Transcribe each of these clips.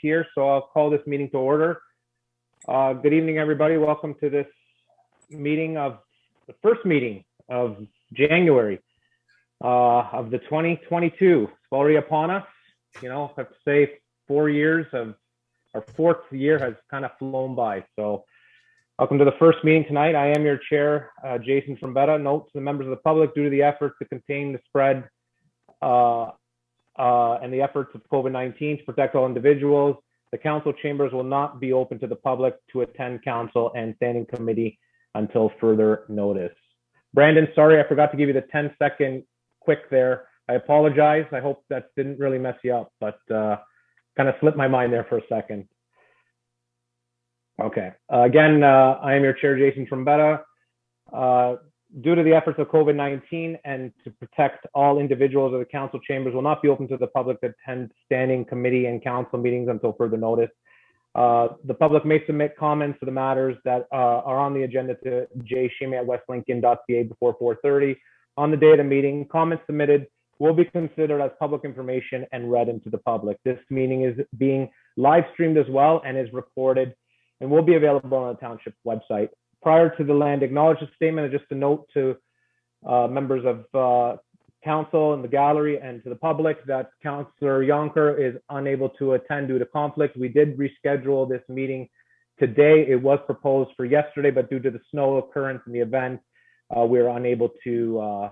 here, so I'll call this meeting to order. Good evening, everybody. Welcome to this meeting of the first meeting of January of the 2022. It's already upon us. You know, I have to say 4 years of our fourth year has kind of flown by. So welcome to the first meeting tonight. I am your chair, Jason Trombetta. Note to the members of the public, due to the efforts to contain the spread and the efforts of COVID-19 to protect all individuals, the council chambers will not be open to the public to attend council and standing committee until further notice. Brandon, sorry, I forgot to give you the 10-second quick there. I apologize. I hope that didn't really mess you up, but kind of slipped my mind there for a second. Okay. Again, I am your chair, Jason Trombetta. Due to the efforts of COVID-19 and to protect all individuals of the council chambers will not be open to the public to attend standing committee and council meetings until further notice. The public may submit comments to the matters that are on the agenda to jshimmy@westlincoln.ca before 4:30 on the day of the meeting. Comments submitted will be considered as public information and read into the public. This meeting is being live streamed as well and is recorded and will be available on the township website. Prior to the land acknowledgement statement, just a note to members of council in the gallery and to the public that Councillor Yonker is unable to attend due to conflict. We did reschedule this meeting today. It was proposed for yesterday, but due to the snow occurrence in the event, we were unable to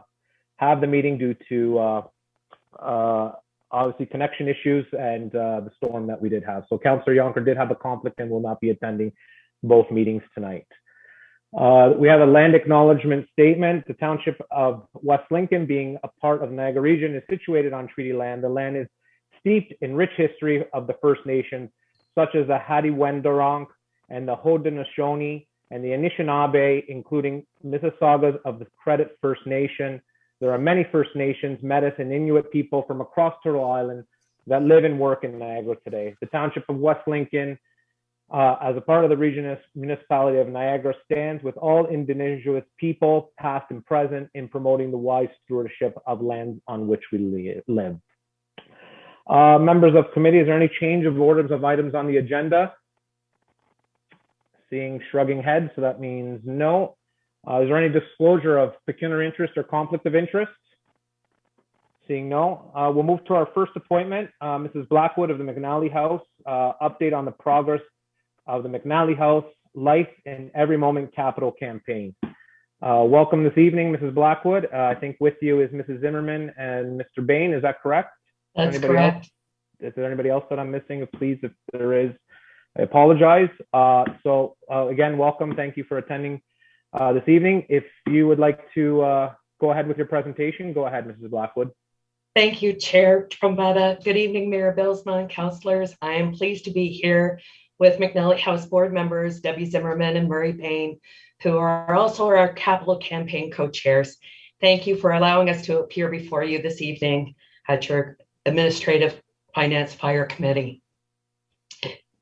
have the meeting due to obviously connection issues and the storm that we did have. So Councillor Yonker did have a conflict and will not be attending both meetings tonight. We have a land acknowledgement statement. The Township of West Lincoln, being a part of the Niagara region, is situated on treaty land. The land is steeped in rich history of the First Nations, such as the Hadi-Wendoronk and the Haudenosaunee and the Anishinaabe, including Mississaugas of the Credit First Nation. There are many First Nations, Metis, and Inuit people from across Turtle Island that live and work in Niagara today. The Township of West Lincoln, as a part of the regional municipality of Niagara, stands with all Indigenous people, past and present, in promoting the wise stewardship of lands on which we live. Members of committee, is there any change of orders of items on the agenda? Seeing shrugging heads, so that means no. Is there any disclosure of pecuniary interest or conflict of interest? Seeing no, we'll move to our first appointment. Mrs. Blackwood of the McNally House, update on the progress of the McNally House Life in Every Moment capital campaign. Welcome this evening, Mrs. Blackwood. I think with you is Mrs. Zimmerman and Mr. Bain. Is that correct? That's correct. Is there anybody else that I'm missing? Please, if there is, I apologize. Again, welcome. Thank you for attending this evening. If you would like to go ahead with your presentation, go ahead, Mrs. Blackwood. Thank you, Chair Trombetta. Good evening, Mayor Bilsma and councillors. I am pleased to be here with McNally House board members, Debbie Zimmerman and Murray Bain, who are also our capital campaign co-chairs. Thank you for allowing us to appear before you this evening at your Administrative Finance Fire Committee.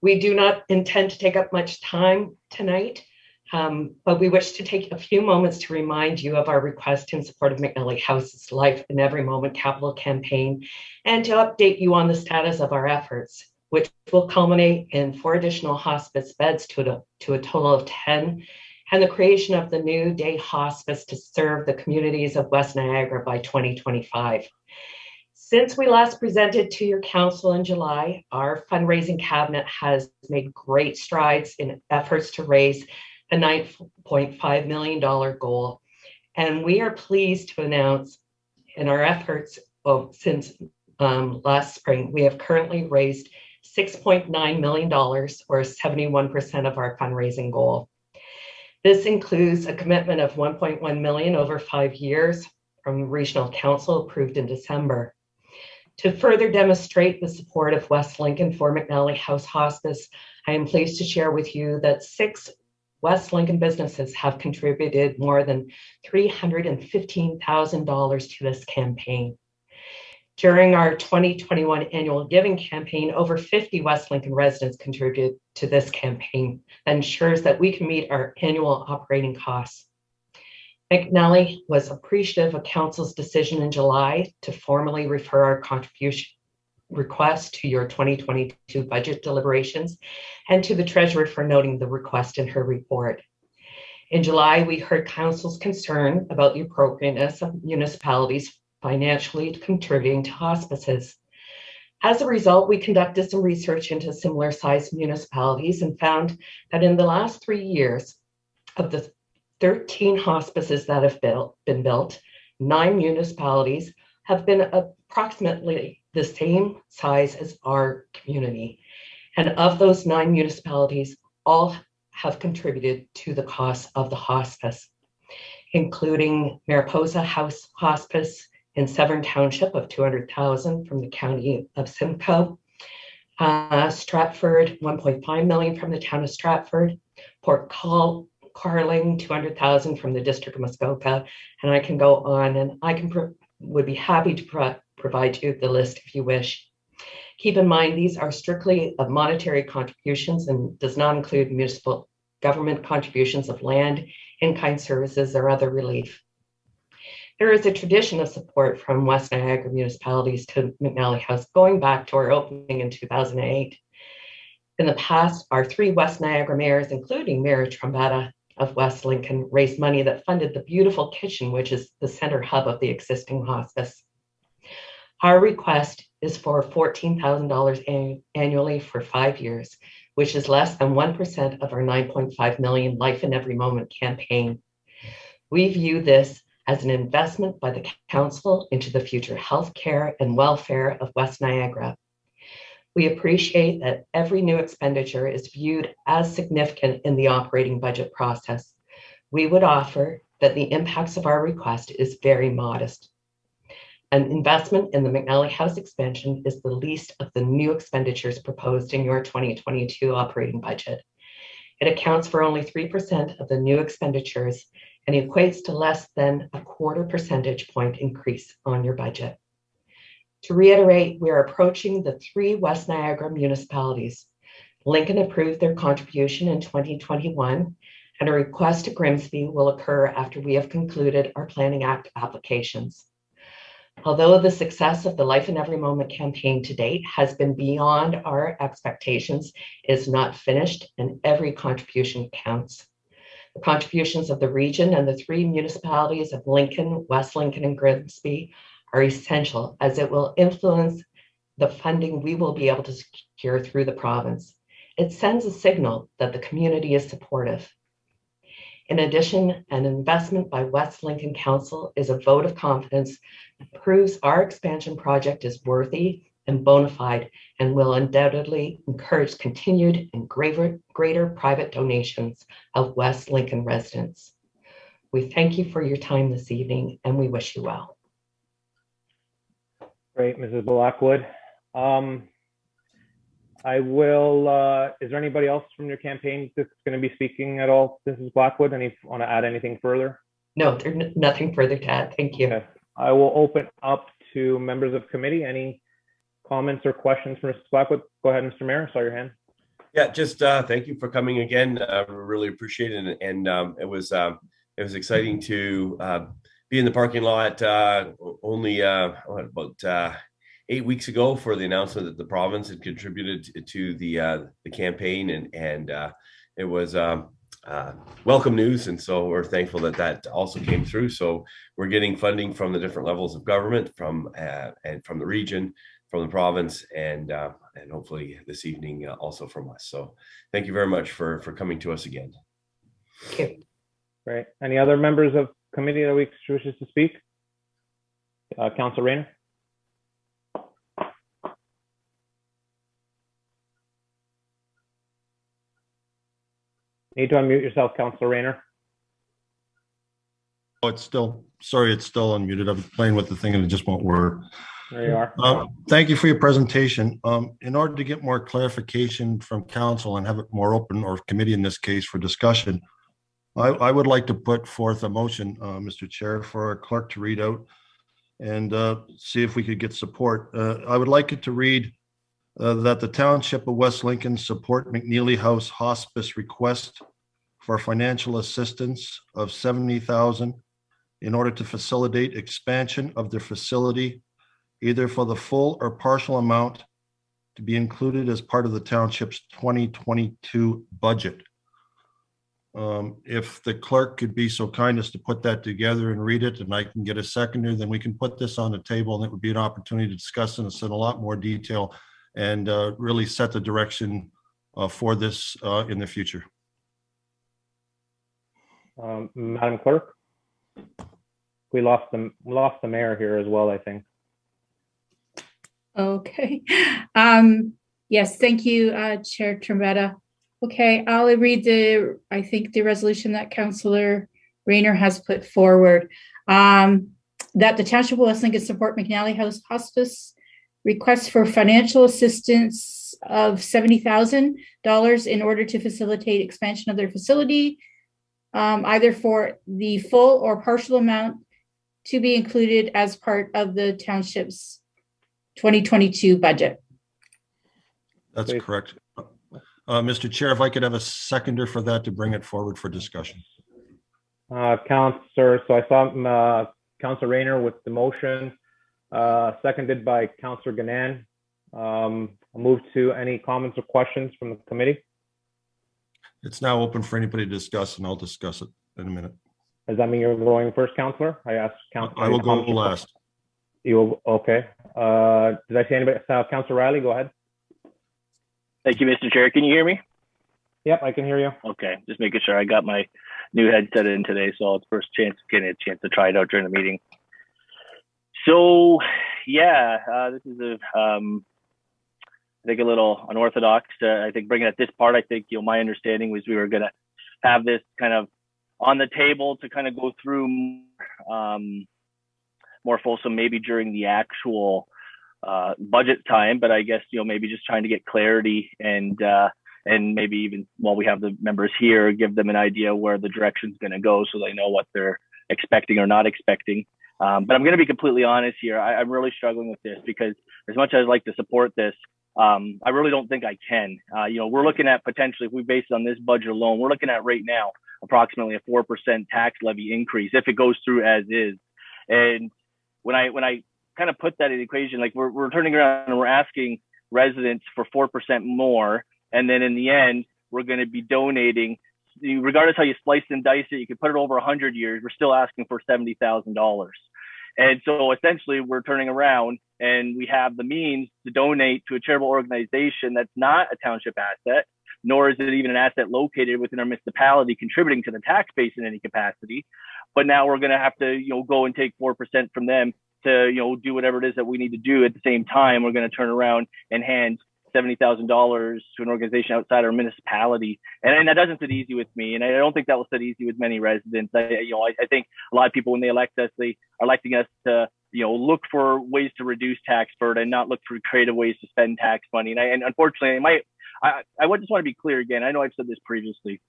We do not intend to take up much time tonight, but we wish to take a few moments to remind you of our request in support of McNally House's Life in Every Moment capital campaign and to update you on the status of our efforts, which will culminate in 4 additional hospice beds to a total of 10, and the creation of the new day hospice to serve the communities of West Niagara by 2025. Since we last presented to your council in July, our fundraising cabinet has made great strides in efforts to raise the $9.5 million goal. And we are pleased to announce in our efforts since last spring, we have currently raised $6.9 million, or 71% of our fundraising goal. This includes a commitment of $1.1 million over 5 years from Regional Council approved in December. To further demonstrate the support of West Lincoln for McNally House Hospice, I am pleased to share with you that 6 West Lincoln businesses have contributed more than $315,000 to this campaign. During our 2021 annual giving campaign, over 50 West Lincoln residents contributed to this campaign that ensures that we can meet our annual operating costs. McNally was appreciative of Council's decision in July to formally refer our contribution request to your 2022 budget deliberations, and to the Treasurer for noting the request in her report. In July, we heard Council's concern about the appropriateness of municipalities financially contributing to hospices. As a result, we conducted some research into similar sized municipalities and found that in the last 3 years, of the 13 hospices that have been built, 9 municipalities have been approximately the same size as our community. And of those 9 municipalities, all have contributed to the cost of the hospice, including Mariposa House Hospice in Severn Township of $200,000 from the County of Simcoe, Stratford, $1.5 million from the town of Stratford, Port Carling, $200,000 from the District of Muskoka, and I can go on, and I would be happy to provide you the list if you wish. Keep in mind, these are strictly of monetary contributions and does not include municipal government contributions of land, in-kind services, or other relief. There is a tradition of support from West Niagara municipalities to McNally House going back to our opening in 2008. In the past, our 3 West Niagara mayors, including Mayor Trombetta of West Lincoln, raised money that funded the beautiful kitchen, which is the center hub of the existing hospice. Our request is for $14,000 annually for 5 years, which is less than 1% of our $9.5 million Life in Every Moment campaign. We view this as an investment by the council into the future health care and welfare of West Niagara. We appreciate that every new expenditure is viewed as significant in the operating budget process. We would offer that the impacts of our request is very modest. An investment in the McNally House expansion is the least of the new expenditures proposed in your 2022 operating budget. It accounts for only 3% of the new expenditures and equates to less than a 1/4 percentage point increase on your budget. To reiterate, we are approaching the 3 West Niagara municipalities. Lincoln approved their contribution in 2021, and a request to Grimsby will occur after we have concluded our Planning Act applications. Although the success of the Life in Every Moment campaign to date has been beyond our expectations, it is not finished, and every contribution counts. The contributions of the region and the 3 municipalities of Lincoln, West Lincoln, and Grimsby are essential, as it will influence the funding we will be able to secure through the province. It sends a signal that the community is supportive. In addition, an investment by West Lincoln Council is a vote of confidence that proves our expansion project is worthy and bona fide and will undoubtedly encourage continued and greater private donations of West Lincoln residents. We thank you for your time this evening, and we wish you well. Great, Mrs. Blackwood. Is there anybody else from your campaign that's going to be speaking at all, Mrs. Blackwood? Any want to add anything further? No, there's nothing further to add. Thank you. Okay. I will open up to members of committee. Any comments or questions for Mrs. Blackwood? Go ahead, Mr. Mayor. I saw your hand. Yeah, just thank you for coming again. Really appreciate it, and it was exciting to be in the parking lot only about 8 weeks ago for the announcement that the province had contributed to the campaign, and it was welcome news, and so we're thankful that also came through. So we're getting funding from the different levels of government, and from the region, from the province, and hopefully this evening also from us. So thank you very much for coming to us again. Thank you. Great. Any other members of committee that wishes to speak? Councilor Rayner. Need to unmute yourself, Councilor Rayner. Oh, it's still unmuted. I'm playing with the thing and it just won't work. There you are. Thank you for your presentation. In order to get more clarification from council and have it more open, or committee in this case, for discussion, I would like to put forth a motion, Mr. Chair, for our clerk to read out and see if we could get support. I would like it to read that the Township of West Lincoln support McNeely House Hospice request for financial assistance of $70,000 in order to facilitate expansion of their facility, either for the full or partial amount to be included as part of the township's 2022 budget. If the clerk could be so kind as to put that together and read it, and I can get a seconder, then we can put this on the table, and it would be an opportunity to discuss this in a lot more detail and really set the direction for this in the future. Madam Clerk, we lost the mayor here as well, I think. Okay. Yes, thank you, Chair Trombetta. Okay, I'll read the resolution that Councillor Rayner has put forward. That the Township of West Lincoln support McNally House Hospice requests for financial assistance of $70,000 in order to facilitate expansion of their facility, either for the full or partial amount to be included as part of the Township's 2022 budget. That's Please. correct. Mr. Chair, if I could have a seconder for that to bring it forward for discussion. Councillor, so I saw Councillor Rayner with the motion, seconded by Councillor Ganan. I'll move to any comments or questions from the committee. It's now open for anybody to discuss, and I'll discuss it in a minute. Does that mean you're going first, Councillor? I asked Councillor. I will go last. You will, okay. Did I see anybody? Councillor Riley, go ahead. Thank you, Mr. Chair. Can you hear me? Yep, I can hear you. Okay, just making sure. I got my new headset in today, so it's first chance getting a chance to try it out during the meeting. So, yeah, this is I think a little unorthodox. I think bringing at this part, I think my understanding was we were going to have this kind of on the table to kind of go through more fulsome, maybe during the actual budget time, but I guess maybe just trying to get clarity and maybe even while we have the members here, give them an idea where the direction's going to go so they know what they're expecting or not expecting. But I'm going to be completely honest here. I'm really struggling with this because as much as I'd like to support this, I really don't think I can. We're looking at potentially, if we base it on this budget alone, we're looking at right now approximately a 4% tax levy increase if it goes through as is. And when I kind of put that in the equation, like we're turning around and we're asking residents for 4% more, and then in the end we're going to be donating, regardless how you slice and dice it, you could put it over 100 years, we're still asking for $70,000. And so essentially we're turning around and we have the means to donate to a charitable organization that's not a township asset, nor is it even an asset located within our municipality contributing to the tax base in any capacity. But now we're going to have to go and take 4% from them to do whatever it is that we need to do. At the same time, we're going to turn around and hand $70,000 to an organization outside our municipality, and that doesn't sit easy with me, and I don't think that will sit easy with many residents. I think a lot of people, when they elect us, they are electing us to look for ways to reduce tax burden, not look for creative ways to spend tax money. And unfortunately, I just want to be clear again. I know I've said this previously,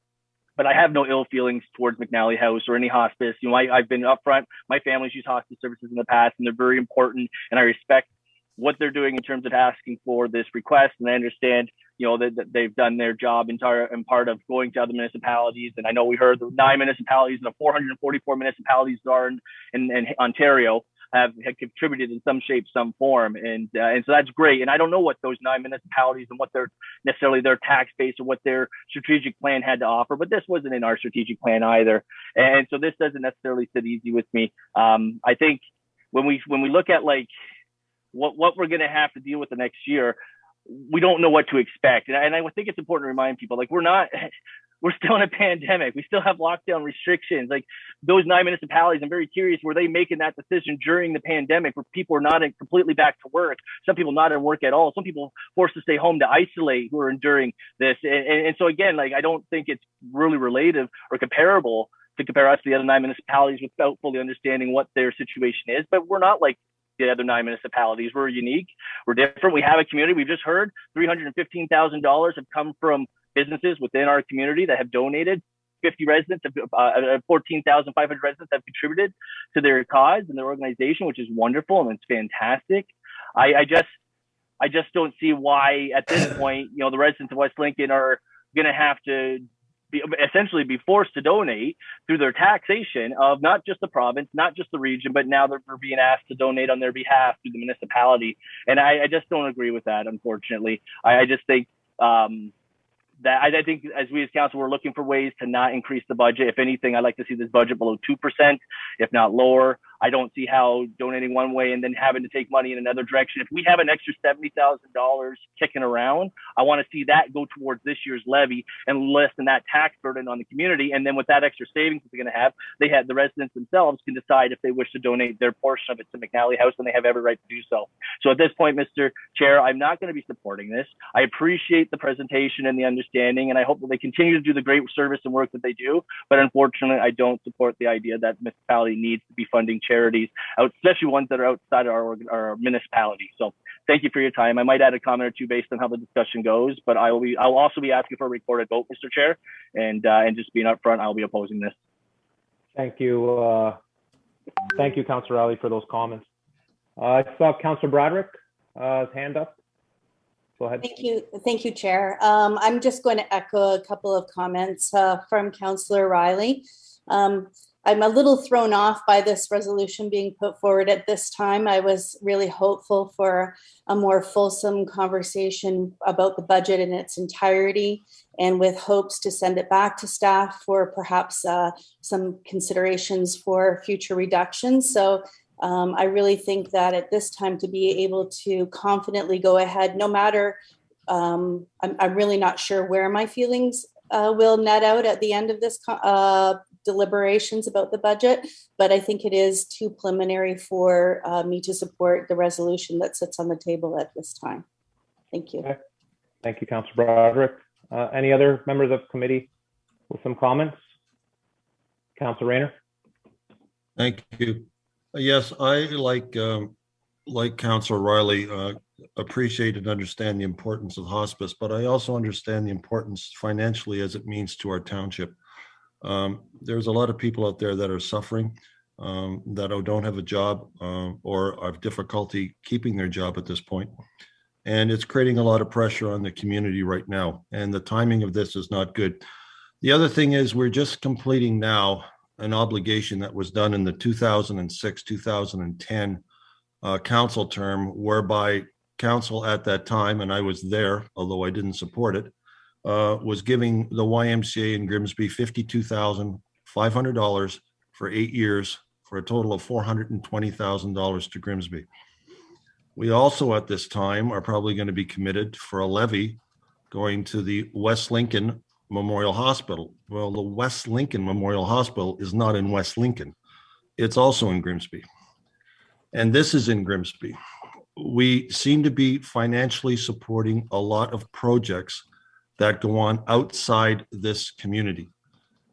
but I have no ill feelings towards McNally House or any hospice. I've been upfront. My family's used hospice services in the past, and they're very important. And I respect what they're doing in terms of asking for this request. And I understand, that they've done their job in part of going to other municipalities. And I know we heard the 9 municipalities and the 444 municipalities that are in Ontario have contributed in some shape, some form. And so that's great. And I don't know what those 9 municipalities and what their tax base or what their strategic plan had to offer, but this wasn't in our strategic plan either. And so this doesn't necessarily sit easy with me. I think when we look at like what we're going to have to deal with the next year, we don't know what to expect. And I think it's important to remind people, like, we're still in a pandemic. We still have lockdown restrictions. Like those 9 municipalities, I'm very curious, were they making that decision during the pandemic where people are not completely back to work? Some people not in work at all. Some people forced to stay home to isolate who are enduring this. And so again, like, I don't think it's really relative or comparable to compare us to the other 9 municipalities without fully understanding what their situation is. But we're not like the other 9 municipalities. We're unique. We're different. We have a community. We've just heard $315,000 have come from businesses within our community that have donated. 50 residents, 14,500 residents have contributed to their cause and their organization, which is wonderful and it's fantastic. I just don't see why at this point, the residents of West Lincoln are going to have to essentially be forced to donate through their taxation of not just the province, not just the region, but now they're being asked to donate on their behalf through the municipality. And I just don't agree with that, unfortunately. I just think that I think as we as council, we're looking for ways to not increase the budget. If anything, I'd like to see this budget below 2%, if not lower. I don't see how donating one way and then having to take money in another direction. If we have an extra $70,000 kicking around, I want to see that go towards this year's levy and lessen that tax burden on the community. And then with that extra savings that they're going to have, the residents themselves can decide if they wish to donate their portion of it to McNally House, and they have every right to do so. So at this point, Mr. Chair, I'm not going to be supporting this. I appreciate the presentation and the understanding, and I hope that they continue to do the great service and work that they do. But unfortunately, I don't support the idea that municipality needs to be funding charities, especially ones that are outside our municipality. So thank you for your time. I might add a comment or two based on how the discussion goes, but I'll also be asking for a recorded vote, Mr. Chair, and just being upfront, I'll be opposing this. Thank you. Thank you, Councillor Riley, for those comments. I saw Councillor Broderick hand up. Go ahead. Thank you, Chair. I'm just going to echo a couple of comments from Councillor Riley. I'm a little thrown off by this resolution being put forward at this time. I was really hopeful for a more fulsome conversation about the budget in its entirety, and with hopes to send it back to staff for perhaps some considerations for future reductions. So I really think that at this time, to be able to confidently go ahead, no matter, I'm really not sure where my feelings will net out at the end of this deliberations about the budget, but I think it is too preliminary for me to support the resolution that sits on the table at this time. Thank you. Okay. Thank you, Councillor Broderick. Any other members of committee with some comments? Councillor Rayner. Thank you. Yes, I like Councillor Riley, appreciate and understand the importance of hospice, but I also understand the importance financially as it means to our township. There's a lot of people out there that are suffering, that don't have a job or have difficulty keeping their job at this point. And it's creating a lot of pressure on the community right now. And the timing of this is not good. The other thing is we're just completing now an obligation that was done in the 2006-2010 council term, whereby council at that time, and I was there, although I didn't support it, was giving the YMCA in Grimsby $52,500 for 8 years for a total of $420,000 to Grimsby. We also at this time are probably going to be committed for a levy going to the West Lincoln Memorial Hospital. Well, the West Lincoln Memorial Hospital is not in West Lincoln. It's also in Grimsby. And this is in Grimsby. We seem to be financially supporting a lot of projects that go on outside this community.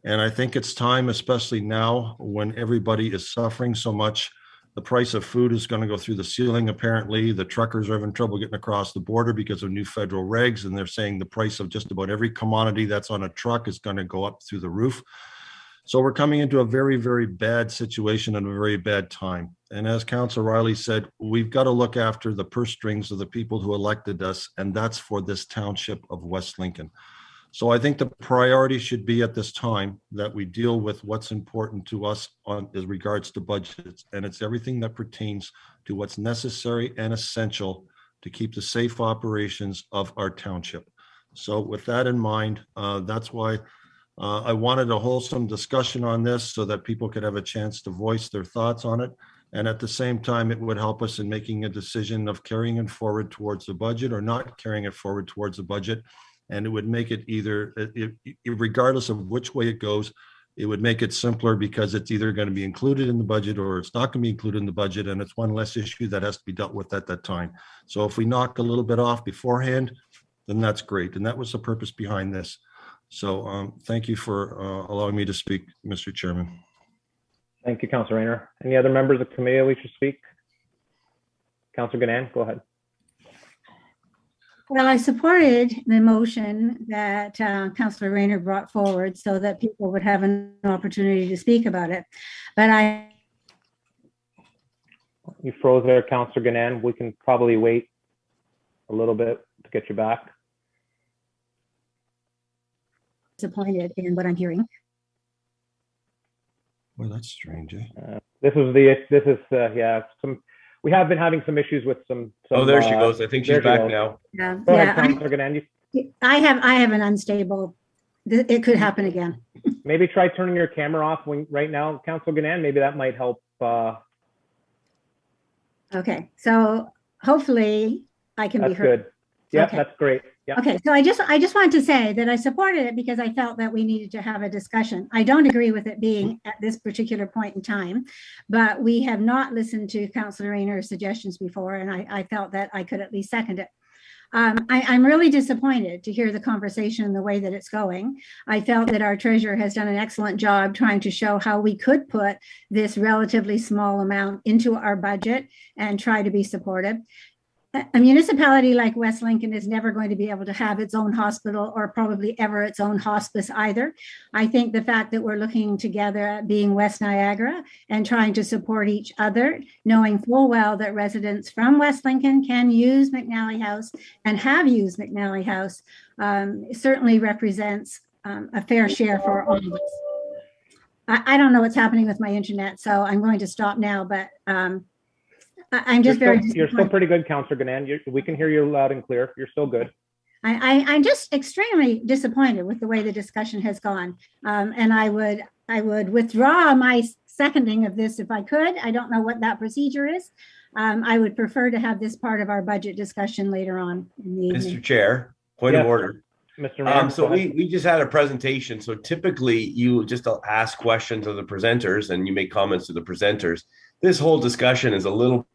And I think it's time, especially now when everybody is suffering so much. The price of food is going to go through the ceiling, apparently. The truckers are having trouble getting across the border because of new federal regs, and they're saying the price of just about every commodity that's on a truck is going to go up through the roof. So we're coming into a very, very bad situation and a very bad time. And as Councillor Riley said, we've got to look after the purse strings of the people who elected us, and that's for this township of West Lincoln. So I think the priority should be at this time that we deal with what's important to us as regards to budgets, and it's everything that pertains to what's necessary and essential to keep the safe operations of our township. So with that in mind, that's why I wanted a wholesome discussion on this so that people could have a chance to voice their thoughts on it. And at the same time, it would help us in making a decision of carrying it forward towards the budget or not carrying it forward towards the budget. And it would make it either, regardless of which way it goes, it would make it simpler because it's either going to be included in the budget or it's not going to be included in the budget. And it's one less issue that has to be dealt with at that time. So if we knock a little bit off beforehand, then that's great. And that was the purpose behind this. So thank you for allowing me to speak, Mr. Chairman. Thank you, Councillor Rayner. Any other members of the committee wish to speak? Councillor Ganan, go ahead. Well, I supported the motion that Councillor Rayner brought forward so that people would have an opportunity to speak about it. But You froze there, Councillor Ganan. We can probably wait a little bit to get you back. disappointed in what I'm hearing. Well, that's strange, eh? We have been having some issues with some. Oh, there she goes. I think she's back now. Yeah, Go ahead, Councillor Ganand. I have an unstable, it could happen again. Maybe try turning your camera off right now, Councillor Ganand. Maybe that might help. Okay, so hopefully I can be That's heard. good. Yeah, Okay. that's great. Yeah. Okay, so I just wanted to say that I supported it because I felt that we needed to have a discussion. I don't agree with it being at this particular point in time, but we have not listened to Councillor Rayner's suggestions before, and I felt that I could at least second it. I'm really disappointed to hear the conversation and the way that it's going. I felt that our treasurer has done an excellent job trying to show how we could put this relatively small amount into our budget and try to be supportive. A municipality like West Lincoln is never going to be able to have its own hospital or probably ever its own hospice either. I think the fact that we're looking together at being West Niagara and trying to support each other, knowing full well that residents from West Lincoln can use McNally House and have used McNally House, certainly represents a fair share for all of us. I don't know what's happening with my internet, so I'm going to stop now, but I'm just you're still pretty good, Councillor Ganand. We can hear you loud and clear. You're still good. I'm just extremely disappointed with the way the discussion has gone. And I would withdraw my seconding of this if I could. I don't know what that procedure is. I would prefer to have this part of our budget discussion later on in the evening. Mr. Chair, point of order. Mr. Mayor, so we just had a presentation. So typically you just ask questions of the presenters and you make comments to the presenters. This whole discussion is a little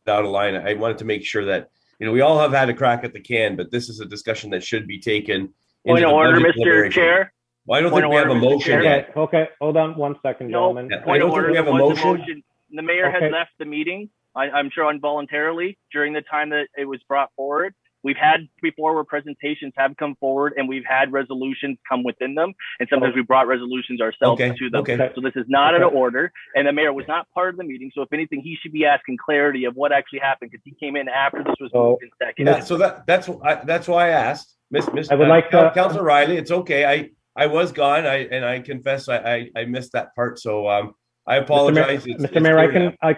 out of line. I wanted to make sure that, we all have had a crack at the can, but this is a discussion that should be taken. Point of order, Mr. Chair. Well, I don't think we have a motion yet. Okay, hold on one second, gentlemen. I don't think we have a motion. The mayor has left the meeting, I'm sure involuntarily, during the time that it was brought forward. We've had before where presentations have come forward and we've had resolutions come within them. And sometimes we brought resolutions ourselves to them. So this is not an order. And the mayor was not part of the meeting. So if anything, he should be asking clarity of what actually happened because he came in after this was moved in second. Yeah, so that's why I asked. I would like Councillor Riley, it's okay. I was gone. I confess I missed that part. So I apologize. Mr. Mayor, I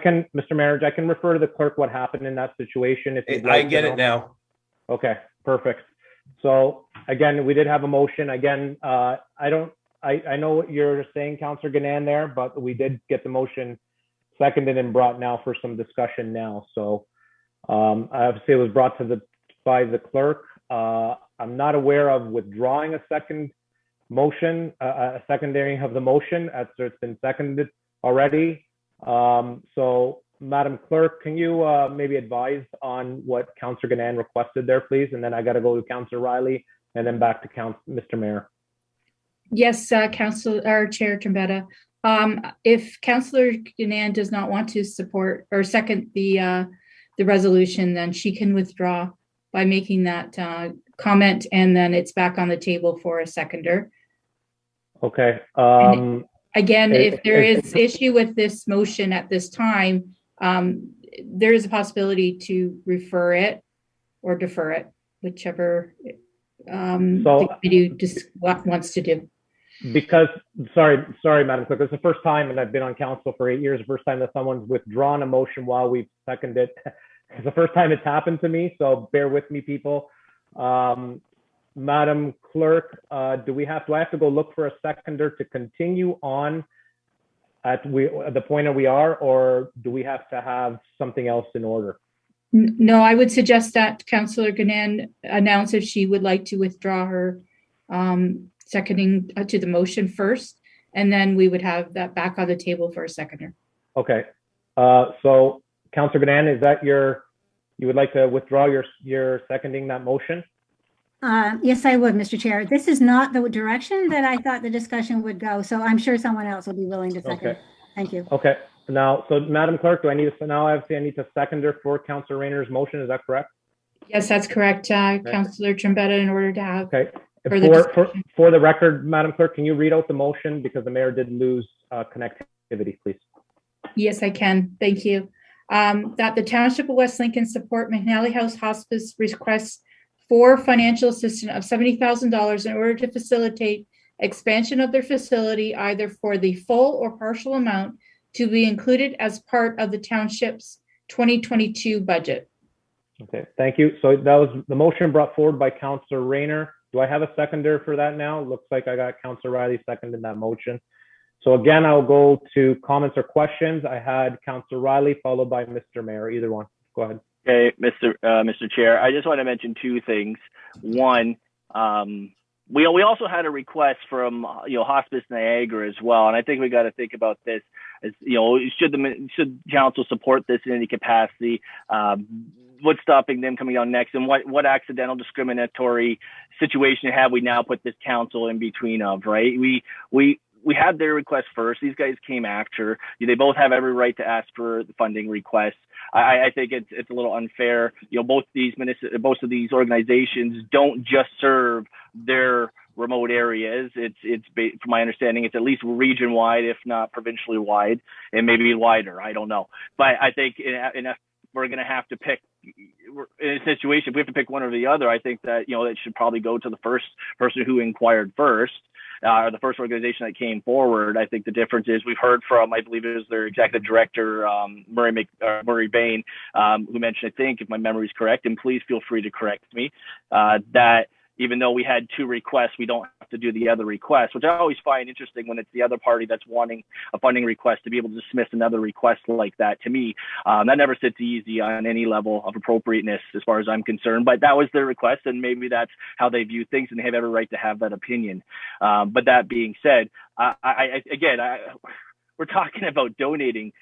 can refer to the clerk what happened in that situation. If I get it now. Okay, perfect. So again, we did have a motion. Again, I know what you're saying, Councillor Ganand there, but we did get the motion seconded and brought now for some discussion now. So obviously it was brought by the clerk. I'm not aware of withdrawing a second motion, a secondary of the motion after it's been seconded already. So Madam Clerk, can you maybe advise on what Councillor Ganand requested there, please? And then I got to go to Councillor Riley and then back to Mr. Mayor. Yes, Chair Trombetta. If Councillor Ganand does not want to support or second the resolution, then she can withdraw by making that comment, and then it's back on the table for a seconder. Okay. Again, if there is issue with this motion at this time, there is a possibility to refer it or defer it, whichever the committee just wants to do. Because, sorry, Madam Clerk, it's the first time, and I've been on council for 8 years, the first time that someone's withdrawn a motion while we've seconded it. It's the first time it's happened to me, so bear with me, people. Madam Clerk, do I have to go look for a seconder to continue on at the point that we are, or do we have to have something else in order? No, I would suggest that Councillor Ganand announce if she would like to withdraw her seconding to the motion first, and then we would have that back on the table for a seconder. Okay. So Councillor Ganand, is that you would like to withdraw your seconding that motion? Yes, I would, Mr. Chair. This is not the direction that I thought the discussion would go, so I'm sure someone else will be willing to second. Okay. Thank you. Okay. Now, so Madam Clerk, I need to seconder for Councillor Rayner's motion. Is that correct? Yes, that's correct, Councillor Trombetta, in order to have. Okay. For the record, Madam Clerk, can you read out the motion because the mayor did lose connectivity, please? Yes, I can. Thank you. That the Township of West Lincoln support McNally House Hospice requests for financial assistance of $70,000 in order to facilitate expansion of their facility either for the full or partial amount to be included as part of the township's 2022 budget. Okay, thank you. So that was the motion brought forward by Councillor Rayner. Do I have a seconder for that now? Looks like I got Councillor Riley seconding that motion. So again, I'll go to comments or questions. I had Councillor Riley followed by Mr. Mayor. Either one. Go ahead. Okay, Mr. Chair, I just want to mention two things. One, we also had a request from Hospice Niagara as well, and I think we got to think about this as should council support this in any capacity? What's stopping them coming on next, and what accidental discriminatory situation have we now put this council in between of? Right, we had their request first. These guys came after. They both have every right to ask for the funding requests. I think it's a little unfair. Both of these organizations don't just serve their remote areas. It's from my understanding, it's at least region wide, if not provincially wide, and maybe wider. I don't know, but I think we're going to have to pick in a situation. If we have to pick one or the other, I think that it should probably go to the first person who inquired first. Or the first organization that came forward. I think the difference is we've heard from, I believe it was their executive director, Murray Bain, who mentioned, I think, if my memory is correct, and please feel free to correct me, that even though we had two requests, we don't have to do the other request, which I always find interesting when it's the other party that's wanting a funding request to be able to dismiss another request like that. To me, that never sits easy on any level of appropriateness as far as I'm concerned, but that was their request, and maybe that's how they view things, and they have every right to have that opinion. But that being said, we're talking about donating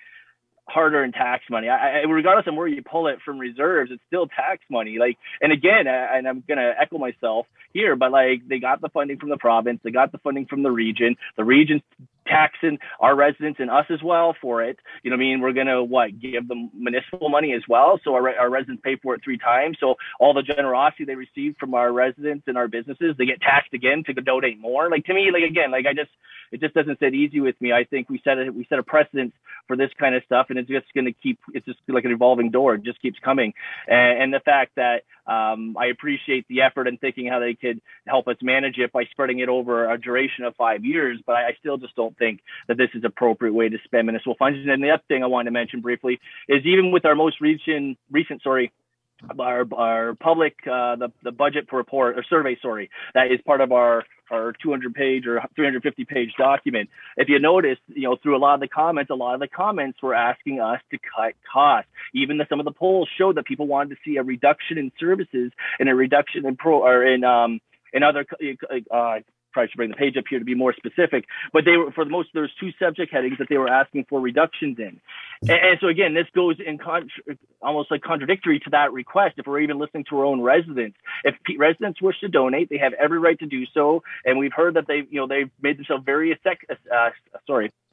hard-earned tax money. Regardless of where you pull it from reserves, it's still tax money. And again, and I'm going to echo myself here, but they got the funding from the province, they got the funding from the region. The region's taxing our residents and us as well for it. We're going to give them municipal money as well, so our residents pay for it 3 times. So all the generosity they receive from our residents and our businesses, they get taxed again to donate more. To me, it just doesn't sit easy with me. I think we set a precedent for this kind of stuff, and it's just going to keep. It's just like an evolving door. It just keeps coming. And the fact that I appreciate the effort and thinking how they could help us manage it by spreading it over a duration of 5 years, but I still just don't think that this is an appropriate way to spend municipal funds. And the other thing I wanted to mention briefly is even with our most recent our public the budget report or survey, that is part of our 200-page or 350-page document. If you notice, through a lot of the comments were asking us to cut costs. Even some of the polls showed that people wanted to see a reduction in services and a reduction in other. Probably should bring the page up here to be more specific, but they were, for the most, there's 2 subject headings that they were asking for reductions in. And so again, this goes in almost contradictory to that request. If we're even listening to our own residents, if residents wish to donate, they have every right to do so. And we've heard that they've made themselves very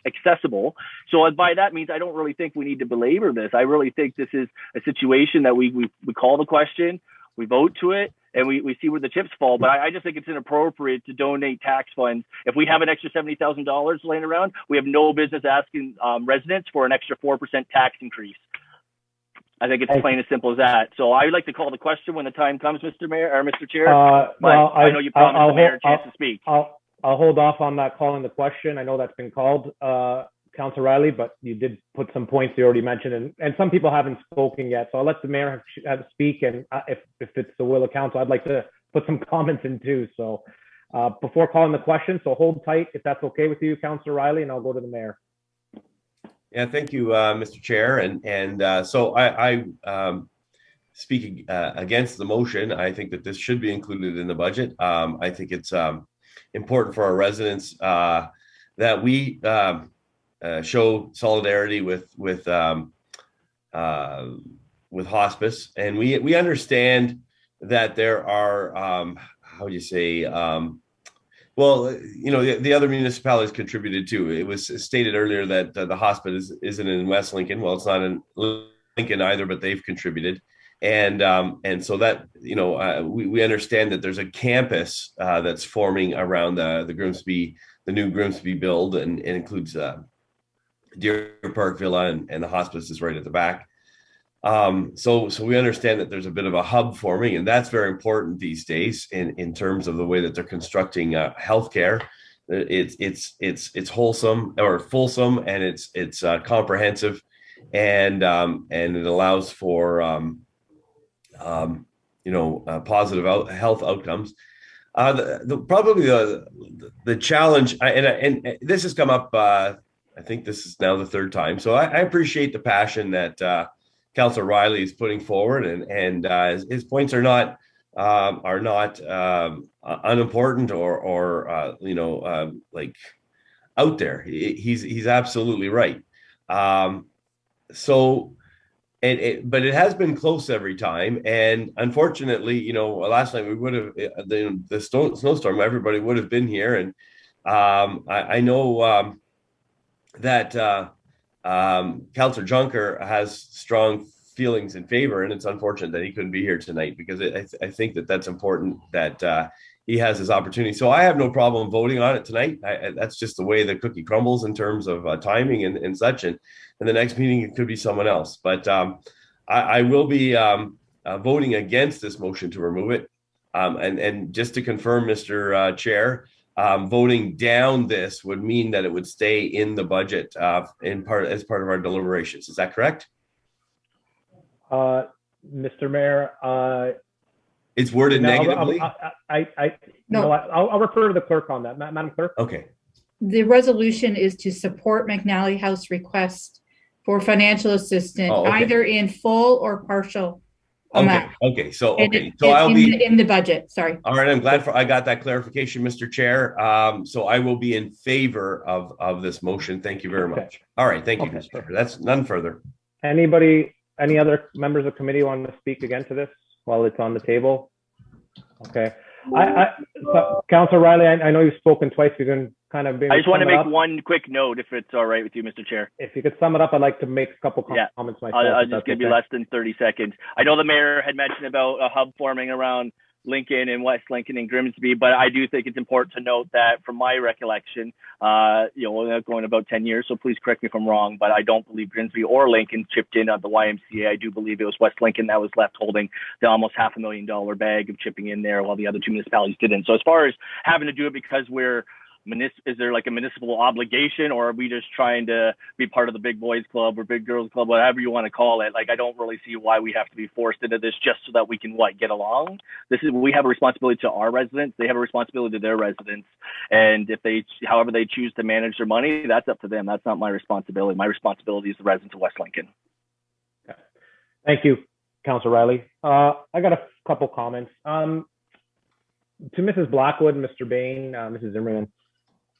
accessible. So by that means, I don't really think we need to belabor this. I really think this is a situation that we call the question, we vote to it, and we see where the chips fall. But I just think it's inappropriate to donate tax funds. If we have an extra $70,000 laying around, we have no business asking residents for an extra 4% tax increase. I think it's plain as simple as that. So I would like to call the question when the time comes, Mr. Mayor or Mr. Chair. I know you promised the mayor a chance to speak. I'll hold off on that calling the question. I know that's been called, Councillor Riley, but you did put some points you already mentioned, and some people haven't spoken yet. So I'll let the mayor have speak, and if it's the will of council, I'd like to put some comments in too. So before calling the question, so hold tight if that's okay with you, Councillor Riley, and I'll go to the mayor. Yeah, thank you, Mr. Chair. And so I speak against the motion. I think that this should be included in the budget. I think it's important for our residents that we show solidarity with hospice, and we understand that there are how do you say the other municipalities contributed too. It was stated earlier that the hospice isn't in West Lincoln. Well, it's not in Lincoln either, but they've contributed, and so that we understand that there's a campus that's forming around the Grimsby, the new Grimsby build, and it includes Deer Park Villa, and the hospice is right at the back. So we understand that there's a bit of a hub forming, and that's very important these days in terms of the way that they're constructing healthcare. it's wholesome or fulsome, and it's comprehensive, and it allows for positive health outcomes. Probably the challenge, and this has come up. I think this is now the third time, so I appreciate the passion that Councillor Riley is putting forward, and his points are not unimportant or like out there. He's absolutely right. But it has been close every time, and unfortunately, last night we would have the snowstorm. Everybody would have been here, and I know that Councillor Junker has strong feelings in favor, and it's unfortunate that he couldn't be here tonight, because I think that's important that he has his opportunity. So I have no problem voting on it tonight. That's just the way the cookie crumbles in terms of timing and such. And the next meeting, it could be someone else. But I will be voting against this motion to remove it. And just to confirm, Mr. Chair, voting down this would mean that it would stay in the budget as part of our deliberations. Is that correct? Mr. Mayor, it's worded negatively. I'll refer to the clerk on that, Madam Clerk. Okay. The resolution is to support McNally House request for financial assistance, either in full or partial amount. Okay. So I'll be in the budget. Sorry. All right. I'm glad I got that clarification, Mr. Chair. So I will be in favor of this motion. Thank you very much. All right. Thank you, Mr. Chair. That's none further. Any other members of the committee want to speak again to this while it's on the table? Okay. Councillor Riley, I know you've spoken twice. You can kind of. I just want to make one quick note, if it's all right with you, Mr. Chair. If you could sum it up, I'd like to make a couple comments myself. I'll just give you less than 30 seconds. I know the mayor had mentioned about a hub forming around Lincoln and West Lincoln and Grimsby, but I do think it's important to note that from my recollection, going about 10 years, so please correct me if I'm wrong, but I don't believe Grimsby or Lincoln chipped in on the YMCA. I do believe it was West Lincoln that was left holding the almost $500,000 bag of chipping in there, while the other two municipalities didn't. So as far as having to do it because is there like a municipal obligation, or are we just trying to be part of the big boys club or big girls club, whatever you want to call it? Like, I don't really see why we have to be forced into this just so that we can get along. We have a responsibility to our residents. They have a responsibility to their residents. And if however they choose to manage their money, that's up to them. That's not my responsibility. My responsibility is the residents of West Lincoln. Okay. Thank you, Councillor Riley. I got a couple comments. To Mrs. Blackwood, Mr. Bain, Mrs. Zimmerman,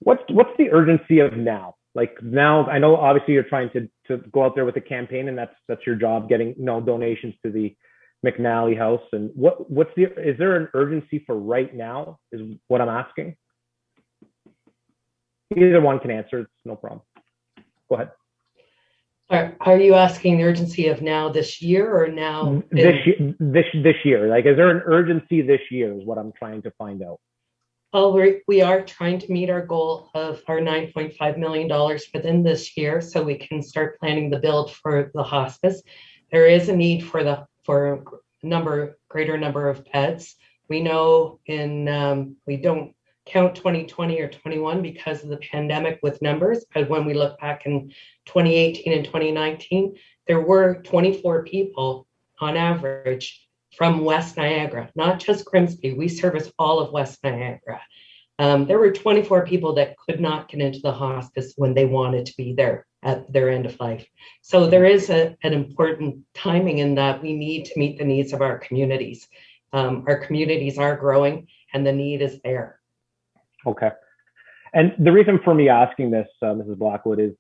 what's the urgency of now? Like now, I know obviously you're trying to go out there with a campaign, and that's your job, getting donations to the McNally House. And is there an urgency for right now? Is what I'm asking. Either one can answer. It's no problem. Go ahead. Are you asking the urgency of now this year or now? This year. Like, is there an urgency this year is what I'm trying to find out. Well, we are trying to meet our goal of our $9.5 million within this year, so we can start planning the build for the hospice. There is a need for a greater number of beds. We know we don't count 2020 or 21 because of the pandemic with numbers, but when we look back in 2018 and 2019, there were 24 people on average from West Niagara, not just Grimsby. We service all of West Niagara. There were 24 people that could not get into the hospice when they wanted to be there at their end of life. So there is an important timing in that we need to meet the needs of our communities. Our communities are growing and the need is there. Okay. And the reason for me asking this, Mrs. Blackwood, is,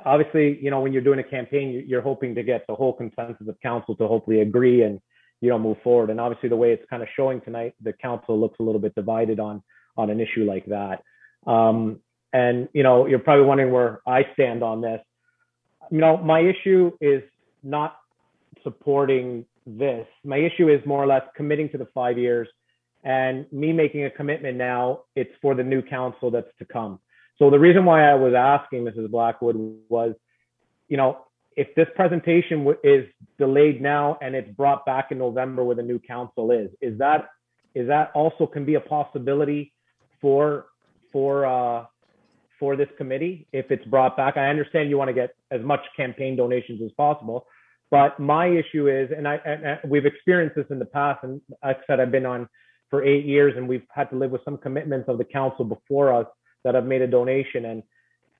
obviously, when you're doing a campaign, you're hoping to get the whole consensus of council to hopefully agree and, move forward. And obviously the way it's kind of showing tonight, the council looks a little bit divided on an issue like that. And, you're probably wondering where I stand on this. My issue is not supporting this. My issue is more or less committing to the 5 years, and me making a commitment now. It's for the new council that's to come. So the reason why I was asking Mrs. Blackwood was, if this presentation is delayed now and it's brought back in November where the new council is that also can be a possibility for for this committee if it's brought back. I understand you want to get as much campaign donations as possible, but my issue is, and we've experienced this in the past, and like I said, I've been on for 8 years, and we've had to live with some commitments of the council before us that have made a donation,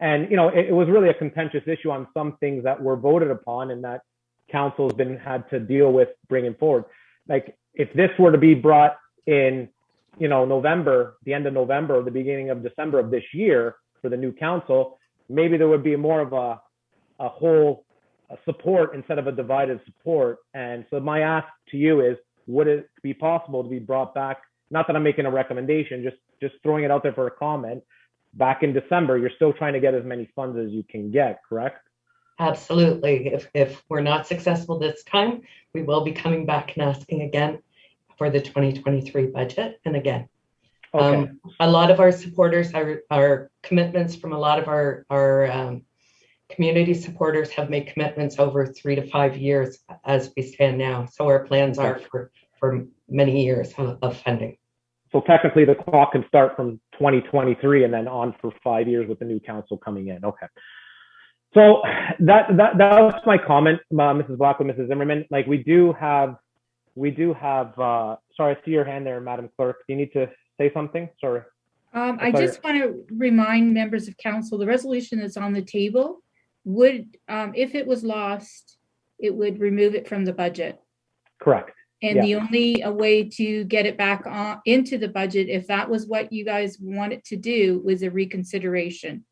and you know, it was really a contentious issue on some things that were voted upon and that council's had to deal with bringing forward. Like if this were to be brought in, you know, November, the end of November or the beginning of December of this year for the new council, maybe there would be more of a whole support instead of a divided support. And so my ask to you is, would it be possible to be brought back? Not that I'm making a recommendation, just throwing it out there for a comment. Back in December, you're still trying to get as many funds as you can get, correct? Absolutely. If we're not successful this time, we will be coming back and asking again for the 2023 budget. And again, Okay. A lot of our supporters, our commitments from a lot of our community supporters have made commitments over 3 to 5 years as we stand now. So our plans are for many years of funding. So technically the clock can start from 2023 and then on for 5 years with the new council coming in. Okay. So that was my comment, Mrs. Blackwood, Mrs. Zimmerman. Like we do have, sorry, I see your hand there, Madam Clerk. Do you need to say something? Sorry. I just want to remind members of council, the resolution that's on the table would, if it was lost, it would remove it from the budget. Correct. And the only way to get it back on into the budget, if that was what you guys wanted to do, was a reconsideration.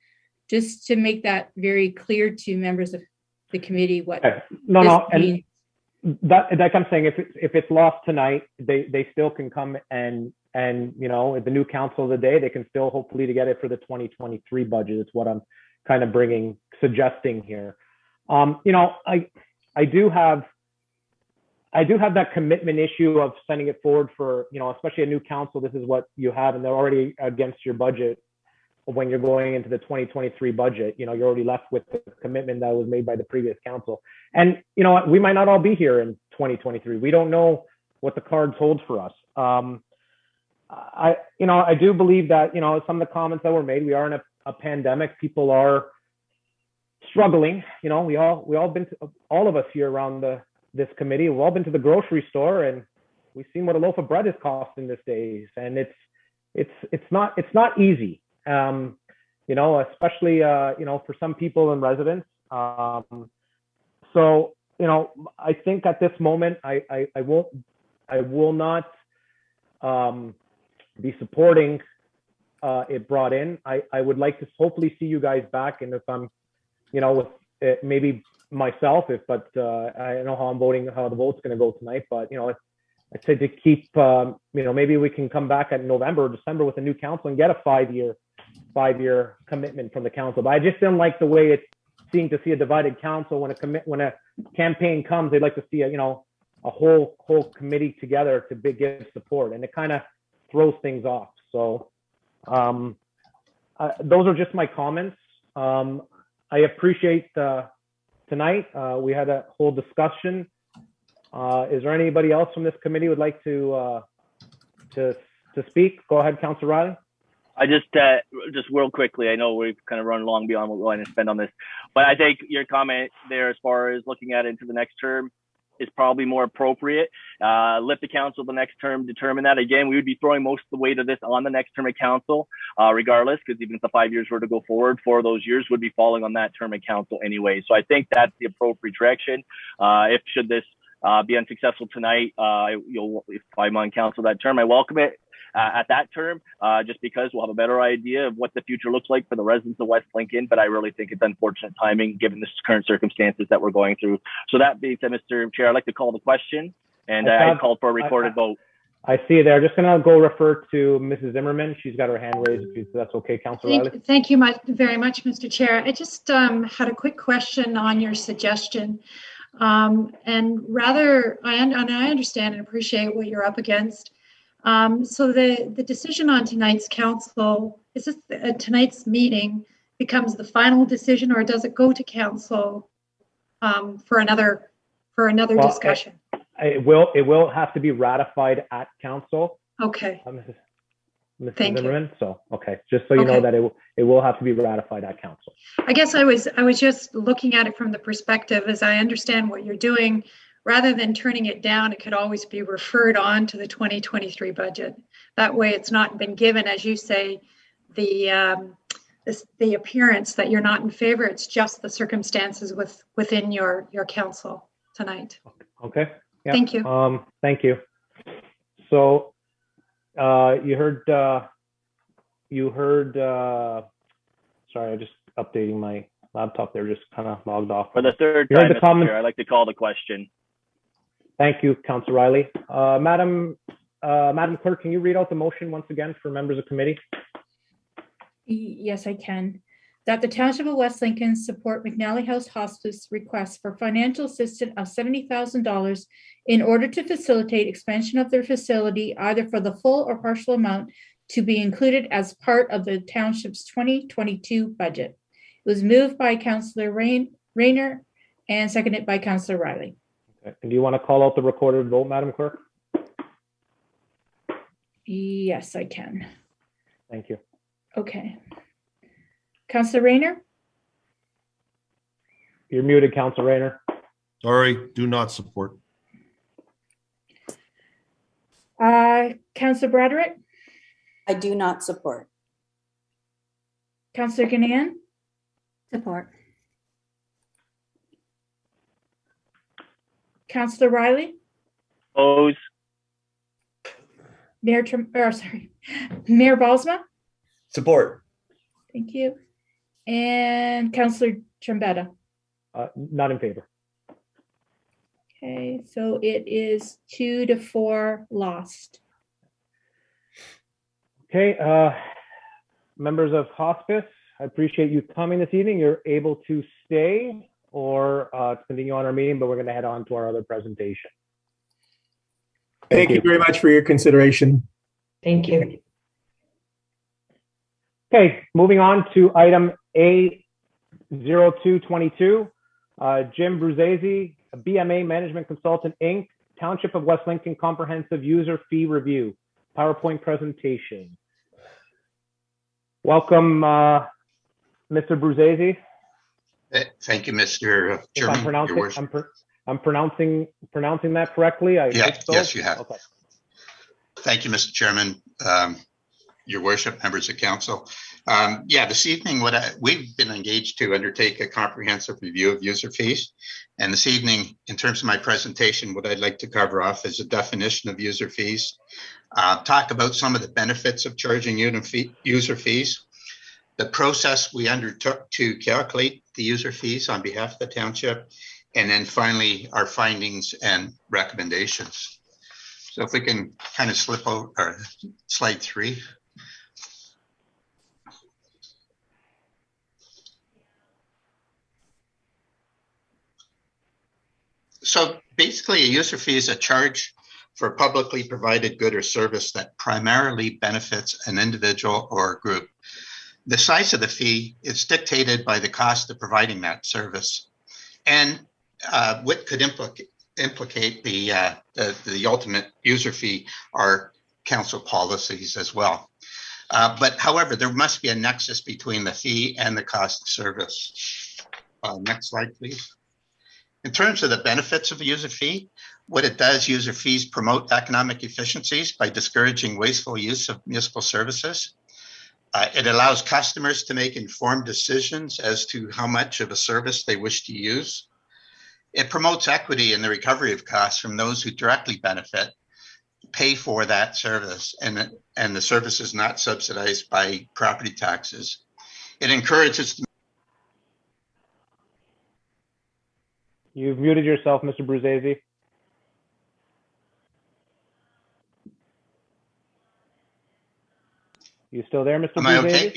Just to make that very clear to members of the committee what no, means. and that I'm saying, if it's lost tonight, they still can come and you know, at the new council of the day, they can still hopefully to get it for the 2023 budget. It's what I'm kind of suggesting here. You know, I do have that commitment issue of sending it forward for, you know, especially a new council. This is what you have, and they're already against your budget when you're going into the 2023 budget. You know, you're already left with the commitment that was made by the previous council. And you know what, we might not all be here in 2023. We don't know what the cards hold for us. I do believe that, you know, some of the comments that were made, we are in a pandemic. People are struggling. You know, we all been to, all of us here around this committee, we've all been to the grocery store and we've seen what a loaf of bread is costing these days. And it's not easy. You know, especially, you know, for some people and residents. So, you know, I think at this moment, I will not be supporting it brought in. I would like to hopefully see you guys back. And if I'm, you know, with it, maybe myself, but I don't know how I'm voting, how the vote's going to go tonight, but, you know, I'd say to keep, you know, maybe we can come back at November or December with a new council and get a five-year commitment from the council. But I just didn't like the way it's seeing to see a divided council when a campaign comes. They'd like to see a whole committee together to give support, and it kind of throws things off. So those are just my comments. I appreciate tonight. We had a whole discussion. Is there anybody else from this committee would like to speak? Go ahead, Councilor Riley. I just real quickly, I know we've kind of run long beyond what we're going to spend on this, but I think your comment there as far as looking at into the next term is probably more appropriate. Let the council the next term determine that. Again, we would be throwing most of the weight of this on the next term of council, regardless, because even if the 5 years were to go forward, 4 of those years would be falling on that term of council anyway. So I think that's the appropriate direction. If should this be unsuccessful tonight, if I'm on council that term, I welcome it. At that term, just because we'll have a better idea of what the future looks like for the residents of West Lincoln. But I really think it's unfortunate timing given the current circumstances that we're going through. So that being said, Mr. Chair, I'd like to call the question, and I called for a recorded vote. I see you there. Just going to go refer to Mrs. Zimmerman. She's got her hand raised. If that's okay, Councilor Riley. Thank you very much, Mr. Chair. I just had a quick question on your suggestion. And rather, I understand and appreciate what you're up against. So the decision on tonight's council, is this tonight's meeting becomes the final decision, or does it go to council for another discussion? It will have to be ratified at council. Okay. Mr. Thank you. Zimmerman? So, okay, just so you know that it will have to be ratified at council. I guess I was just looking at it from the perspective, as I understand what you're doing, rather than turning it down, it could always be referred on to the 2023 budget. That way it's not been given, as you say, the appearance that you're not in favor. It's just the circumstances within your council tonight. Okay. Yeah. Thank you. Thank you. So you heard, sorry, I'm just updating my laptop there, just kind of logged off. For the third time, Mr. Chair, I'd like to call the question. Thank you, Councillor Riley. Madam Clerk, can you read out the motion once again for members of committee? Yes, I can. That the Township of West Lincoln support McNally House Hospice request for financial assistance of $70,000 in order to facilitate expansion of their facility, either for the full or partial amount to be included as part of the Township's 2022 budget. It was moved by Councillor Rayner and seconded by Councillor Riley. Okay. And do you want to call out the recorded vote, Madam Clerk? Yes, I can. Thank you. Okay. Councillor Rayner? You're muted, Councillor Rayner. Sorry, do not support. Councillor Broderick? I do not support. Councillor Ganaan? Support. Councillor Riley? Oppose. Mayor Balsma? Support. Thank you. And Councillor Trombetta? Not in favor. Okay, so it is 2-4 lost. Okay, members of hospice, I appreciate you coming this evening. You're able to stay or continue on our meeting, but we're going to head on to our other presentation. Thank you very much for your consideration. Thank you. Okay, moving on to item A0222. Jim Bruzzese, BMA Management Consultant, Inc., Township of West Lincoln Comprehensive User Fee Review, PowerPoint presentation. Welcome, Mr. Bruzzese. Thank you, Mr. Chairman. I'm pronouncing that correctly. I hope so. Yes, you have. Okay. Thank you, Mr. Chairman, Your Worship, members of council. This evening, we've been engaged to undertake a comprehensive review of user fees. And this evening, in terms of my presentation, what I'd like to cover off is a definition of user fees, talk about some of the benefits of charging user fees, the process we undertook to calculate the user fees on behalf of the township, and then finally, our findings and recommendations. So if we can kind of slip over slide 3. So basically, a user fee is a charge for a publicly provided good or service that primarily benefits an individual or a group. The size of the fee is dictated by the cost of providing that service, and what could implicate the ultimate user fee are council policies as well. But however, there must be a nexus between the fee and the cost of service. Next slide, please. In terms of the benefits of a user fee, what it does, user fees promote economic efficiencies by discouraging wasteful use of municipal services. It allows customers to make informed decisions as to how much of a service they wish to use. It promotes equity in the recovery of costs from those who directly benefit, pay for that service, and the service is not subsidized by property taxes. It encourages. You've muted yourself, Mr. Bruzzese. You still there, Mr. Am I Bruzzese? okay?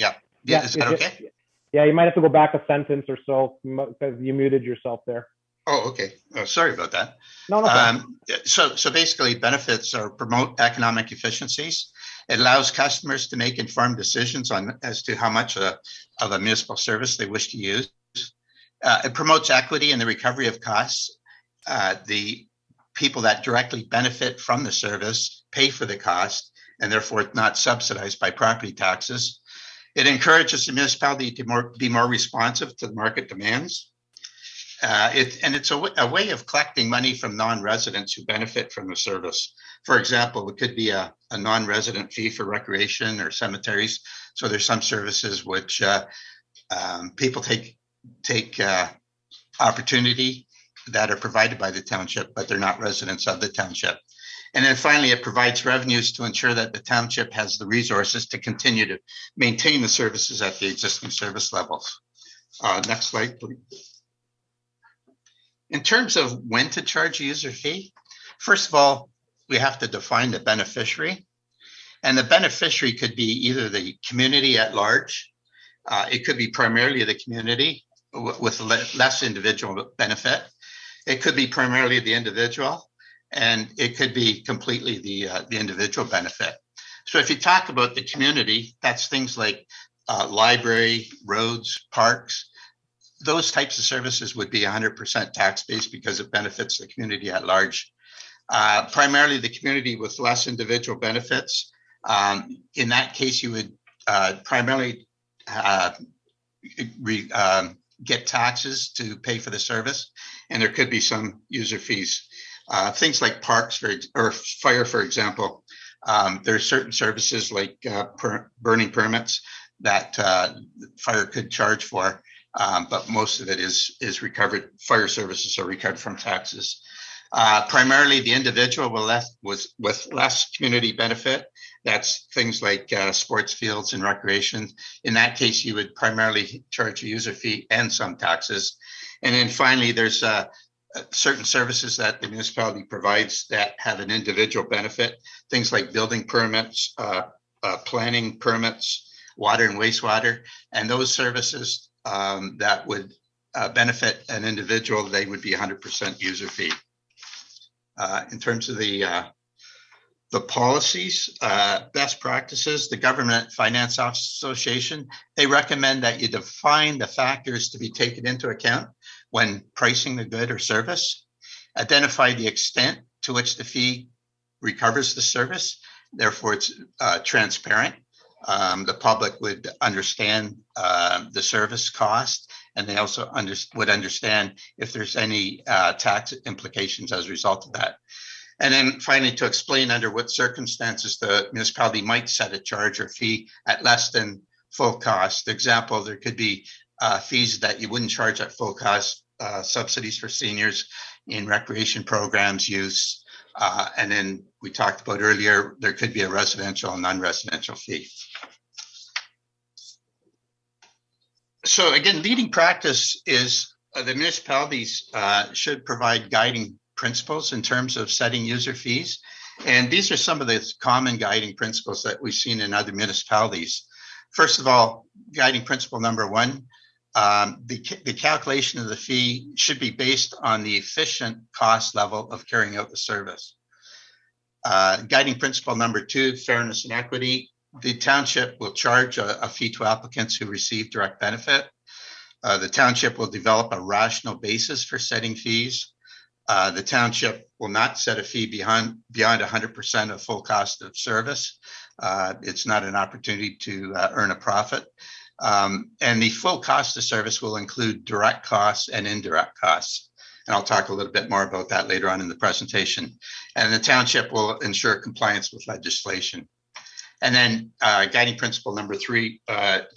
Yeah. Is that okay? Yeah, you might have to go back a sentence or so because you muted yourself there. Oh, okay. Sorry about that. No problem. So basically, benefits are promote economic efficiencies. It allows customers to make informed decisions as to how much of a municipal service they wish to use. It promotes equity in the recovery of costs. The people that directly benefit from the service pay for the cost, and therefore not subsidized by property taxes. It encourages the municipality to be more responsive to the market demands. It's a way of collecting money from non-residents who benefit from the service. For example, it could be a non-resident fee for recreation or cemeteries. So there's some services which people take opportunity that are provided by the township, but they're not residents of the township. And then finally, it provides revenues to ensure that the township has the resources to continue to maintain the services at the existing service levels. Next slide, please. In terms of when to charge a user fee, first of all, we have to define the beneficiary. And the beneficiary could be either the community at large. It could be primarily the community with less individual benefit. It could be primarily the individual, and it could be completely the individual benefit. So if you talk about the community, that's things like library, roads, parks. Those types of services would be 100% tax-based because it benefits the community at large. Primarily the community with less individual benefits. In that case, you would primarily get taxes to pay for the service, and there could be some user fees. Things like parks or fire, for example. There are certain services like burning permits that fire could charge for. But most of it is recovered. Fire services are recovered from taxes. Primarily, the individual with less community benefit. That's things like sports fields and recreation. In that case, you would primarily charge a user fee and some taxes. And then finally, there's certain services that the municipality provides that have an individual benefit. Things like building permits, planning permits, water and wastewater, and those services that would benefit an individual, they would be 100% user fee. In terms of the policies, best practices, the Government Finance Association, they recommend that you define the factors to be taken into account when pricing the good or service, identify the extent to which the fee recovers the service, therefore it's transparent. The public would understand the service cost, and they also would understand if there's any tax implications as a result of that. And then finally, to explain under what circumstances the municipality might set a charge or fee at less than full cost. For example, there could be fees that you wouldn't charge at full cost, subsidies for seniors in recreation programs use. And then we talked about earlier, there could be a residential and non-residential fee. So again, leading practice is the municipalities should provide guiding principles in terms of setting user fees. And these are some of the common guiding principles that we've seen in other municipalities. First of all, guiding principle number one, the calculation of the fee should be based on the efficient cost level of carrying out the service. Guiding principle number two, fairness and equity. The township will charge a fee to applicants who receive direct benefit. The township will develop a rational basis for setting fees. The township will not set a fee beyond 100% of full cost of service. It's not an opportunity to earn a profit. And the full cost of service will include direct costs and indirect costs. And I'll talk a little bit more about that later on in the presentation. And the township will ensure compliance with legislation. And then guiding principle number three,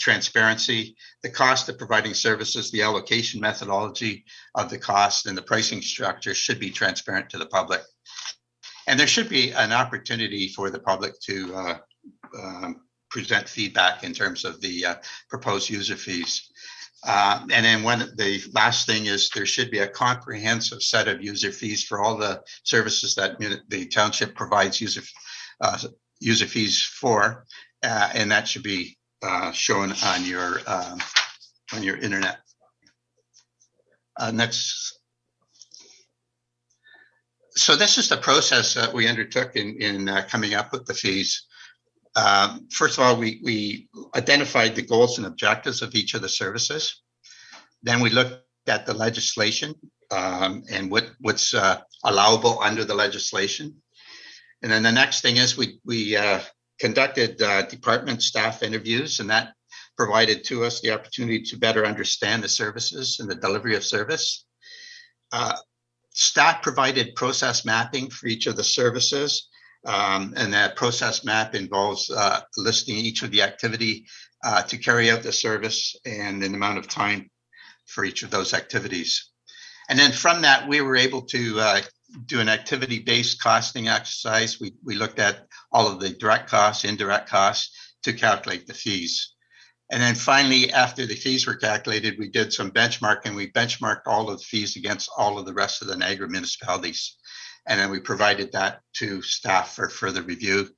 transparency. The cost of providing services, the allocation methodology of the cost, and the pricing structure should be transparent to the public. And there should be an opportunity for the public to present feedback in terms of the proposed user fees. And then the last thing is there should be a comprehensive set of user fees for all the services that the township provides user fees for, and that should be shown on your internet. Next. So this is the process that we undertook in coming up with the fees. First of all, we identified the goals and objectives of each of the services. Then we looked at the legislation and what's allowable under the legislation. And then the next thing is we conducted department staff interviews, and that provided to us the opportunity to better understand the services and the delivery of service. Staff provided process mapping for each of the services, and that process map involves listing each of the activity to carry out the service and an amount of time for each of those activities. And then from that, we were able to do an activity-based costing exercise. We looked at all of the direct costs, indirect costs to calculate the fees. And then finally, after the fees were calculated, we did some benchmarking. We benchmarked all of the fees against all of the rest of the Niagara municipalities. And then we provided that to staff for further review.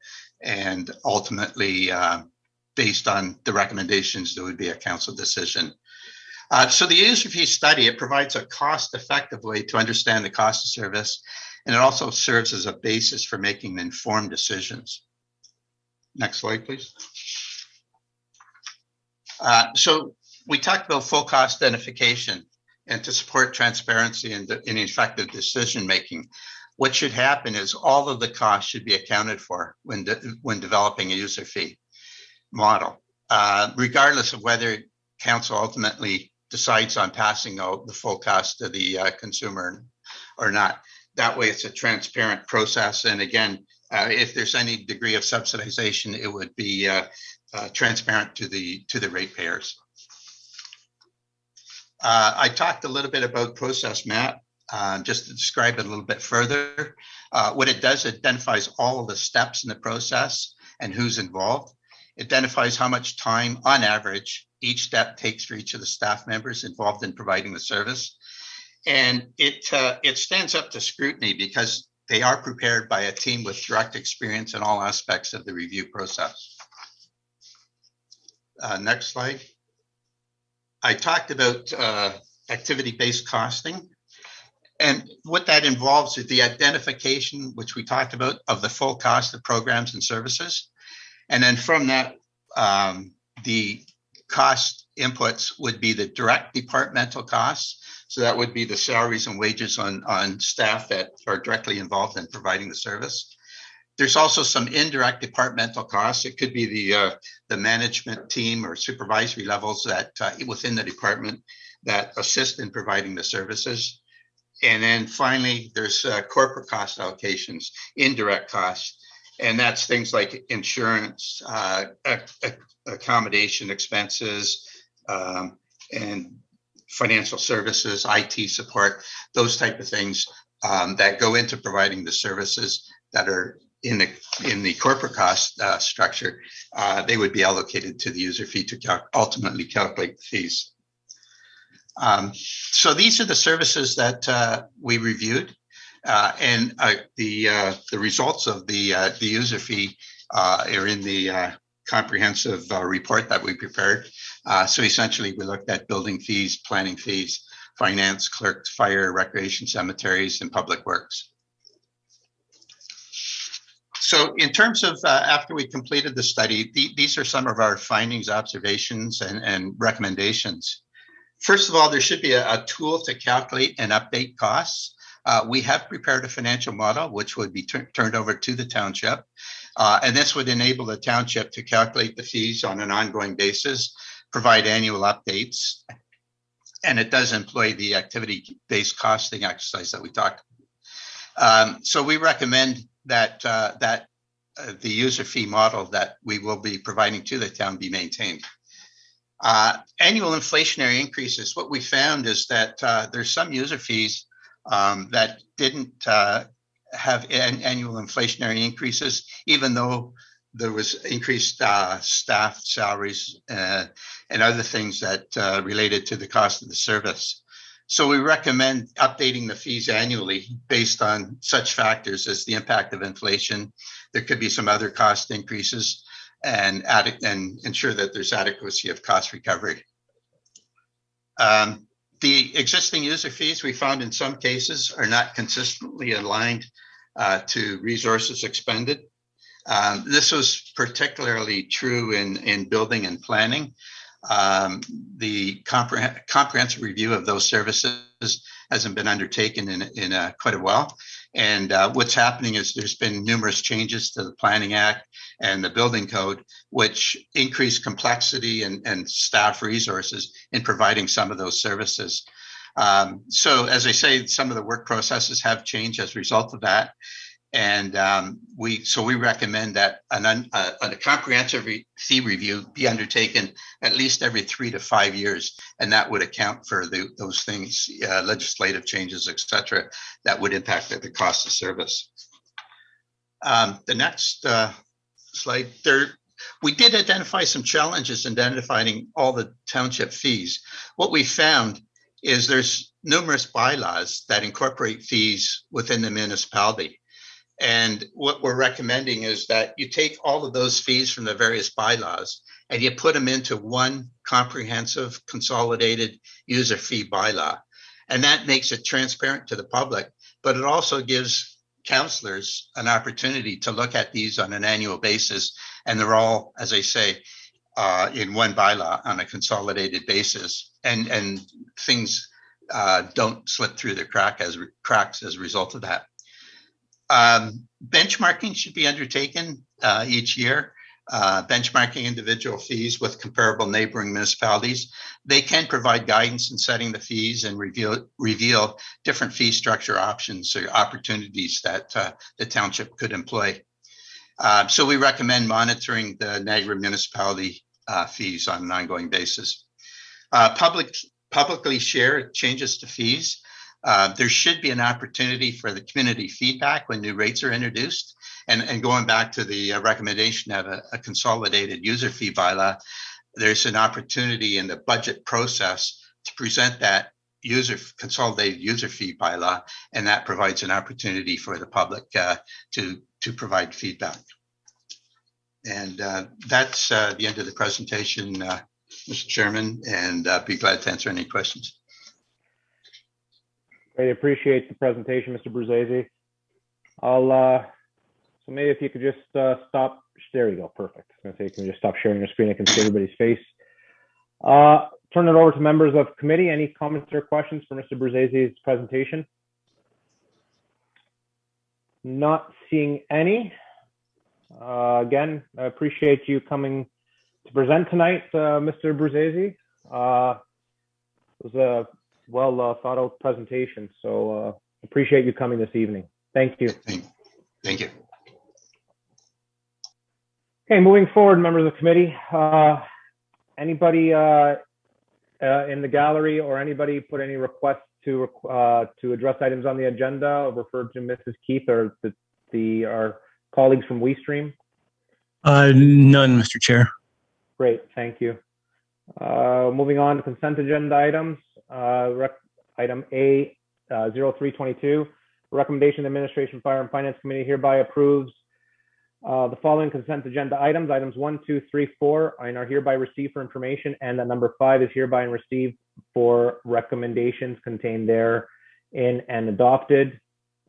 And ultimately, based on the recommendations, there would be a council decision. So the user fee study, it provides a cost-effective way to understand the cost of service, and it also serves as a basis for making informed decisions. Next slide, please. So we talked about full cost identification and to support transparency and effective decision-making. What should happen is all of the costs should be accounted for when developing a user fee model, regardless of whether council ultimately decides on passing out the full cost to the consumer or not. That way it's a transparent process. And again, if there's any degree of subsidization, it would be transparent to the ratepayers. I talked a little bit about process map, just to describe it a little bit further. What it does, it identifies all of the steps in the process and who's involved. It identifies how much time on average each step takes for each of the staff members involved in providing the service. And it stands up to scrutiny because they are prepared by a team with direct experience in all aspects of the review process. Next slide. I talked about activity-based costing. And what that involves is the identification, which we talked about, of the full cost of programs and services. And then from that, the cost inputs would be the direct departmental costs. So that would be the salaries and wages on staff that are directly involved in providing the service. There's also some indirect departmental costs. It could be the management team or supervisory levels that within the department that assist in providing the services. And then finally, there's corporate cost allocations, indirect costs. And that's things like insurance, accommodation expenses, and financial services, IT support, those type of things that go into providing the services that are in the corporate cost structure. They would be allocated to the user fee to ultimately calculate the fees. So these are the services that we reviewed. And the results of the user fee are in the comprehensive report that we prepared. So essentially, we looked at building fees, planning fees, finance, clerks, fire, recreation, cemeteries, and public works. So in terms of after we completed the study, these are some of our findings, observations, and recommendations. First of all, there should be a tool to calculate and update costs. We have prepared a financial model, which would be turned over to the township. And this would enable the township to calculate the fees on an ongoing basis, provide annual updates. And it does employ the activity-based costing exercise that we talked about. So we recommend that the user fee model that we will be providing to the town be maintained. Annual inflationary increases, what we found is that there's some user fees that didn't have annual inflationary increases, even though there was increased staff salaries and other things that related to the cost of the service. So we recommend updating the fees annually based on such factors as the impact of inflation. There could be some other cost increases and ensure that there's adequacy of cost recovery. The existing user fees we found in some cases are not consistently aligned to resources expended. This was particularly true in building and planning. The comprehensive review of those services hasn't been undertaken in quite a while. And what's happening is there's been numerous changes to the Planning Act and the Building Code, which increase complexity and staff resources in providing some of those services. So as I say, some of the work processes have changed as a result of that. And we recommend that a comprehensive fee review be undertaken at least every 3 to 5 years, and that would account for those things, legislative changes, et cetera, that would impact the cost of service. The next slide there. We did identify some challenges in identifying all the township fees. What we found is there's numerous bylaws that incorporate fees within the municipality. And what we're recommending is that you take all of those fees from the various bylaws and you put them into one comprehensive consolidated user fee bylaw. And that makes it transparent to the public, but it also gives councillors an opportunity to look at these on an annual basis. And they're all, as I say, in one bylaw on a consolidated basis. And things don't slip through the cracks as a result of that. Benchmarking should be undertaken each year, benchmarking individual fees with comparable neighboring municipalities. They can provide guidance in setting the fees and reveal different fee structure options or opportunities that the township could employ. So we recommend monitoring the Niagara municipality fees on an ongoing basis. Publicly share changes to fees. There should be an opportunity for the community feedback when new rates are introduced. And going back to the recommendation of a consolidated user fee bylaw, there's an opportunity in the budget process to present that consolidated user fee bylaw, and that provides an opportunity for the public to provide feedback. And that's the end of the presentation, Mr. Chairman, and be glad to answer any questions. Great, appreciate the presentation, Mr. Bruzzese. So maybe if you could just stop, there you go, perfect. I was gonna say, can you just stop sharing your screen? I can see everybody's face. Turn it over to members of committee. Any comments or questions for Mr. Bruzzese's presentation? Not seeing any. Again, I appreciate you coming to present tonight, Mr. Bruzzese. It was a well thought out presentation, so appreciate you coming this evening. Thank you. Thank you. Okay, moving forward, members of the committee. Anybody in the gallery or anybody put any requests to address items on the agenda or referred to Mrs. Keith or our colleagues from WeStream? None, Mr. Chair. Great, thank you. Moving on to consent agenda items. Item A, 0322, recommendation of the Administration, Fire and Finance Committee hereby approves the following consent agenda items. Items 1, 2, 3, 4 are hereby received for information, and that number 5 is hereby received for recommendations contained therein and adopted.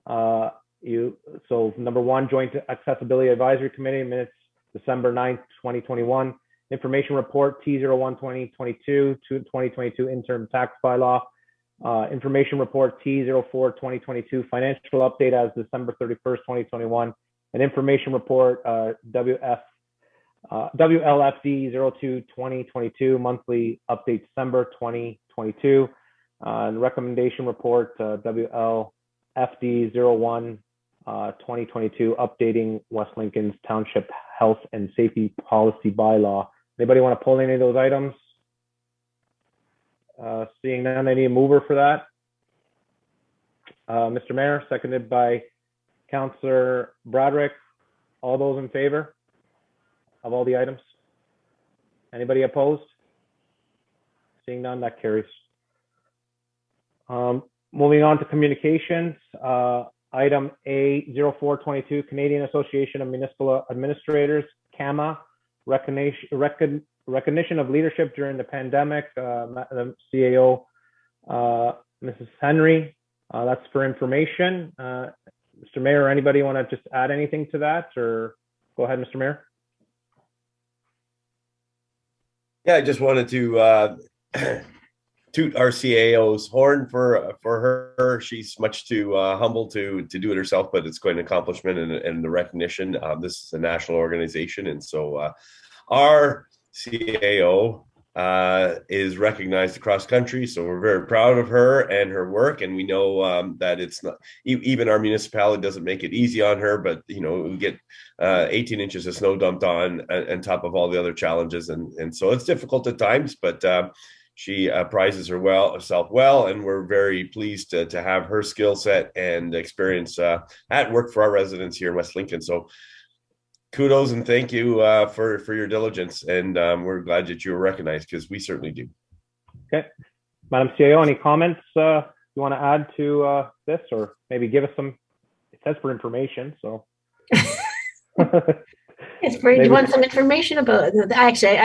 So number 1, Joint Accessibility Advisory Committee minutes, December 9th, 2021. Information report T01-2022 to 2022 interim tax bylaw. Information report T04-2022 financial update as December 31st, 2021. An information report WLFD 02-2022 monthly update December 2022. And recommendation report WLFD 01 2022 updating West Lincoln's Township Health and Safety Policy Bylaw. Anybody want to pull any of those items? Seeing none, I need a mover for that. Mr. Mayor, seconded by Councillor Broderick. All those in favor of all the items? Anybody opposed? Seeing none, that carries. Moving on to communications. Item A, 0422, Canadian Association of Municipal Administrators, CAMA, recognition of leadership during the pandemic. The CAO, Mrs. Henry, that's for information. Mr. Mayor, anybody want to just add anything to that, or go ahead, Mr. Mayor? Yeah, I just wanted to toot our CAO's horn for her. She's much too humble to do it herself, but it's quite an accomplishment and the recognition. This is a national organization, and so our CAO is recognized across country. So we're very proud of her and her work, and we know that it's not even our municipality doesn't make it easy on her. But we get 18 inches of snow dumped on top of all the other challenges, and so it's difficult at times, but she prizes herself well, and we're very pleased to have her skill set and experience at work for our residents here in West Lincoln. So kudos and thank you for your diligence, and we're glad that you were recognized, because we certainly do. Okay, Madam CAO, any comments you want to add to this, or maybe give us some? It says for information, so. It's for you want some information about. Actually,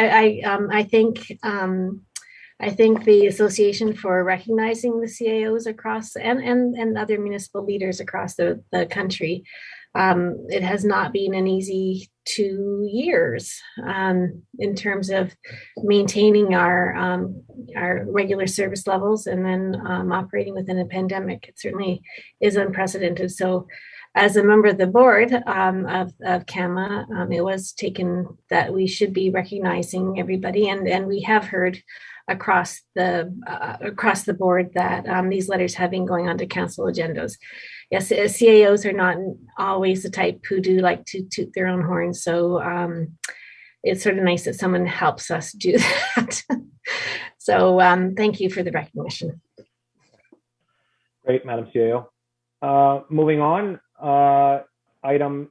I think the Association for recognizing the CAOs across and other municipal leaders across the country. It has not been an easy 2 years in terms of maintaining our regular service levels and then operating within a pandemic. It certainly is unprecedented. So as a member of the board of CAMA, it was taken that we should be recognizing everybody, and we have heard across the board that these letters have been going on to council agendas. Yes, CAOs are not always the type who do like to toot their own horn, so it's sort of nice that someone helps us do that. So thank you for the recognition. Great, Madam CAO. Moving on, item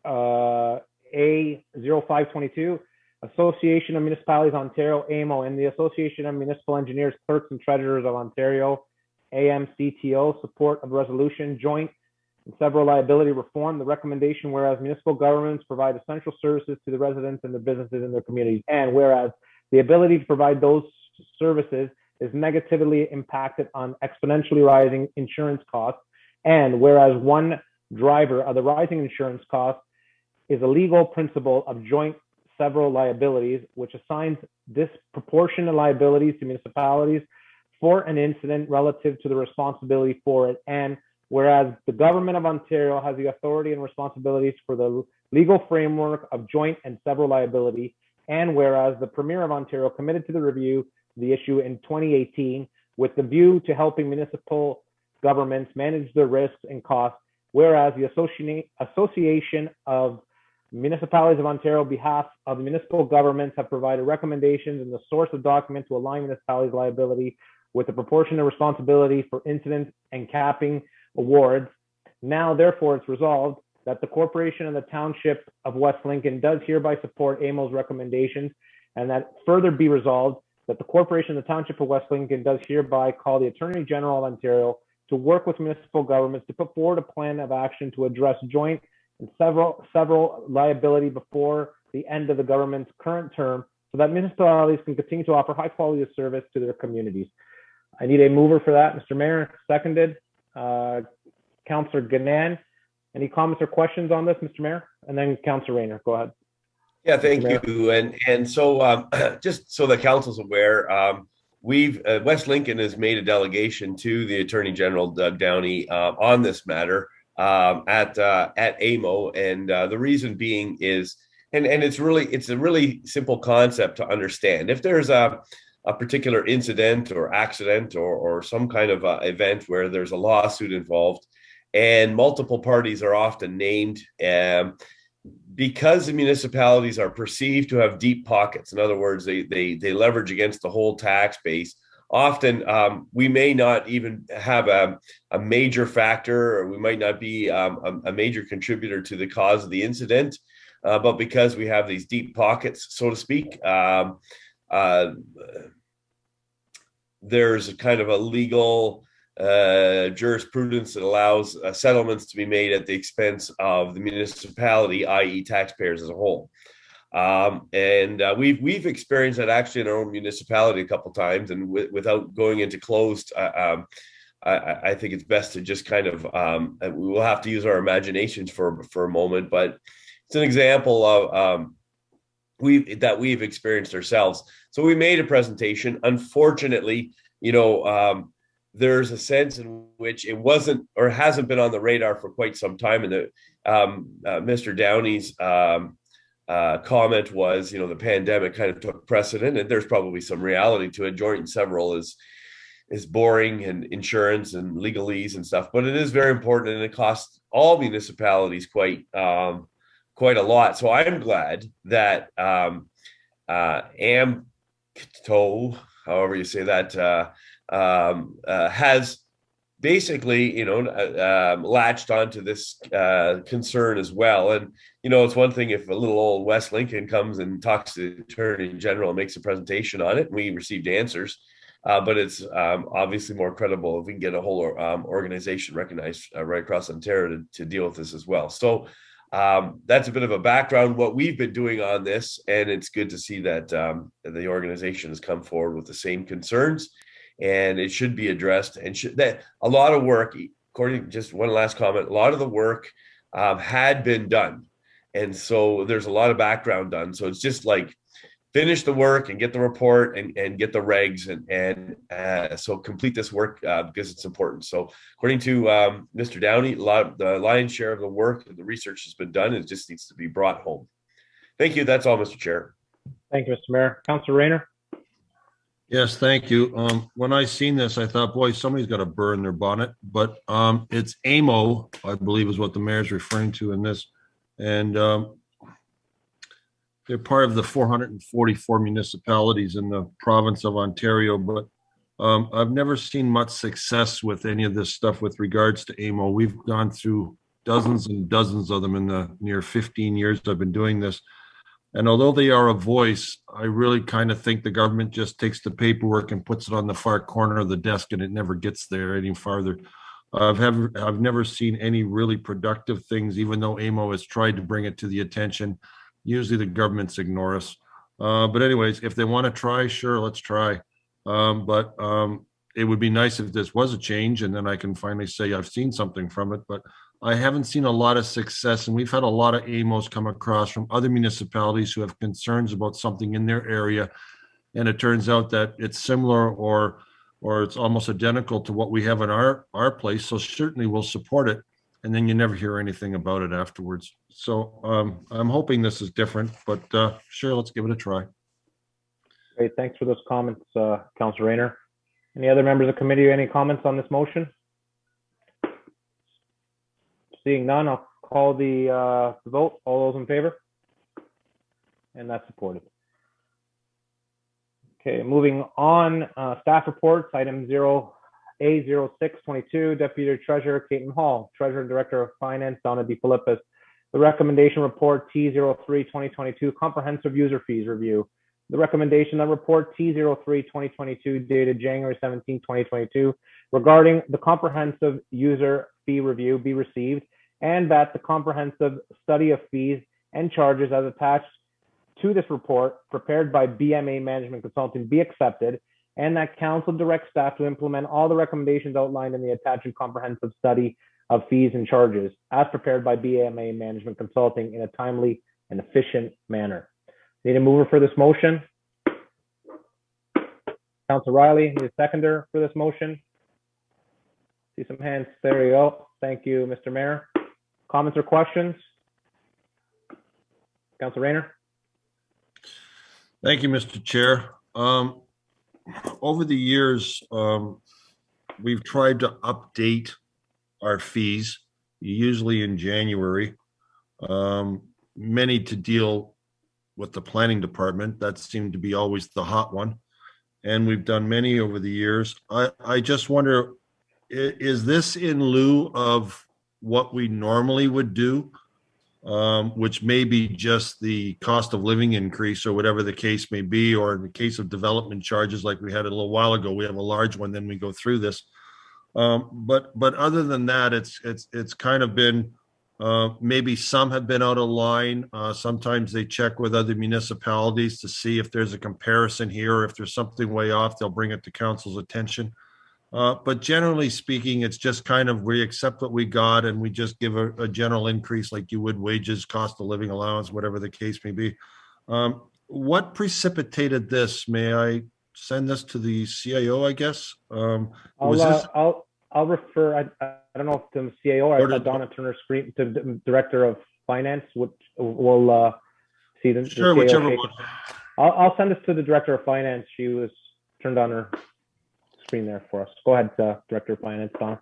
A0522, Association of Municipalities Ontario, AMO, and the Association of Municipal Engineers, Clerks and Treasurers of Ontario, AMCTO, support of resolution, joint and several liability reform. The recommendation, whereas municipal governments provide essential services to the residents and the businesses in their communities, and whereas the ability to provide those services is negatively impacted on exponentially rising insurance costs, and whereas one driver of the rising insurance costs is a legal principle of joint several liabilities, which assigns disproportionate liabilities to municipalities for an incident relative to the responsibility for it. And whereas the government of Ontario has the authority and responsibilities for the legal framework of joint and several liability, and whereas the Premier of Ontario committed to the review of the issue in 2018 with the view to helping municipal governments manage their risks and costs, whereas the Association of Municipalities of Ontario, on behalf of the municipal governments, have provided recommendations in the source of document to align municipalities' liability with the proportionate responsibility for incidents and capping awards. Now, therefore, it's resolved that the Corporation and the Township of West Lincoln does hereby support AMO's recommendations, and that further be resolved that the Corporation and the Township of West Lincoln does hereby call the Attorney General of Ontario to work with municipal governments to put forward a plan of action to address joint and several liability before the end of the government's current term, so that municipalities can continue to offer high quality of service to their communities. I need a mover for that. Mr. Mayor, seconded. Councillor Ganan, any comments or questions on this, Mr. Mayor? And then Councillor Rayner, go ahead. Yeah, thank you. And so just so the council's aware, West Lincoln has made a delegation to the Attorney General, Doug Downey, on this matter. At AMO, and the reason being is, and it's a really simple concept to understand. If there's a particular incident or accident or some kind of event where there's a lawsuit involved, and multiple parties are often named, because the municipalities are perceived to have deep pockets. In other words, they leverage against the whole tax base. Often we may not even have a major factor, or we might not be a major contributor to the cause of the incident, but because we have these deep pockets, so to speak, there's a kind of a legal jurisprudence that allows settlements to be made at the expense of the municipality, i.e. taxpayers as a whole. We've experienced that actually in our own municipality a couple of times, and without going into closed, I think it's best to just kind of we will have to use our imaginations for a moment, but it's an example of we've experienced ourselves. So we made a presentation. Unfortunately, there's a sense in which it wasn't or hasn't been on the radar for quite some time. And that Mr. Downey's comment was, the pandemic kind of took precedent, and there's probably some reality to it. Joint and several is boring, and insurance and legalese and stuff, but it is very important, and it costs all municipalities quite a lot. So I'm glad that AMTO, however you say that, has basically, latched onto this concern as well. And, it's one thing if a little old West Lincoln comes and talks to the Attorney General and makes a presentation on it, and we received answers. But it's obviously more credible if we can get a whole organization recognized right across Ontario to deal with this as well. So that's a bit of a background, what we've been doing on this, and it's good to see that the organization has come forward with the same concerns, and it should be addressed. And that a lot of work, according to just one last comment, a lot of the work had been done, and so there's a lot of background done. So it's just like, finish the work and get the report and get the regs and so complete this work because it's important. So according to Mr. Downey, the lion's share of the work and the research has been done. It just needs to be brought home. Thank you. That's all, Mr. Chair. Thank you, Mr. Mayor. Councilor Rayner. Yes, thank you. When I seen this, I thought, boy, somebody's got to burn their bonnet, but it's AMO, I believe is what the mayor's referring to in this. And they're part of the 444 municipalities in the province of Ontario, but I've never seen much success with any of this stuff with regards to AMO. We've gone through dozens and dozens of them in the near 15 years I've been doing this. And although they are a voice, I really kind of think the government just takes the paperwork and puts it on the far corner of the desk, and it never gets there any farther. I've never seen any really productive things, even though AMO has tried to bring it to the attention. Usually the governments ignore us. But anyways, if they want to try, sure, let's try. But it would be nice if this was a change, and then I can finally say I've seen something from it. But I haven't seen a lot of success, and we've had a lot of AMOs come across from other municipalities who have concerns about something in their area. And it turns out that it's similar or it's almost identical to what we have in our place. So certainly we'll support it. And then you never hear anything about it afterwards. So I'm hoping this is different, but sure, let's give it a try. Great, thanks for those comments, Councilor Rayner. Any other members of the committee, any comments on this motion? Seeing none, I'll call the vote. All those in favor? And that's supported. Okay, moving on, staff reports, item 0A0622, Deputy Treasurer Caitlin Hall, Treasurer and Director of Finance Donna DeFilippis. The recommendation report T03-2022, Comprehensive User Fees Review. The recommendation that report T03-2022 dated January 17, 2022, regarding the Comprehensive User Fee Review be received, and that the comprehensive study of fees and charges as attached to this report prepared by BMA Management Consulting be accepted, and that council directs staff to implement all the recommendations outlined in the attached comprehensive study of fees and charges as prepared by BMA Management Consulting in a timely and efficient manner. Need a mover for this motion? Councilor Riley, need a seconder for this motion? See some hands. There you go. Thank you, Mr. Mayor. Comments or questions? Councilor Rayner. Thank you, Mr. Chair. Over the years, we've tried to update our fees, usually in January, many to deal with the planning department. That seemed to be always the hot one. And we've done many over the years. I just wonder, is this in lieu of what we normally would do, which may be just the cost of living increase or whatever the case may be, or in the case of development charges like we had a little while ago, we have a large one, then we go through this. But other than that, it's kind of been, maybe some have been out of line. Sometimes they check with other municipalities to see if there's a comparison here, or if there's something way off, they'll bring it to council's attention. But generally speaking, it's just kind of, we accept what we got and we just give a general increase like you would wages, cost of living allowance, whatever the case may be. What precipitated this? May I send this to the CIO, I guess. Was this? I'll refer. I don't know if to the CAO or Donna Turner Screen to the Director of Finance will see the Sure, the whichever CAO. one. I'll send this to the Director of Finance. She was turned on her screen there for us. Go ahead, Director of Finance, Donna.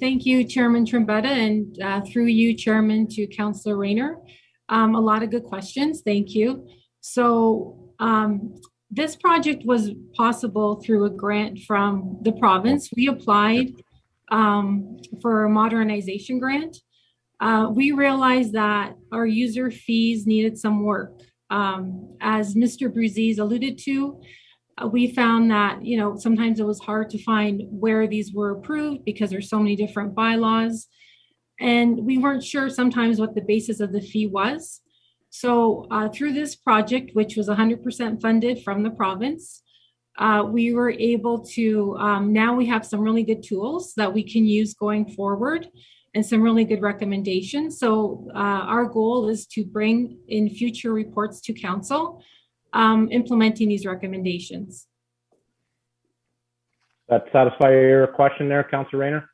Thank you, Chairman Trombetta, and through you, Chairman, to Councillor Rayner. A lot of good questions. Thank you. So this project was possible through a grant from the province. We applied for a modernization grant. We realized that our user fees needed some work. As Mr. Bruziz alluded to, we found that, you know, sometimes it was hard to find where these were approved because there's so many different bylaws. And we weren't sure sometimes what the basis of the fee was. So through this project, which was 100% funded from the province, we were able to, now we have some really good tools that we can use going forward and some really good recommendations. So our goal is to bring in future reports to council implementing these recommendations. That satisfy your question there, Councillor Rayner?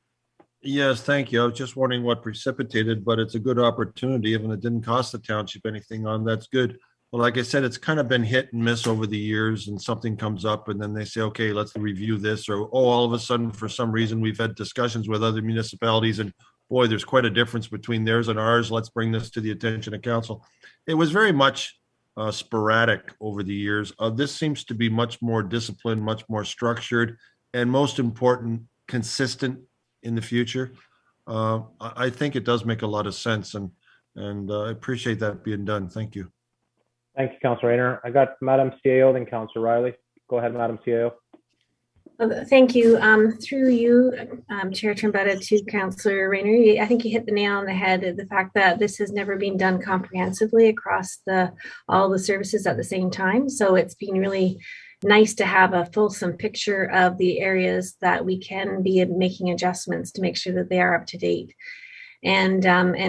Yes, thank you. I was just wondering what precipitated, but it's a good opportunity. Even it didn't cost the township anything on, that's good. Well, like I said, it's kind of been hit and miss over the years, and something comes up and then they say, okay, let's review this, or, oh, all of a sudden, for some reason, we've had discussions with other municipalities and boy, there's quite a difference between theirs and ours. Let's bring this to the attention of council. It was very much sporadic over the years. This seems to be much more disciplined, much more structured, and most important, consistent in the future. I think it does make a lot of sense, and I appreciate that being done. Thank you. Thank you, Councillor Rayner. I got Madam CAO, then Councillor Riley. Go ahead, Madam CAO. Thank you. Through you, Chair Trombetta, to Councillor Rayner. I think you hit the nail on the head. The fact that this has never been done comprehensively across all the services at the same time. So it's been really nice to have a fulsome picture of the areas that we can be making adjustments to make sure that they are up to date. And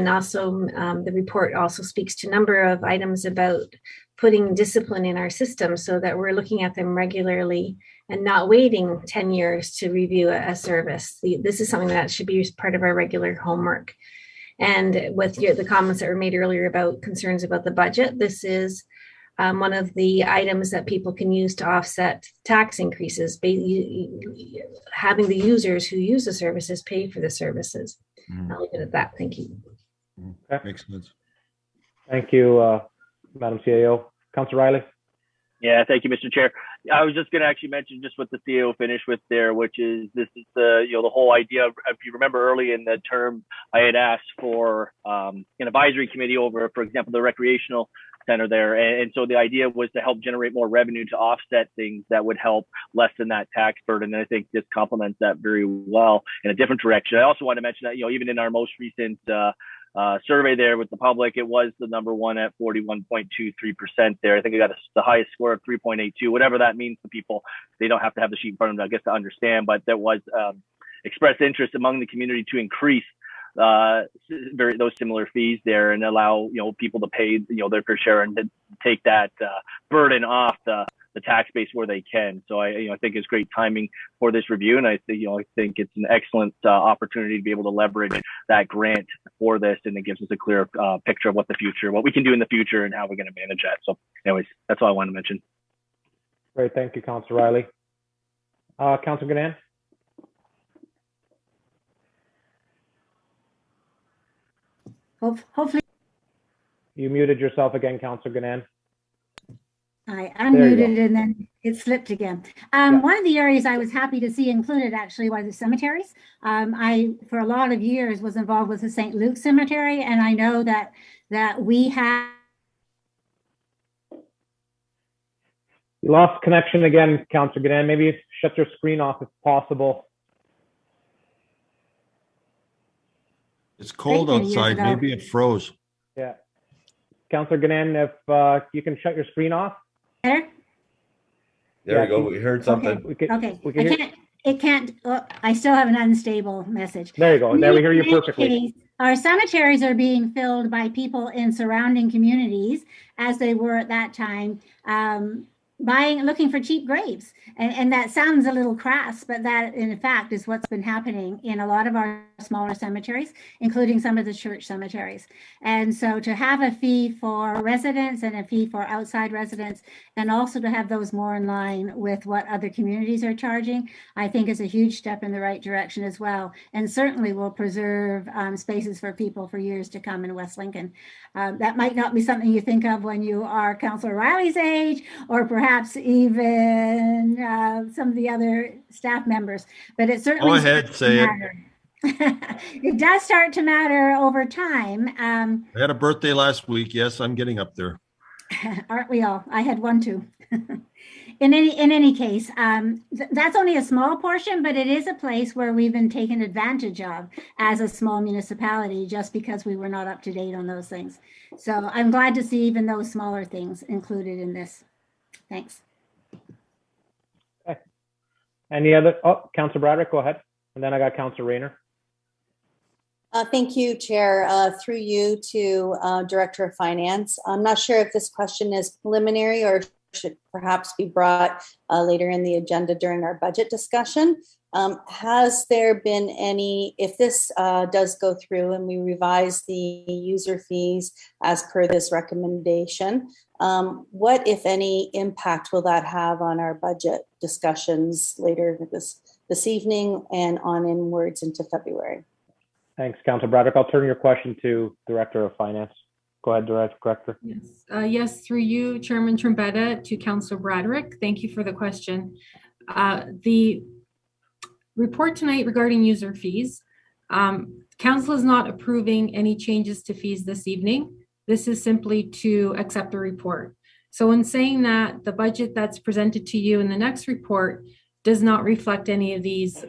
also the report also speaks to a number of items about putting discipline in our system so that we're looking at them regularly and not waiting 10 years to review a service. This is something that should be part of our regular homework. And with the comments that were made earlier about concerns about the budget, this is one of the items that people can use to offset tax increases, having the users who use the services pay for the services. I'll leave it at that. Thank you. Okay. Makes sense. Thank you, Madam CAO. Councillor Riley. Yeah, thank you, Mr. Chair. I was just going to actually mention just what the CAO finished with there, which is this is the the whole idea. If you remember early in the term, I had asked for an advisory committee over, for example, the recreational center there, and so the idea was to help generate more revenue to offset things that would help lessen that tax burden. And I think this complements that very well in a different direction. I also want to mention that even in our most recent survey there with the public, it was the number one at 41.23% there. I think it got the highest score of 3.82, whatever that means to people. They don't have to have the sheet in front of them, I guess, to understand, but there was expressed interest among the community to increase those similar fees there and allow people to pay their fair share and to take that burden off the tax base where they can. So I think it's great timing for this review, and I think it's an excellent opportunity to be able to leverage that grant for this, and it gives us a clear picture of what we can do in the future and how we're going to manage that. So anyways, that's all I want to mention. Great, thank you, Councillor Riley. Councillor Ganan. Hopefully. You muted yourself again, Councillor Ganan. I unmuted and then it slipped again. One of the areas I was happy to see included actually was the cemeteries. I, for a lot of years, was involved with the St. Luke Cemetery, and I know that we have. You lost connection again, Councillor Ganan. Maybe shut your screen off if possible. It's cold outside. Maybe it froze. Yeah. Councillor Ganan, if you can shut your screen off. Better? There we go. We heard something. Okay. I still have an unstable message. There you go. There we hear you perfectly. Our cemeteries are being filled by people in surrounding communities, as they were at that time. looking for cheap graves. And that sounds a little crass, but that in fact is what's been happening in a lot of our smaller cemeteries, including some of the church cemeteries. And so to have a fee for residents and a fee for outside residents, and also to have those more in line with what other communities are charging, I think is a huge step in the right direction as well. And certainly will preserve spaces for people for years to come in West Lincoln. That might not be something you think of when you are Councillor Riley's age, or perhaps even some of the other staff members, but it certainly go ahead, say it. It does start to matter over time. I had a birthday last week. Yes, I'm getting up there. Aren't we all? I had one too. In any case, that's only a small portion, but it is a place where we've been taken advantage of as a small municipality just because we were not up to date on those things. So I'm glad to see even those smaller things included in this. Thanks. Okay. Any other? Oh, Councillor Broderick, go ahead. And then I got Councillor Rayner. Thank you, Chair. Through you to Director of Finance. I'm not sure if this question is preliminary or should perhaps be brought later in the agenda during our budget discussion. Has there been any, if this does go through and we revise the user fees as per this recommendation, what, if any, impact will that have on our budget discussions later this evening and on inwards into February? Thanks, Councillor Broderick. I'll turn your question to Director of Finance. Go ahead, Director. Yes, yes, through you, Chairman Trombetta, to Councillor Broderick. Thank you for the question. The report tonight regarding user fees, Council is not approving any changes to fees this evening. This is simply to accept the report. So in saying that, the budget that's presented to you in the next report does not reflect any of these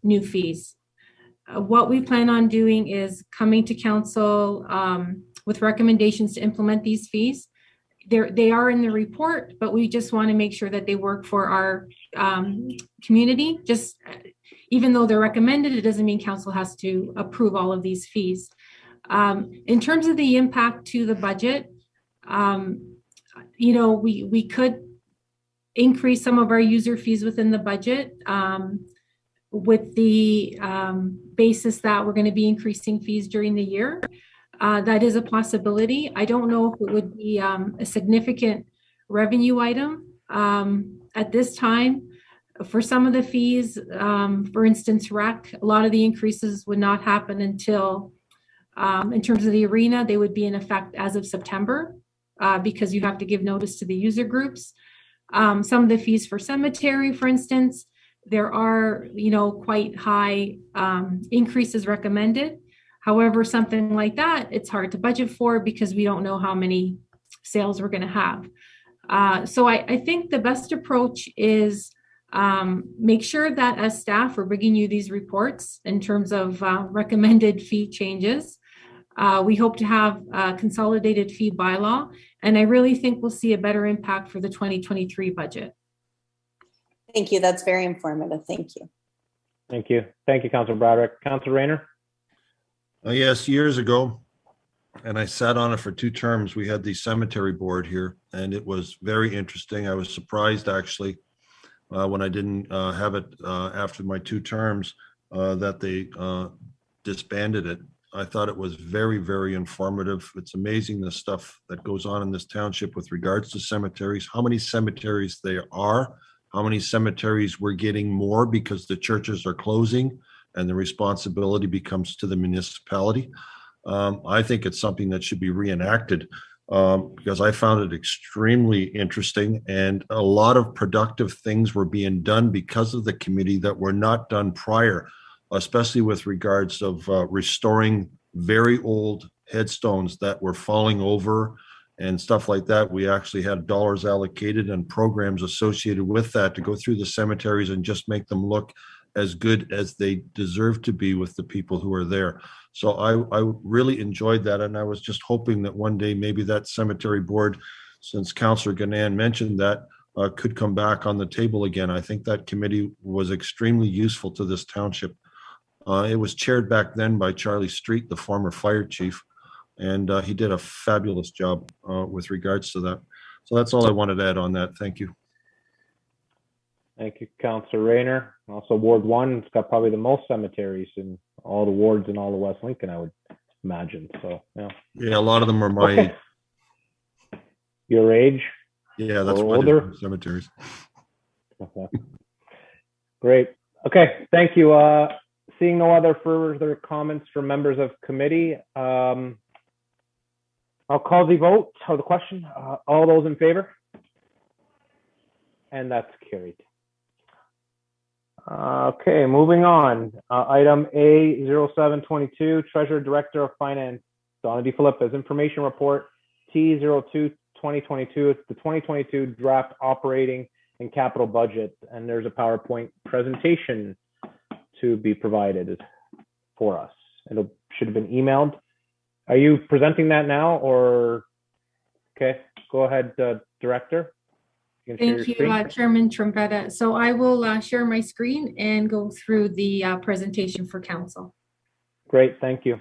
new fees. What we plan on doing is coming to Council with recommendations to implement these fees. They are in the report, but we just want to make sure that they work for our community. Just even though they're recommended, it doesn't mean Council has to approve all of these fees. In terms of the impact to the budget, you know, we could increase some of our user fees within the budget with the basis that we're going to be increasing fees during the year. That is a possibility. I don't know if it would be a significant revenue item at this time. For some of the fees, for instance, REC, a lot of the increases would not happen until, in terms of the arena, they would be in effect as of September because you have to give notice to the user groups. Some of the fees for cemetery, for instance, there are, you know, quite high increases recommended. However, something like that, it's hard to budget for because we don't know how many sales we're going to have. So I think the best approach is make sure that as staff, we're bringing you these reports in terms of recommended fee changes. We hope to have a consolidated fee bylaw, and I really think we'll see a better impact for the 2023 budget. Thank you. That's very informative. Thank you. Thank you. Thank you, Councillor Broderick. Councillor Rayner? Yes, years ago, and I sat on it for 2 terms, we had the cemetery board here, and it was very interesting. I was surprised, actually, when I didn't have it after my 2 terms, that they disbanded it. I thought it was very, very informative. It's amazing the stuff that goes on in this township with regards to cemeteries, how many cemeteries there are, how many cemeteries we're getting more because the churches are closing and the responsibility becomes to the municipality. I think it's something that should be reenacted because I found it extremely interesting, and a lot of productive things were being done because of the committee that were not done prior, especially with regards of restoring very old headstones that were falling over and stuff like that. We actually had dollars allocated and programs associated with that to go through the cemeteries and just make them look as good as they deserve to be with the people who are there. So I really enjoyed that, and I was just hoping that one day maybe that cemetery board, since Councillor Ganan mentioned that, could come back on the table again. I think that committee was extremely useful to this township. It was chaired back then by Charlie Street, the former fire chief, and he did a fabulous job with regards to that. So that's all I wanted to add on that. Thank you. Thank you, Councillor Rayner. Also, Ward 1, it's got probably the most cemeteries in all the wards in all of West Lincoln, I would imagine. So, yeah. Yeah, a lot of them are my age. Your age? Yeah, that's or why older cemeteries. Okay. Great. Okay, thank you. Seeing no other further comments from members of committee, I'll call the vote or the question. All those in favor? And that's carried. Okay, moving on. Item A0722, Treasurer Director of Finance, Donna DeFilippis, Information Report T02-2022. It's the 2022 draft operating and capital budget, and there's a PowerPoint presentation to be provided for us. It should have been emailed. Are you presenting that now, or? Okay, go ahead, Director. Thank you, Chairman Trombetta. So I will share my screen and go through the presentation for council. Great, thank you.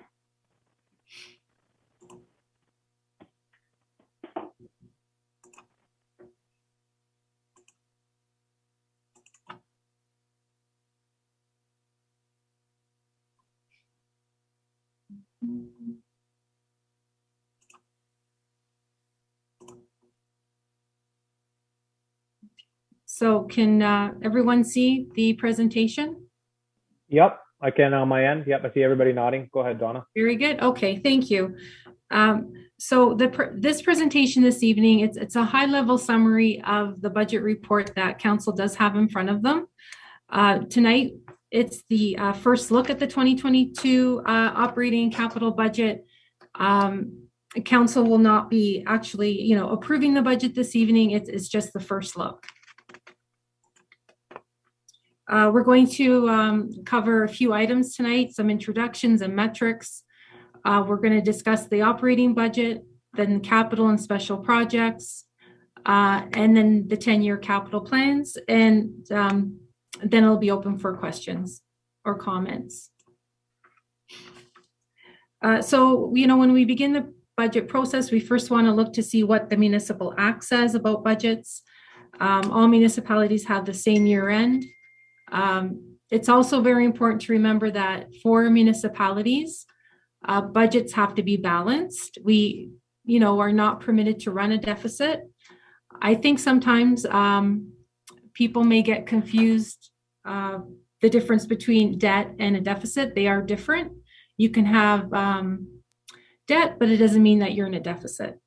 So can everyone see the presentation? Yep, I can on my end. Yep, I see everybody nodding. Go ahead, Donna. Very good. Okay, thank you. So this presentation this evening, it's a high-level summary of the budget report that council does have in front of them. Tonight, it's the first look at the 2022 operating capital budget. Council will not be actually, approving the budget this evening. It's just the first look. We're going to cover a few items tonight, some introductions and metrics. We're going to discuss the operating budget, then capital and special projects, and then the 10-year capital plans, and then it'll be open for questions or comments. So, when we begin the budget process, we first want to look to see what the municipal act says about budgets. All municipalities have the same year end. It's also very important to remember that for municipalities, budgets have to be balanced. We, are not permitted to run a deficit. I think sometimes people may get confused the difference between debt and a deficit. They are different. You can have debt, but it doesn't mean that you're in a deficit.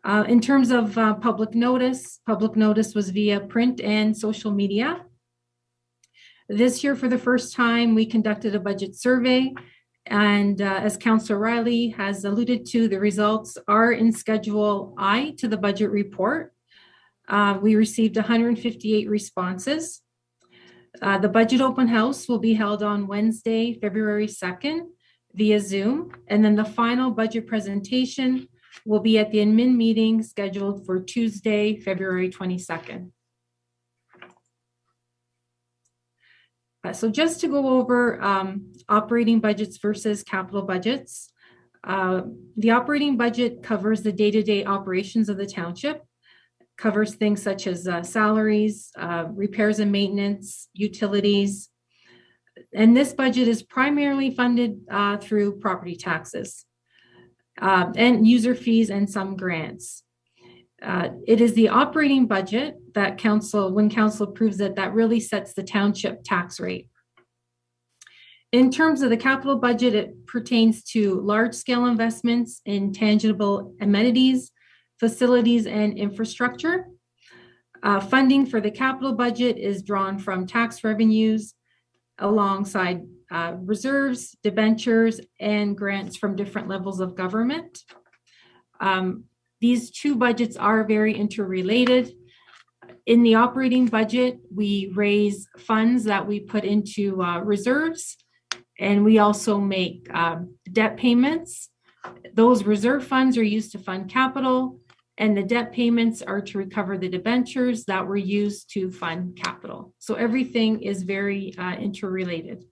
In terms of public notice was via print and social media. This year, for the first time, we conducted a budget survey, and as Councillor Riley has alluded to, the results are in Schedule I to the budget report. We received 158 responses. The budget open house will be held on Wednesday, February 2nd via Zoom, and then the final budget presentation will be at the admin meeting scheduled for Tuesday, February 22nd. So just to go over operating budgets versus capital budgets, the operating budget covers the day-to-day operations of the township, covers things such as salaries, repairs and maintenance, utilities, and this budget is primarily funded through property taxes and user fees and some grants. It is the operating budget that when council approves it, that really sets the township tax rate. In terms of the capital budget, it pertains to large-scale investments in tangible amenities, facilities, and infrastructure. Funding for the capital budget is drawn from tax revenues alongside reserves, debentures, and grants from different levels of government. These two budgets are very interrelated. In the operating budget, we raise funds that we put into reserves, and we also make debt payments. Those reserve funds are used to fund capital, and the debt payments are to recover the debentures that were used to fund capital. So everything is very interrelated.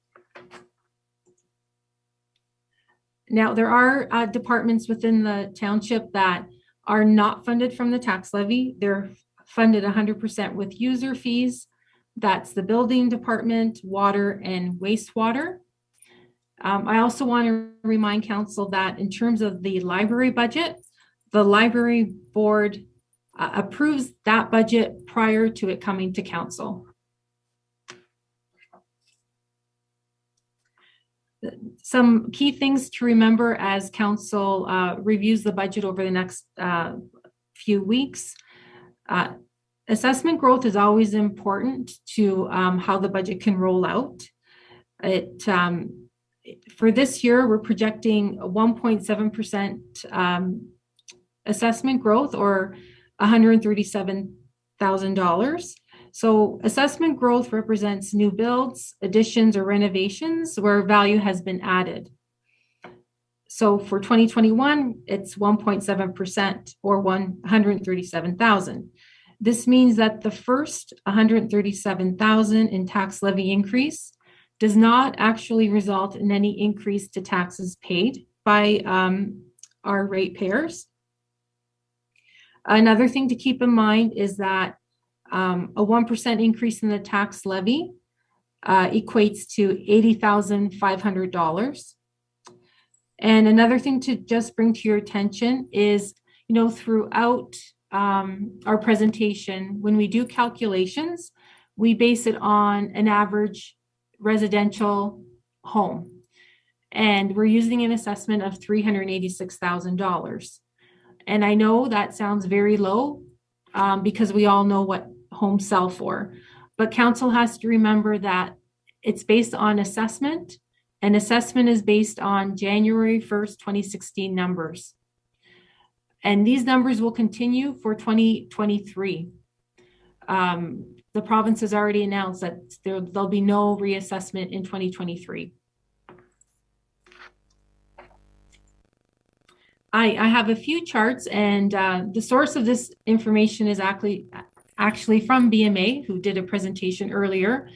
Now, there are departments within the township that are not funded from the tax levy. They're funded 100% with user fees. That's the building department, water, and wastewater. I also want to remind council that in terms of the library budget, the library board approves that budget prior to it coming to council. Some key things to remember as council reviews the budget over the next few weeks. Assessment growth is always important to how the budget can roll out. For this year, we're projecting a 1.7% assessment growth, or $137,000. So assessment growth represents new builds, additions, or renovations where value has been added. So for 2021, it's 1.7%, or 137,000. This means that the first 137,000 in tax levy increase does not actually result in any increase to taxes paid by our ratepayers. Another thing to keep in mind is that a 1% increase in the tax levy equates to $80,500. And another thing to just bring to your attention is, throughout our presentation, when we do calculations, we base it on an average residential home. And we're using an assessment of $386,000. And I know that sounds very low because we all know what homes sell for. But council has to remember that it's based on assessment, and assessment is based on January 1st, 2016 numbers. And these numbers will continue for 2023. The province has already announced that there'll be no reassessment in 2023. I have a few charts, and the source of this information is actually from BMA, who did a presentation earlier.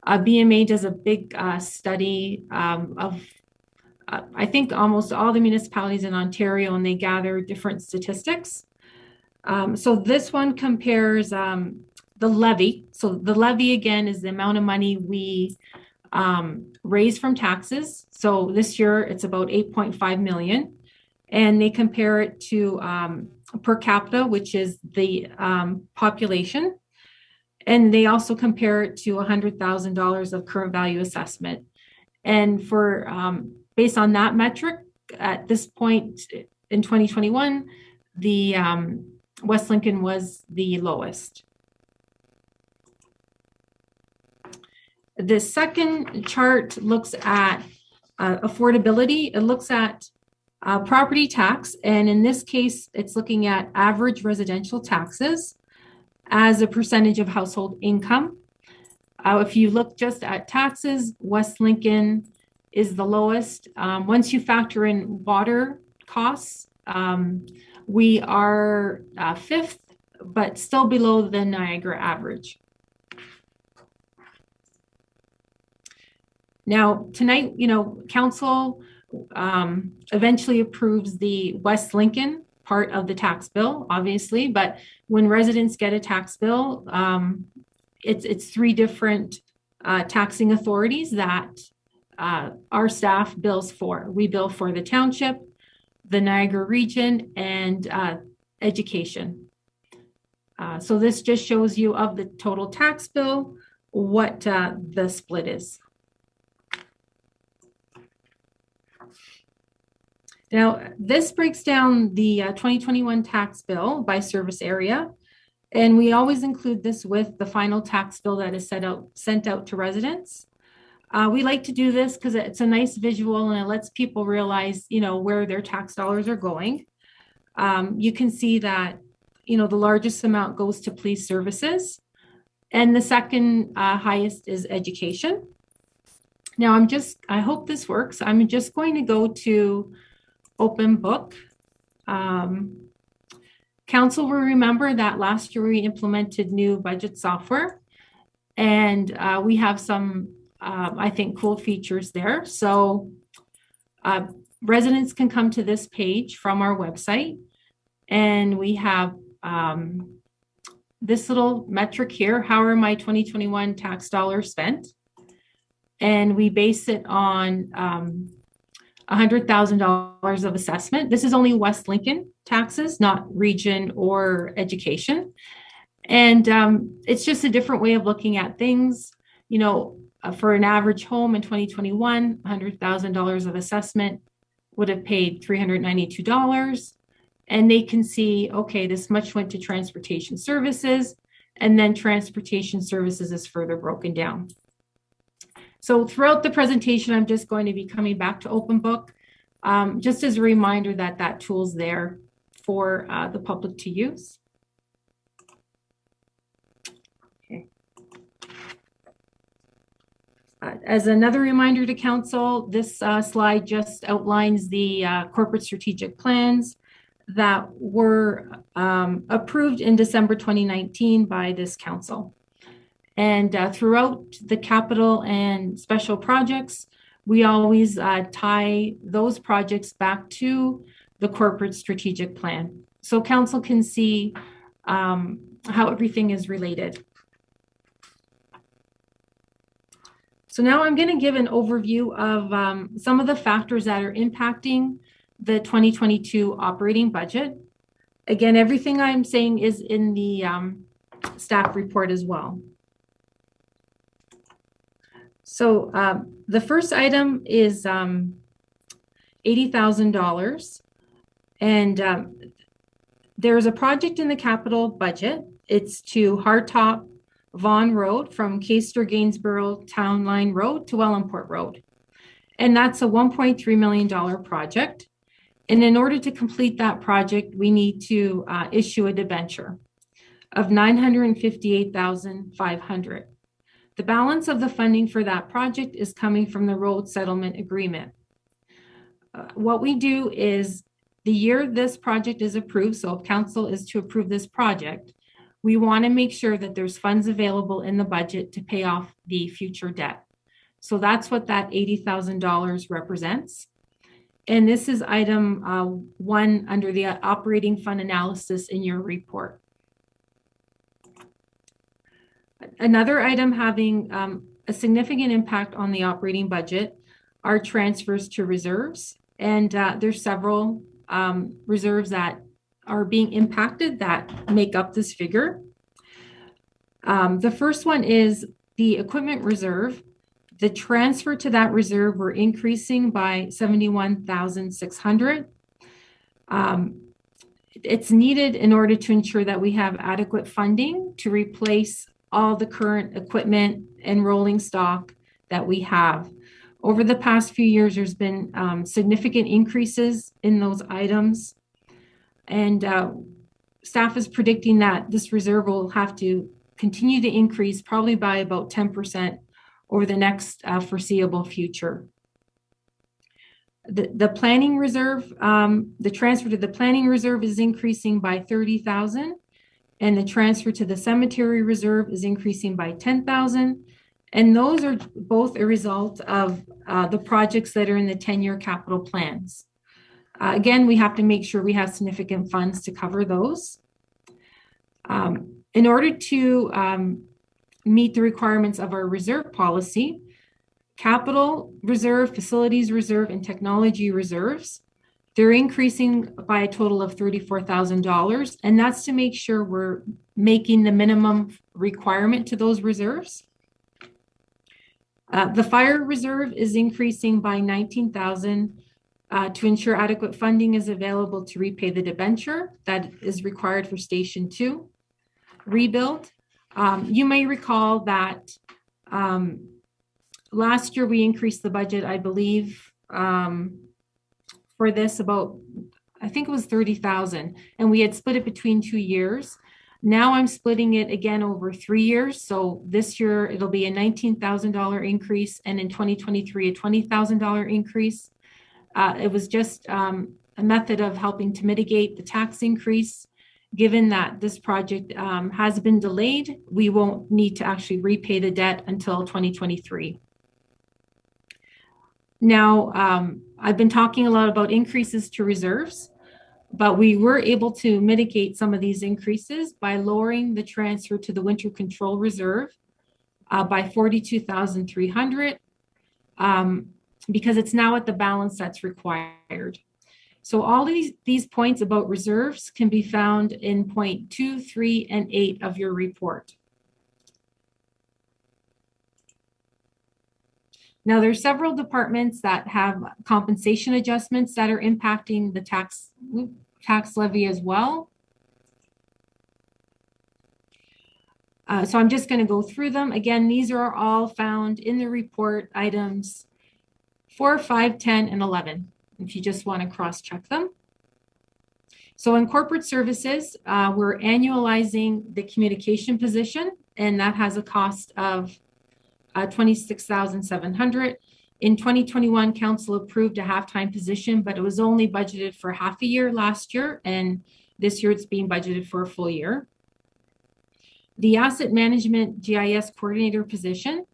BMA does a big study of, I think, almost all the municipalities in Ontario, and they gather different statistics. So this one compares the levy. So the levy, again, is the amount of money we raise from taxes. So this year it's about 8.5 million. And they compare it to per capita, which is the population. And they also compare it to $100,000 of current value assessment. And for based on that metric, at this point in 2021, the West Lincoln was the lowest. The second chart looks at affordability. It looks at property tax, and in this case, it's looking at average residential taxes as a percentage of household income. If you look just at taxes, West Lincoln is the lowest. Once you factor in water costs, we are fifth, but still below the Niagara average. Now, tonight, council eventually approves the West Lincoln part of the tax bill, obviously, but when residents get a tax bill, it's three different taxing authorities that our staff bills for. We bill for the Township, the Niagara region, and education. So this just shows you of the total tax bill, what the split is. Now, this breaks down the 2021 tax bill by service area, and we always include this with the final tax bill that is sent out to residents. We like to do this because it's a nice visual and it lets people realize, where their tax dollars are going. You can see that, the largest amount goes to police services, and the second highest is education. Now, I hope this works. I'm just going to go to Open Book. Council will remember that last year we implemented new budget software, and we have some, I think, cool features there. So residents can come to this page from our website, And we have this little metric here, how are my 2021 tax dollars spent? And we base it on $100,000 of assessment. This is only West Lincoln taxes, not region or education. And it's just a different way of looking at things. You know, for an average home in 2021, $100,000 of assessment would have paid $392. And they can see, okay, this much went to transportation services, and then transportation services is further broken down. So throughout the presentation, I'm just going to be coming back to Open Book, just as a reminder that that tool's there for the public to use. Okay. As another reminder to council, this slide just outlines the corporate strategic plans that were approved in December 2019 by this council. And throughout the capital and special projects, we always tie those projects back to the corporate strategic plan. So council can see how everything is related. So now I'm going to give an overview of some of the factors that are impacting the 2022 operating budget. Again, everything I'm saying is in the staff report as well. So the first item is $80,000. And there's a project in the capital budget. It's to Hardtop Vaughan Road from Caister Gainsborough Town Line Road to Wellandport Road. And that's a $1.3 million project. And in order to complete that project, we need to issue a debenture of $958,500. The balance of the funding for that project is coming from the road settlement agreement. What we do is the year this project is approved, so if council is to approve this project, we want to make sure that there's funds available in the budget to pay off the future debt. So that's what that $80,000 represents. And this is item 1 under the operating fund analysis in your report. Another item having a significant impact on the operating budget are transfers to reserves. And there's several reserves that are being impacted that make up this figure. The first one is the equipment reserve. The transfer to that reserve were increasing by $71,600. It's needed in order to ensure that we have adequate funding to replace all the current equipment and rolling stock that we have. Over the past few years, there's been significant increases in those items. And staff is predicting that this reserve will have to continue to increase probably by about 10% over the next foreseeable future. The planning reserve, the transfer to the planning reserve is increasing by $30,000, and the transfer to the cemetery reserve is increasing by $10,000. And those are both a result of the projects that are in the 10-year capital plans. Again, we have to make sure we have significant funds to cover those. In order to meet the requirements of our reserve policy, capital reserve, facilities reserve, and technology reserves, they're increasing by a total of $34,000. And that's to make sure we're making the minimum requirement to those reserves. The fire reserve is increasing by $19,000 to ensure adequate funding is available to repay the debenture that is required for Station 2. Rebuild. You may recall that last year we increased the budget, I believe, for this about, I think it was $30,000, and we had split it between 2 years. Now I'm splitting it again over 3 years. So this year it'll be a $19,000 increase, and in 2023 a $20,000 increase. It was just a method of helping to mitigate the tax increase. Given that this project has been delayed, we won't need to actually repay the debt until 2023. Now, I've been talking a lot about increases to reserves. But we were able to mitigate some of these increases by lowering the transfer to the winter control reserve by 42,300 because it's now at the balance that's required. So all these points about reserves can be found in point 2, 3, and 8 of your report. Now, there's several departments that have compensation adjustments that are impacting the tax levy as well. So I'm just going to go through them. Again, these are all found in the report, items 4, 5, 10, and 11, if you just want to cross-check them. So in corporate services, we're annualizing the communication position, and that has a cost of $26,700. In 2021, council approved a half-time position, but it was only budgeted for half a year last year, and this year it's being budgeted for a full year. The asset management GIS coordinator position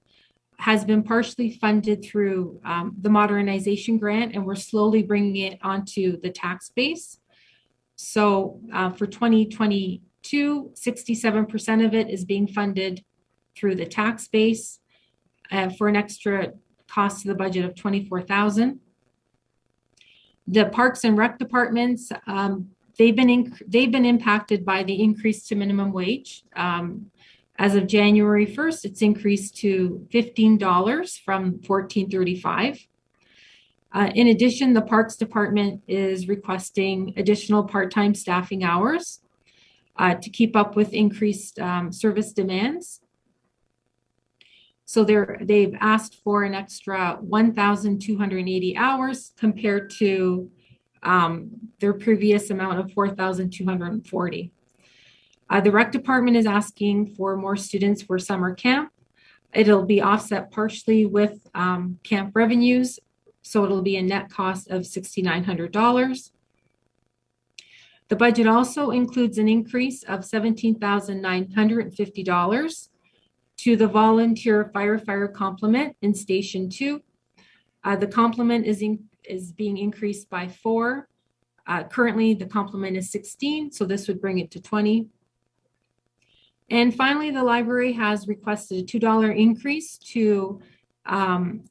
has been partially funded through the Modernization Grant, and we're slowly bringing it onto the tax base. So for 2022, 67% of it is being funded through the tax base for an extra cost to the budget of $24,000. The Parks and Rec departments, they've been impacted by the increase to minimum wage. As of January 1st, it's increased to $15 from $14.35. In addition, the Parks Department is requesting additional part-time staffing hours to keep up with increased service demands. So they've asked for an extra 1,280 hours compared to their previous amount of 4,240. The rec department is asking for more students for summer camp. It'll be offset partially with camp revenues, so it'll be a net cost of $6,900. The budget also includes an increase of $17,950 to the volunteer firefighter complement in Station 2. The complement is being increased by 4. Currently, the complement is 16, so this would bring it to 20. And finally, the library has requested a $2 increase to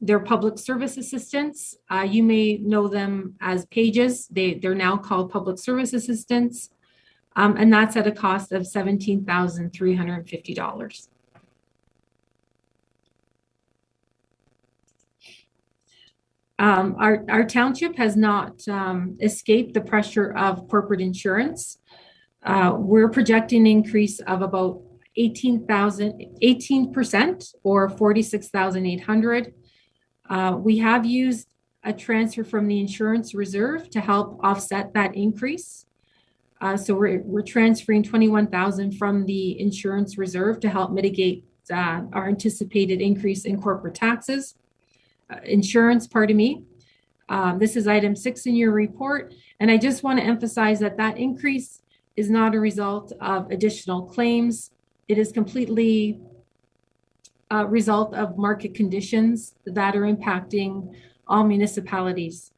their public service assistants. You may know them as pages. They're now called public service assistants, and that's at a cost of $17,350. Our township has not escaped the pressure of corporate insurance. We're projecting an increase of about 18% or 46,800. We have used a transfer from the insurance reserve to help offset that increase. So we're transferring 21,000 from the insurance reserve to help mitigate our anticipated increase in corporate taxes. Insurance, pardon me. This is item 6 in your report. And I just want to emphasize that that increase is not a result of additional claims. It is completely a result of market conditions that are impacting all municipalities.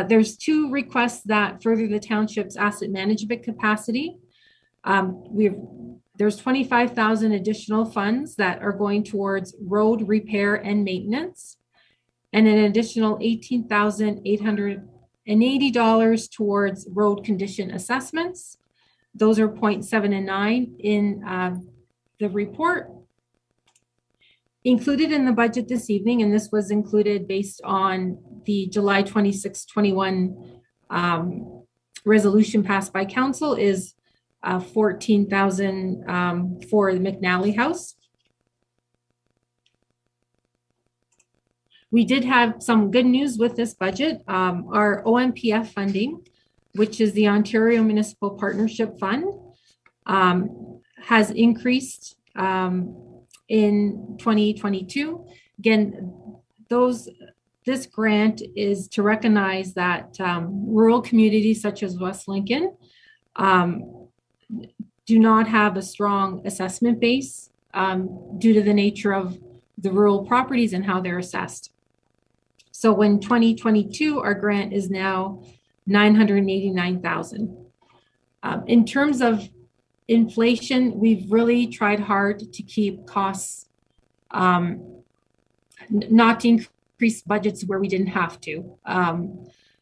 There's 2 requests that further the township's asset management capacity. There's 25,000 additional funds that are going towards road repair and maintenance, and an additional $18,880 towards road condition assessments. Those are 0.7 and 9 in the report. Included in the budget this evening, and this was included based on the July 26, 21 resolution passed by council, is 14,000 for the McNally House. We did have some good news with this budget. Our OMPF funding, which is the Ontario Municipal Partnership Fund, has increased in 2022. Again, this grant is to recognize that rural communities such as West Lincoln do not have a strong assessment base due to the nature of the rural properties and how they're assessed. So in 2022, our grant is now $989,000. In terms of inflation, we've really tried hard to keep costs, not to increase budgets where we didn't have to.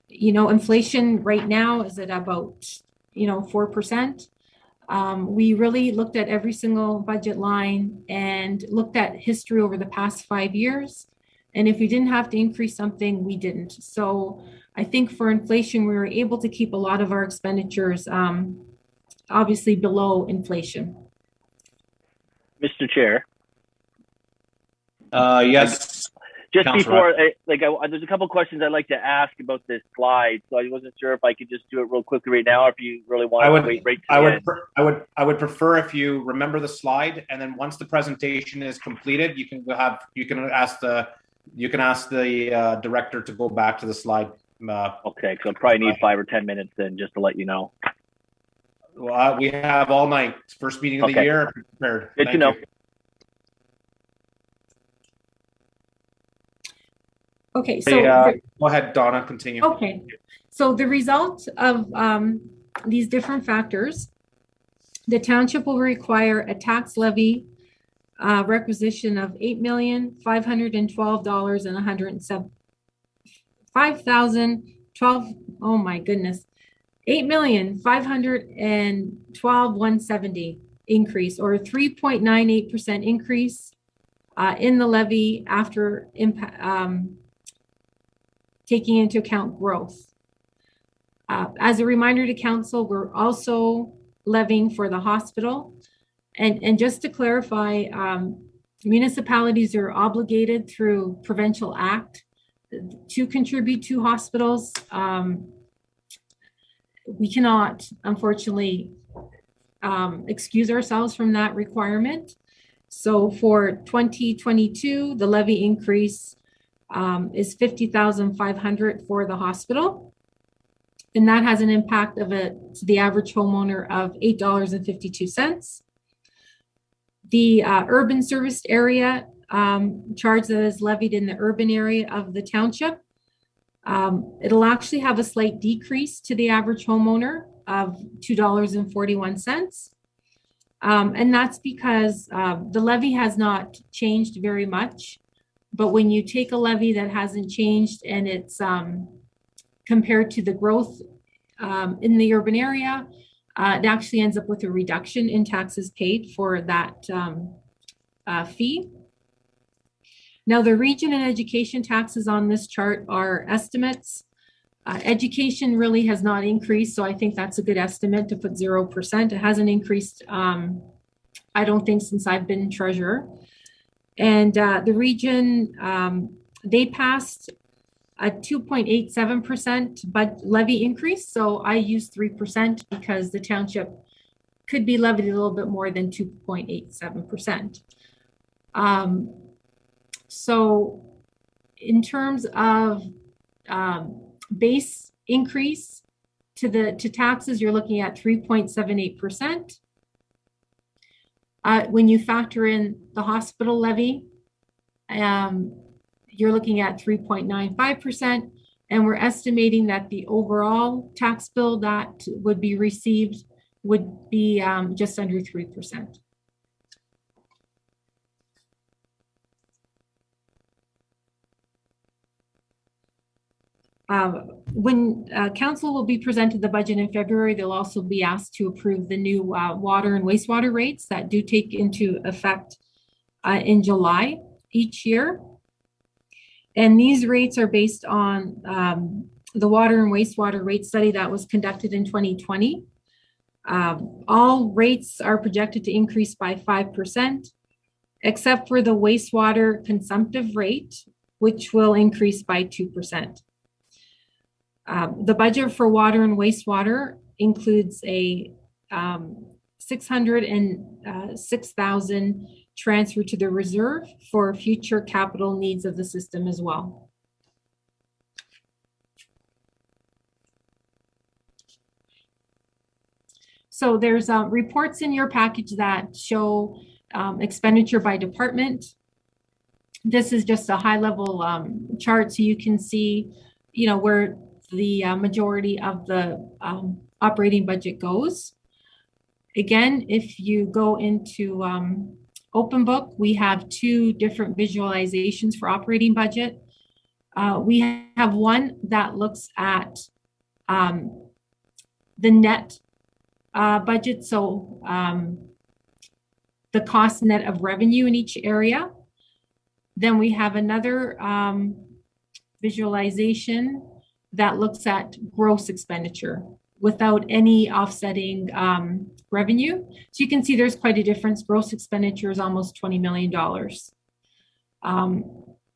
Inflation right now is at about, 4%. We really looked at every single budget line and looked at history over the past 5 years. And if we didn't have to increase something, we didn't. So I think for inflation, we were able to keep a lot of our expenditures obviously below inflation. Mr. Chair. Yes. Just before, there's a couple questions I'd like to ask about this slide. So I wasn't sure if I could just do it real quickly right now, or if you really want to wait right to the end. I would prefer if you remember the slide, and then once the presentation is completed, you can ask the director to go back to the slide. Okay, so I probably need 5 or 10 minutes then, just to let you know. Well, we have all night. It's first meeting of the year. Prepared. Good to know. Okay, so go ahead, Donna, continue. Okay, so the result of these different factors, the township will require a tax levy requisition of $8,512,107. Oh my goodness, $8,512,170 increase, or a 3.98% increase in the levy after taking into account growth. As a reminder to council, we're also levying for the hospital. And just to clarify, municipalities are obligated through Provincial Act to contribute to hospitals. We cannot, unfortunately, excuse ourselves from that requirement. So for 2022, the levy increase is $50,500 for the hospital. And that has an impact to the average homeowner of $8.52. The urban serviced area charge that is levied in the urban area of the township, it'll actually have a slight decrease to the average homeowner of $2.41. And that's because the levy has not changed very much. But when you take a levy that hasn't changed and it's compared to the growth in the urban area, it actually ends up with a reduction in taxes paid for that fee. Now, the region and education taxes on this chart are estimates. Education really has not increased, so I think that's a good estimate to put 0%. It hasn't increased, I don't think, since I've been treasurer. And the region, they passed a 2.87% levy increase. So I use 3% because the township could be levied a little bit more than 2.87%. So in terms of base increase to taxes, you're looking at 3.78%. When you factor in the hospital levy, you're looking at 3.95%, and we're estimating that the overall tax bill that would be received would be just under 3%. When council will be presented the budget in February, they'll also be asked to approve the new water and wastewater rates that do take into effect in July each year. And these rates are based on the water and wastewater rate study that was conducted in 2020. All rates are projected to increase by 5%, except for the wastewater consumptive rate, which will increase by 2%. The budget for water and wastewater includes a $606,000 transfer to the reserve for future capital needs of the system as well. So there's reports in your package that show expenditure by department. this is just a high level chart so you can see, where the majority of the operating budget goes. Again, if you go into Open Book, we have two different visualizations for operating budget. We have one that looks at the net budget, so the cost net of revenue in each area. Then we have another visualization that looks at gross expenditure without any offsetting revenue. So you can see there's quite a difference. Gross expenditure is almost $20 million.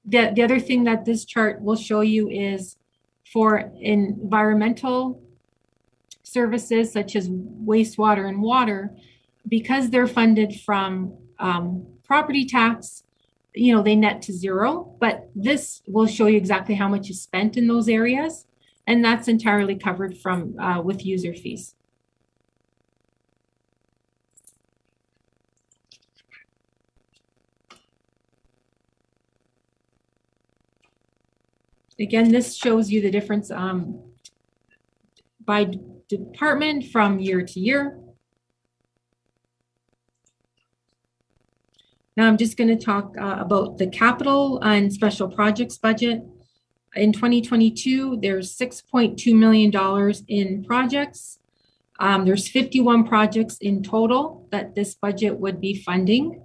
The other thing that this chart will show you is for environmental services such as wastewater and water, because they're funded from property tax, they net to zero, but this will show you exactly how much is spent in those areas. And that's entirely covered from with user fees. Again, this shows you the difference by department from year to year. Now I'm just going to talk about the capital and special projects budget. In 2022, there's $6.2 million in projects. There's 51 projects in total that this budget would be funding.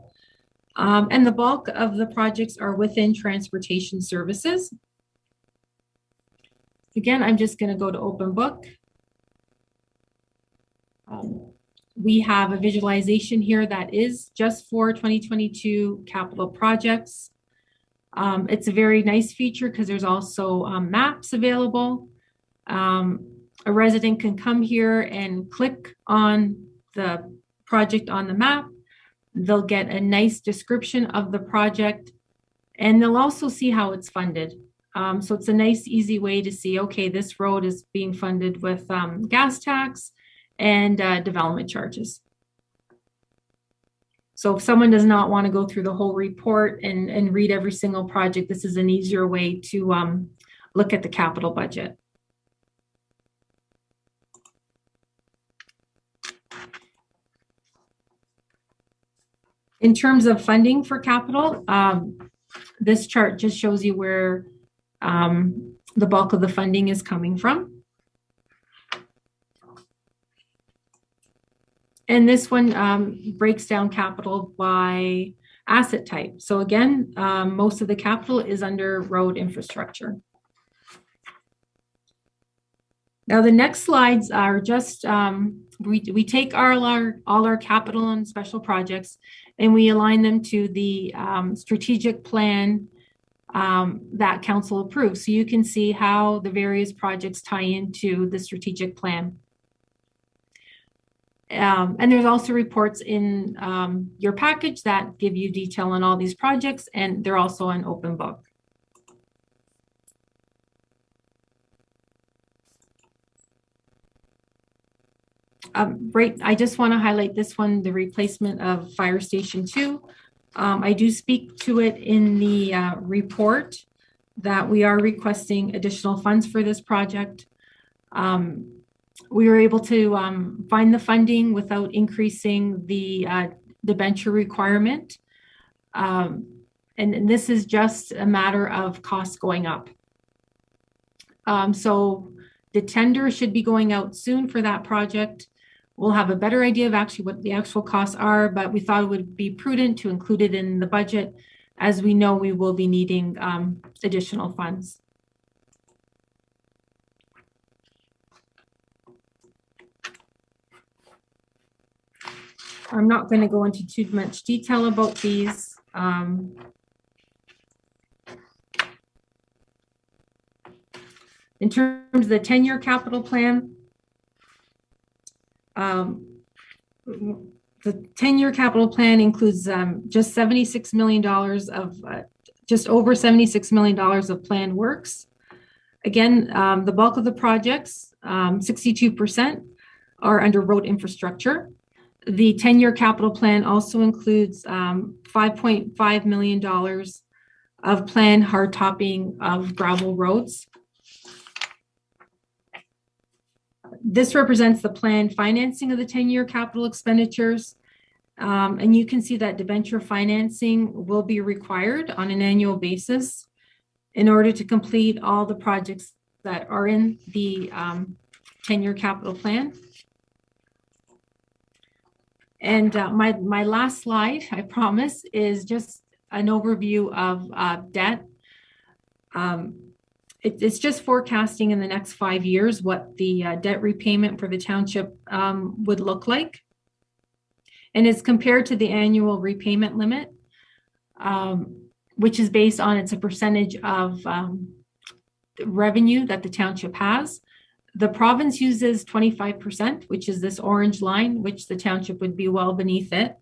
And the bulk of the projects are within transportation services. Again, I'm just going to go to Open Book. We have a visualization here that is just for 2022 capital projects. It's a very nice feature because there's also maps available. A resident can come here and click on the project on the map. They'll get a nice description of the project, and they'll also see how it's funded. So it's a nice, easy way to see, okay, this road is being funded with gas tax and development charges. So if someone does not want to go through the whole report and read every single project, this is an easier way to look at the capital budget. In terms of funding for capital, this chart just shows you where the bulk of the funding is coming from. And this one breaks down capital by asset type. So again, most of the capital is under road infrastructure. Now the next slides are just, we take all our capital and special projects and we align them to the strategic plan that council approves. So you can see how the various projects tie into the strategic plan. And there's also reports in your package that give you detail on all these projects, and they're also on Open Book. Right, I just want to highlight this one, the replacement of Fire Station 2. I do speak to it in the report that we are requesting additional funds for this project. We were able to find the funding without increasing the debenture requirement. And this is just a matter of costs going up. So the tender should be going out soon for that project. We'll have a better idea of actually what the actual costs are, but we thought it would be prudent to include it in the budget as we know we will be needing additional funds. I'm not going to go into too much detail about these. In terms of the 10-year capital plan, the 10-year capital plan includes just $76 million of, just over $76 million of planned works. Again, the bulk of the projects, 62%, are under road infrastructure. The 10-year capital plan also includes $5.5 million of planned hard topping of gravel roads. This represents the planned financing of the 10-year capital expenditures. And you can see that debenture financing will be required on an annual basis in order to complete all the projects that are in the 10-year capital plan. And my last slide, I promise, is just an overview of debt. It's just forecasting in the next 5 years what the debt repayment for the township would look like. And it's compared to the annual repayment limit, which is based on it's a percentage of revenue that the township has. The province uses 25%, which is this orange line, which the township would be well beneath it.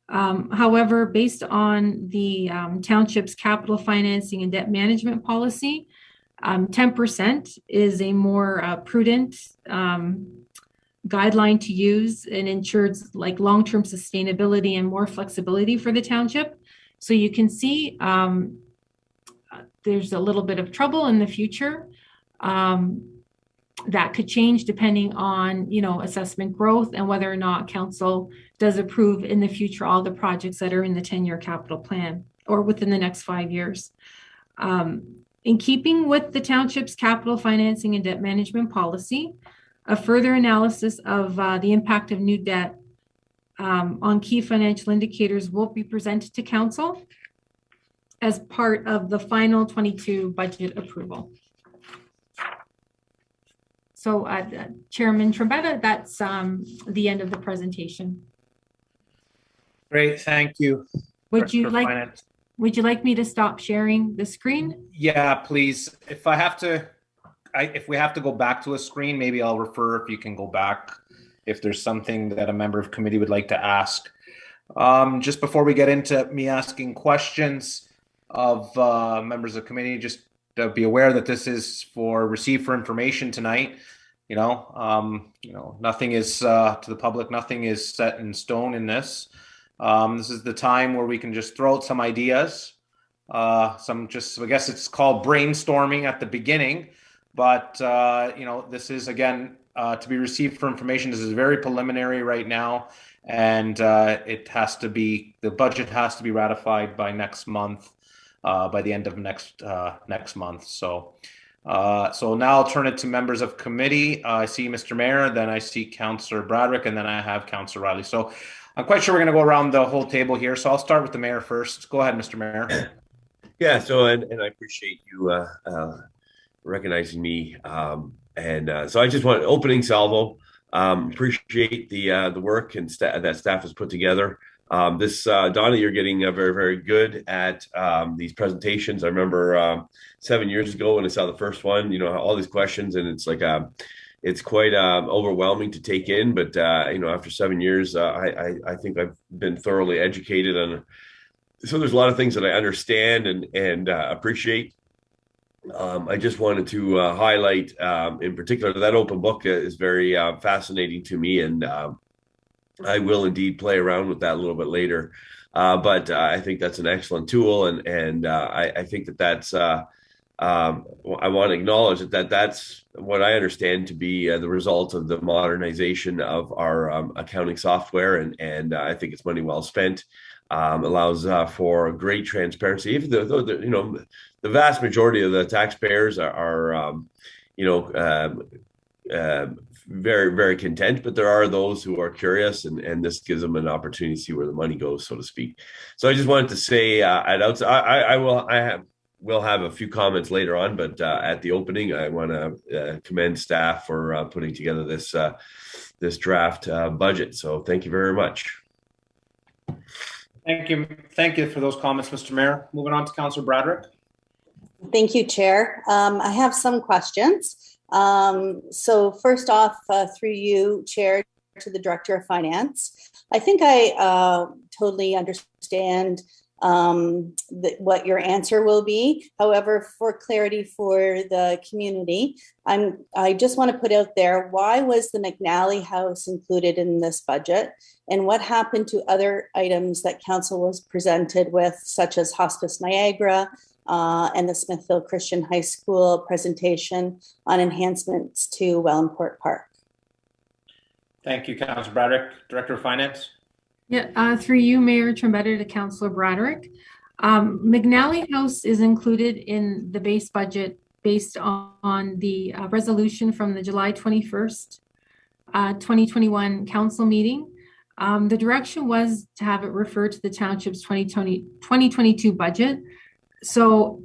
However, based on the township's capital financing and debt management policy, 10% is a more prudent guideline to use and ensures like long-term sustainability and more flexibility for the township. So you can see there's a little bit of trouble in the future. That could change depending on, assessment growth and whether or not council does approve in the future all the projects that are in the 10-year capital plan or within the next 5 years. In keeping with the township's capital financing and debt management policy, a further analysis of the impact of new debt on key financial indicators will be presented to council as part of the final 22 budget approval. So Chairman Trombetta, that's the end of the presentation. Great, thank you. Would you like me to stop sharing the screen? Yeah, please. If we have to go back to a screen, maybe I'll refer if you can go back if there's something that a member of committee would like to ask. Just before we get into me asking questions of members of committee, just be aware that this is for receive for information tonight. Nothing is to the public, nothing is set in stone in this. This is the time where we can just throw out some ideas. I guess it's called brainstorming at the beginning, but this is again to be received for information. This is very preliminary right now, and the budget has to be ratified by next month, by the end of next month. So now I'll turn it to members of committee. I see Mr. Mayor, then I see Councillor Bradrick, and then I have Councillor Riley. So I'm quite sure we're going to go around the whole table here. So I'll start with the mayor first. Go ahead, Mr. Mayor. Yeah. So and I appreciate you recognizing me. So I just want opening salvo. Appreciate the work and that staff has put together. Donna, you're getting very, very good at these presentations. I remember 7 years ago when I saw the first one, all these questions, and it's like it's quite overwhelming to take in. But after 7 years, I think I've been thoroughly educated on. So there's a lot of things that I understand and appreciate. I just wanted to highlight, in particular, that open book is very fascinating to me, and I will indeed play around with that a little bit later. But I think that's an excellent tool, and I think that's. I want to acknowledge that's what I understand to be the result of the modernization of our accounting software, and I think it's money well spent. Allows for great transparency, even though the vast majority of the taxpayers are very, very content, but there are those who are curious, and this gives them an opportunity to see where the money goes, so to speak. So I just wanted to say I will have a few comments later on, but at the opening, I want to commend staff for putting together this draft budget. So thank you very much. Thank you for those comments, Mr. Mayor. Moving on to Councillor Bradrick. Thank you, Chair. I have some questions. So first off, through you, Chair, to the Director of Finance. I think I totally understand what your answer will be. However, for clarity for the community, I just want to put out there, why was the McNally House included in this budget? And what happened to other items that council was presented with, such as Hospice Niagara, and the Smithville Christian High School presentation on enhancements to Wellandport Park. Thank you, Councillor Bradrick. Director of Finance. Yeah, through you, Mayor Trombetta, to Councillor Bradrick. McNally House is included in the base budget based on the resolution from the July 21st, 2021 council meeting. The direction was to have it referred to the Township's 2022 budget. So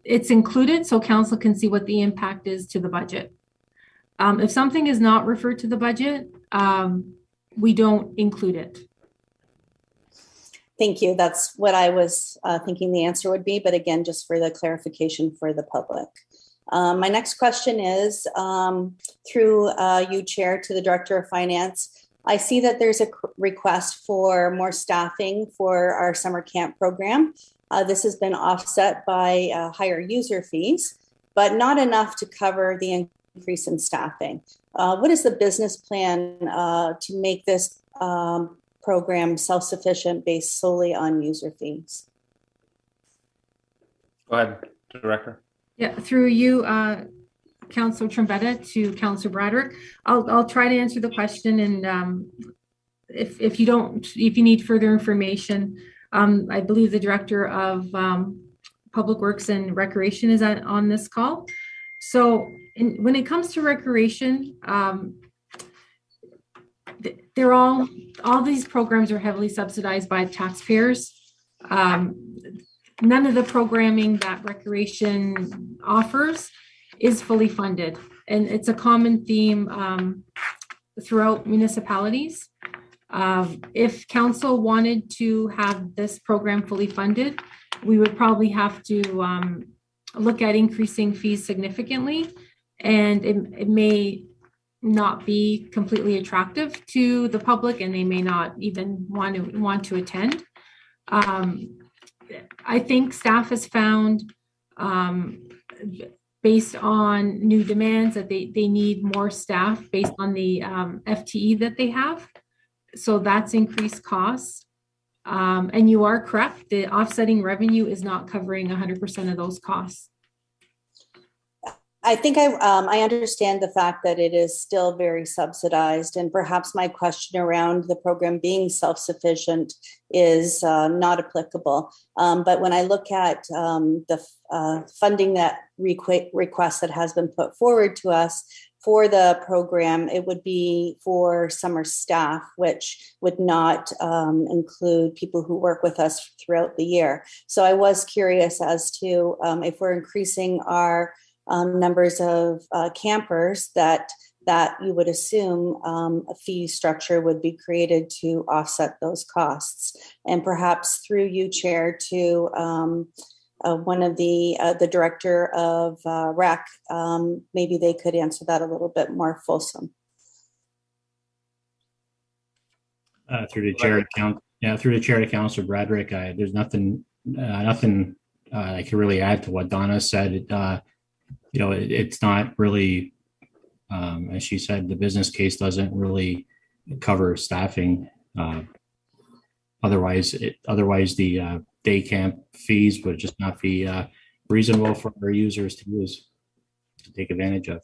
it's included so council can see what the impact is to the budget. If something is not referred to the budget, we don't include it. Thank you. That's what I was thinking the answer would be, but again, just for the clarification for the public. My next question is through you, Chair, to the Director of Finance. I see that there's a request for more staffing for our summer camp program. This has been offset by higher user fees, but not enough to cover the increase in staffing. What is the business plan to make this program self-sufficient based solely on user fees? Go ahead, Director. Yeah, through you, Councillor Trombetta, to Councillor Bradrick. I'll try to answer the question, and if you need further information, I believe the Director of Public Works and Recreation is on this call. So when it comes to recreation, they're all these programs are heavily subsidized by taxpayers. None of the programming that recreation offers is fully funded, and it's a common theme throughout municipalities. If council wanted to have this program fully funded, we would probably have to look at increasing fees significantly, and it may not be completely attractive to the public, and they may not even want to attend. I think staff has found, based on new demands, that they need more staff based on the FTE that they have. So that's increased costs. And you are correct, the offsetting revenue is not covering 100% of those costs. I think I understand the fact that it is still very subsidized, and perhaps my question around the program being self-sufficient is not applicable. But when I look at the funding that request that has been put forward to us for the program, it would be for summer staff, which would not include people who work with us throughout the year. So I was curious as to if we're increasing our numbers of campers, that you would assume a fee structure would be created to offset those costs. And perhaps through you, Chair, to one of the Director of REC, maybe they could answer that a little bit more fulsome. Through the chair to Councillor Bradrick, there's nothing I can really add to what Donna said. It's not really, as she said, the business case doesn't really cover staffing. Otherwise the day camp fees would just not be reasonable for our users to take advantage of.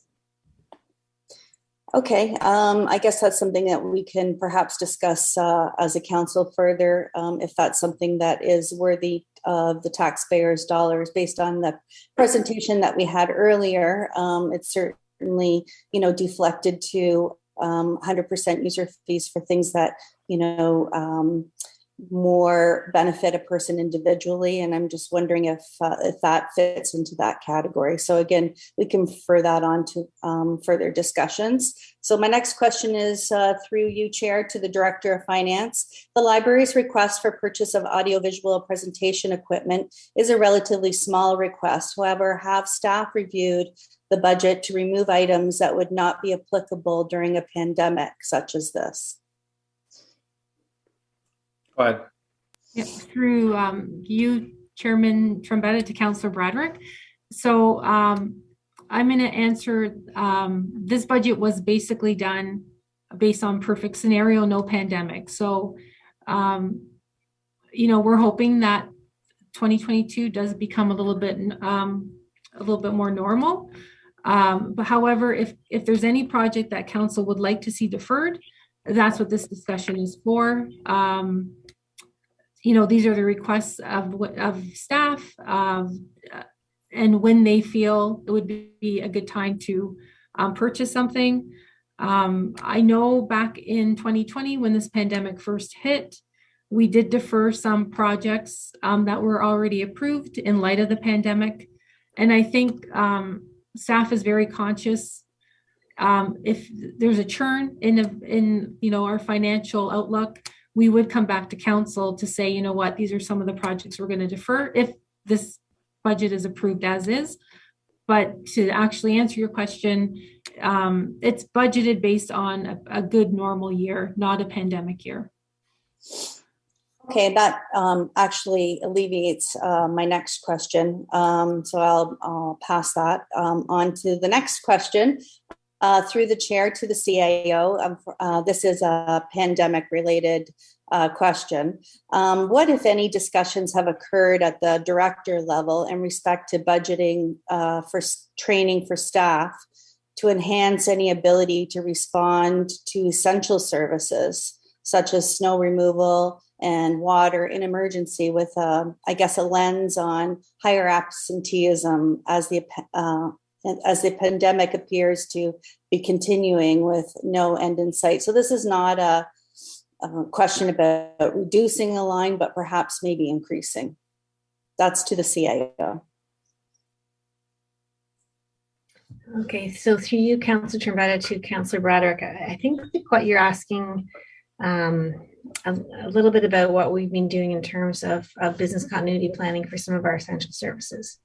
Okay, I guess that's something that we can perhaps discuss as a council further, if that's something that is worthy of the taxpayers' dollars. Based on the presentation that we had earlier, it's certainly, deflected to 100% user fees for things that, more benefit a person individually, and I'm just wondering if that fits into that category. So again, we can refer that on to further discussions. So my next question is through you, Chair, to the Director of Finance. The library's request for purchase of audiovisual presentation equipment is a relatively small request. However, have staff reviewed the budget to remove items that would not be applicable during a pandemic such as this? Go ahead. Yeah, through you, Chairman Trombetta, to Councillor Bradrick. So I'm going to answer, this budget was basically done based on perfect scenario, no pandemic. So, we're hoping that 2022 does become a little bit more normal. But however, if there's any project that council would like to see deferred, that's what this discussion is for. These are the requests of staff, and when they feel it would be a good time to purchase something. I know back in 2020, when this pandemic first hit, we did defer some projects that were already approved in light of the pandemic. And I think staff is very conscious. If there's a churn in our financial outlook, we would come back to council to say, you know what, these are some of the projects we're going to defer if this budget is approved as is. But to actually answer your question, it's budgeted based on a good normal year, not a pandemic year. Okay, that actually alleviates my next question. So I'll pass that on to the next question. Through the chair to the CAO. This is a pandemic-related question. What, if any, discussions have occurred at the director level in respect to budgeting for training for staff to enhance any ability to respond to essential services such as snow removal and water in emergency, with, I guess, a lens on higher absenteeism as the pandemic appears to be continuing with no end in sight. So this is not a question about reducing a line, but perhaps maybe increasing. That's to the CAO. Okay, so through you, Councillor Trombetta, to Councillor Broderick, I think what you're asking a little bit about what we've been doing in terms of business continuity planning for some of our essential services.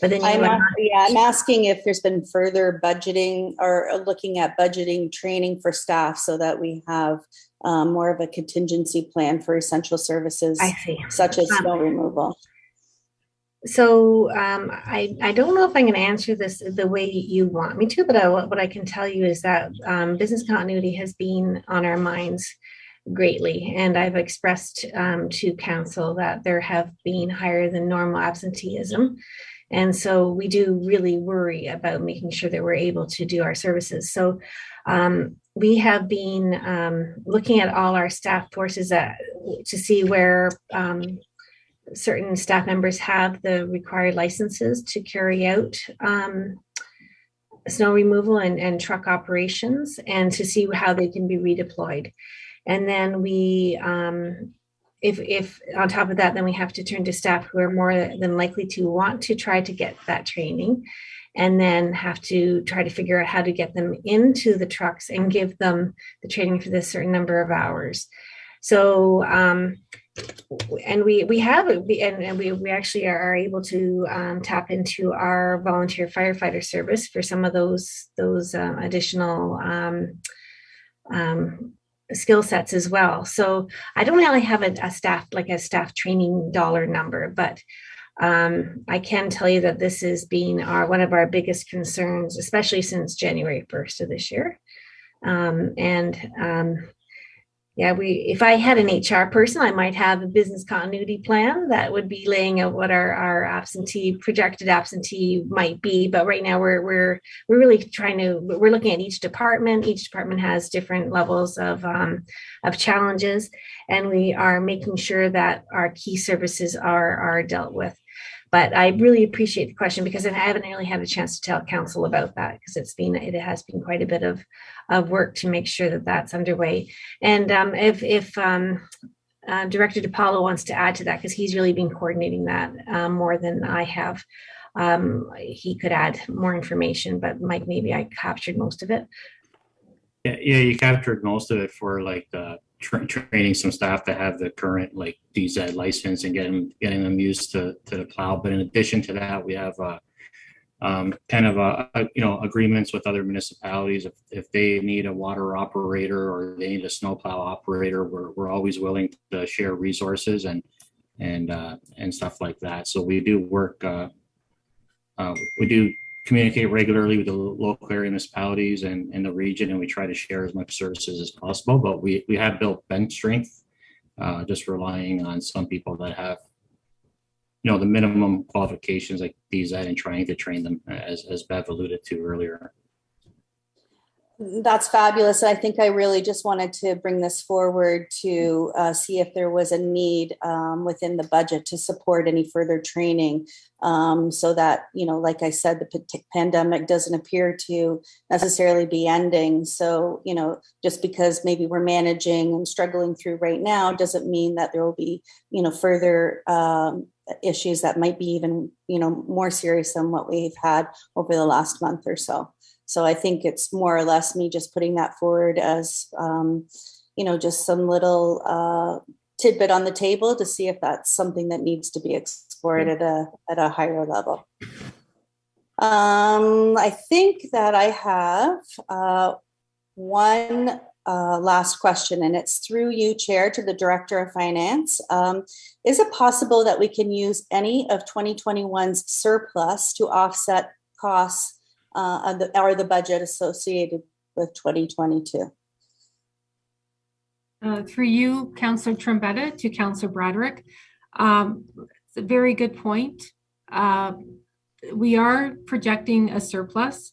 But then I'm asking if there's been further budgeting or looking at budgeting training for staff so that we have more of a contingency plan for essential services, such as snow removal. So I don't know if I'm going to answer this the way you want me to, but what I can tell you is that business continuity has been on our minds greatly. And I've expressed to council that there have been higher than normal absenteeism. And so we do really worry about making sure that we're able to do our services. So we have been looking at all our staff forces to see where certain staff members have the required licenses to carry out snow removal and truck operations, and to see how they can be redeployed. And then we, if on top of that, then we have to turn to staff who are more than likely to want to try to get that training, and then have to try to figure out how to get them into the trucks and give them the training for this certain number of hours. So, and we actually are able to tap into our volunteer firefighter service for some of those additional skill sets as well. So I don't really have a staff training dollar number, but I can tell you that this has been one of our biggest concerns, especially since January 1st of this year. If I had an HR person, I might have a business continuity plan that would be laying out what our projected absentee might be. But right now we're really we're looking at each department. Each department has different levels of challenges, and we are making sure that our key services are dealt with. But I really appreciate the question, because I haven't really had a chance to tell council about that, because it has been quite a bit of work to make sure that that's underway. And if Director DiPaolo wants to add to that, because he's really been coordinating that more than I have, he could add more information. But Mike, maybe I captured most of it. Yeah, you captured most of it for like the training some staff to have the current like DZ license and getting them used to the plow. But in addition to that, we have agreements with other municipalities. If they need a water operator or they need a snowplow operator, we're always willing to share resources and stuff like that. So we do work. We do communicate regularly with the local area municipalities and the region, and we try to share as much services as possible. But we have built bench strength, just relying on some people that have the minimum qualifications like these and trying to train them, as Bev alluded to earlier. That's fabulous. I think I really just wanted to bring this forward to see if there was a need within the budget to support any further training, so that, like I said, the pandemic doesn't appear to necessarily be ending. So, just because maybe we're managing and struggling through right now doesn't mean that there will be, further issues that might be even, more serious than what we've had over the last month or so. So I think it's more or less me just putting that forward as, just some little tidbit on the table to see if that's something that needs to be explored at a higher level. I think that I have one last question, and it's through you, Chair, to the Director of Finance. Is it possible that we can use any of 2021's surplus to offset costs or the budget associated with 2022? Through you, Councillor Trombetta, to Councillor Bradrick. It's a very good point. We are projecting a surplus,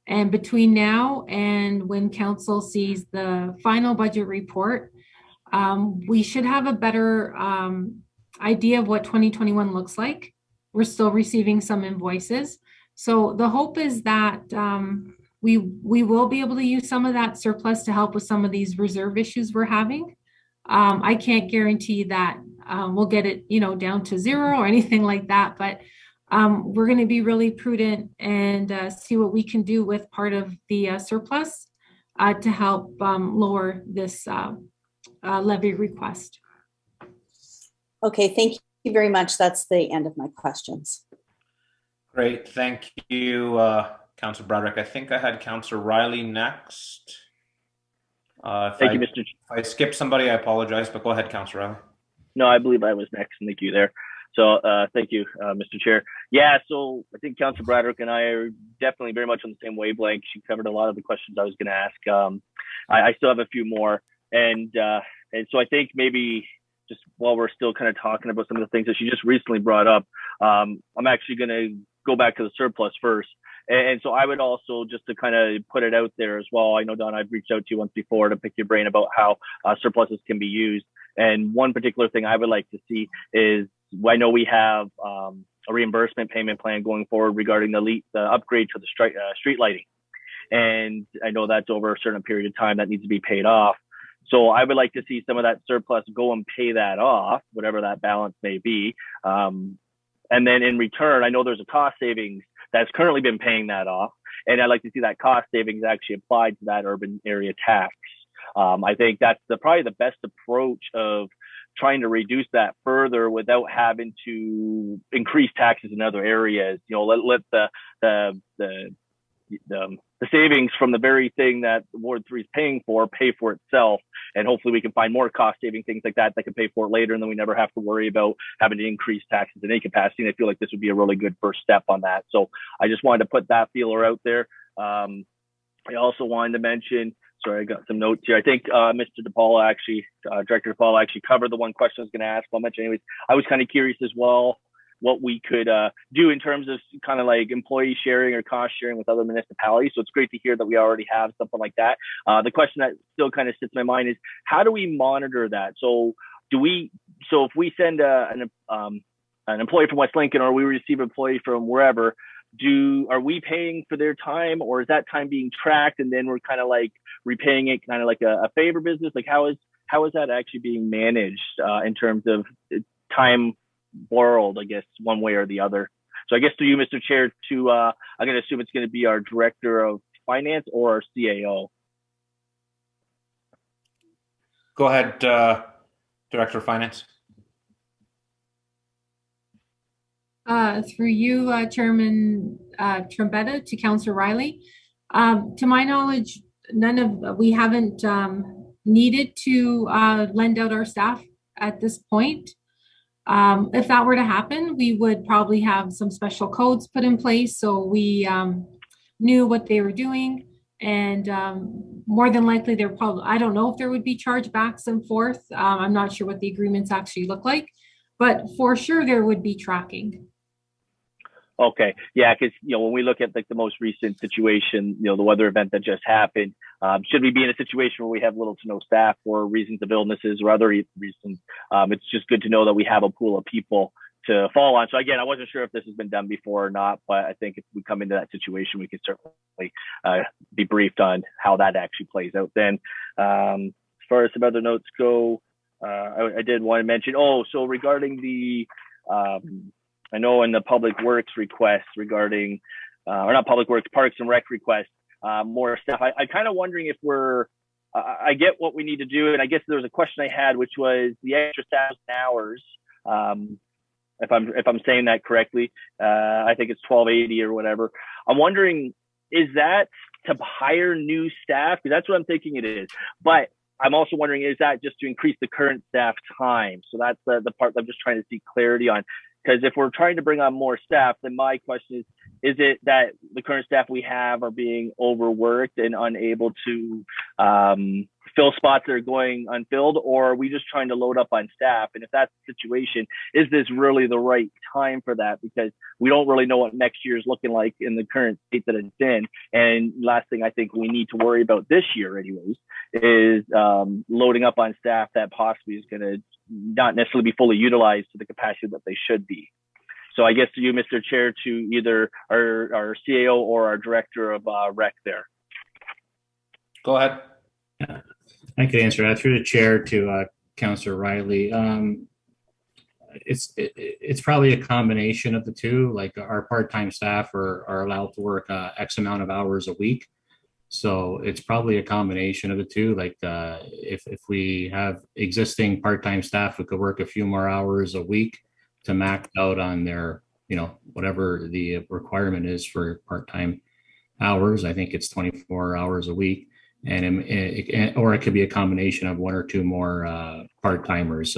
and between now and when Council sees the final budget report, we should have a better idea of what 2021 looks like. We're still receiving some invoices. So the hope is that we will be able to use some of that surplus to help with some of these reserve issues we're having. I can't guarantee that we'll get it, down to zero or anything like that, but we're going to be really prudent and see what we can do with part of the surplus to help lower this levy request. Okay, thank you very much. That's the end of my questions. Great, thank you, Councillor Broderick. I think I had Councillor Riley next. Thank you, Mr. If I skipped somebody, I apologize, but go ahead, Councillor Riley. No, I believe I was next. Thank you there. So thank you, Mr. Chair. Yeah, so I think Councillor Broderick and I are definitely very much on the same wavelength. She covered a lot of the questions I was going to ask. I still have a few more. And so I think maybe just while we're still kind of talking about some of the things that she just recently brought up, I'm actually going to go back to the surplus first. And so I would also, just to kind of put it out there as well, I know, Don, I've reached out to you once before to pick your brain about how surpluses can be used. And one particular thing I would like to see is, I know we have a reimbursement payment plan going forward regarding the upgrade to the street lighting. And I know that's over a certain period of time that needs to be paid off. So I would like to see some of that surplus go and pay that off, whatever that balance may be. And then in return, I know there's a cost savings that's currently been paying that off. And I'd like to see that cost savings actually applied to that urban area tax. I think that's probably the best approach of trying to reduce that further without having to increase taxes in other areas. Let the savings from the very thing that Ward 3 is paying for pay for itself. And hopefully we can find more cost saving things like that can pay for it later. And then we never have to worry about having to increase taxes in any capacity. And I feel like this would be a really good first step on that. So I just wanted to put that feeler out there. I also wanted to mention, sorry, I got some notes here. I think Mr. DePaula actually, Director DePaula actually covered the one question I was going to ask. I'll mention anyways. I was kind of curious as well what we could do in terms of kind of like employee sharing or cost sharing with other municipalities. So it's great to hear that we already have something like that. The question that still kind of sits in my mind is, how do we monitor that? So if we send an employee from West Lincoln, or we receive an employee from wherever, are we paying for their time, or is that time being tracked and then we're kind of like repaying it kind of like a favor business? Like how is that actually being managed in terms of time borrowed, I guess, one way or the other? So I guess to you, Mr. Chair, I'm going to assume it's going to be our Director of Finance or our CAO. Go ahead, Director of Finance. Through you, Chairman Trombetta, to Councillor Riley. To my knowledge, we haven't needed to lend out our staff at this point. If that were to happen, we would probably have some special codes put in place so we knew what they were doing. And more than likely, I don't know if there would be chargebacks and forth. I'm not sure what the agreements actually look like. but for sure there would be tracking. Okay, yeah, because when we look at like the most recent situation, the weather event that just happened, should we be in a situation where we have little to no staff for reasons of illnesses or other reasons? It's just good to know that we have a pool of people to fall on. So again, I wasn't sure if this has been done before or not, but I think if we come into that situation, we could certainly be briefed on how that actually plays out. Then, as far as some other notes go, I did want to mention. So regarding the I know in the public works request regarding, or not public works, parks and rec request, more stuff. I kind of wondering if I get what we need to do. And I guess there was a question I had, which was the extra 1,000 hours. If I'm saying that correctly, I think it's 1,280 or whatever. I'm wondering, is that to hire new staff? Because that's what I'm thinking it is. But I'm also wondering, is that just to increase the current staff time? So that's the part that I'm just trying to seek clarity on. Because if we're trying to bring on more staff, then my question is it that the current staff we have are being overworked and unable to fill spots that are going unfilled, or are we just trying to load up on staff? And if that's the situation, is this really the right time for that? Because we don't really know what next year is looking like in the current state that it's in. And last thing I think we need to worry about this year anyways is loading up on staff that possibly is going to not necessarily be fully utilized to the capacity that they should be. So I guess to you, Mr. Chair, to either our CAO or our Director of Rec there. Go ahead. I could answer that through the chair to Councillor Riley. It's probably a combination of the two. Like our part-time staff are allowed to work X amount of hours a week. So it's probably a combination of the two. Like if we have existing part-time staff who could work a few more hours a week to max out on their, whatever the requirement is for part-time hours, I think it's 24 hours a week. Or it could be a combination of one or two more part-timers.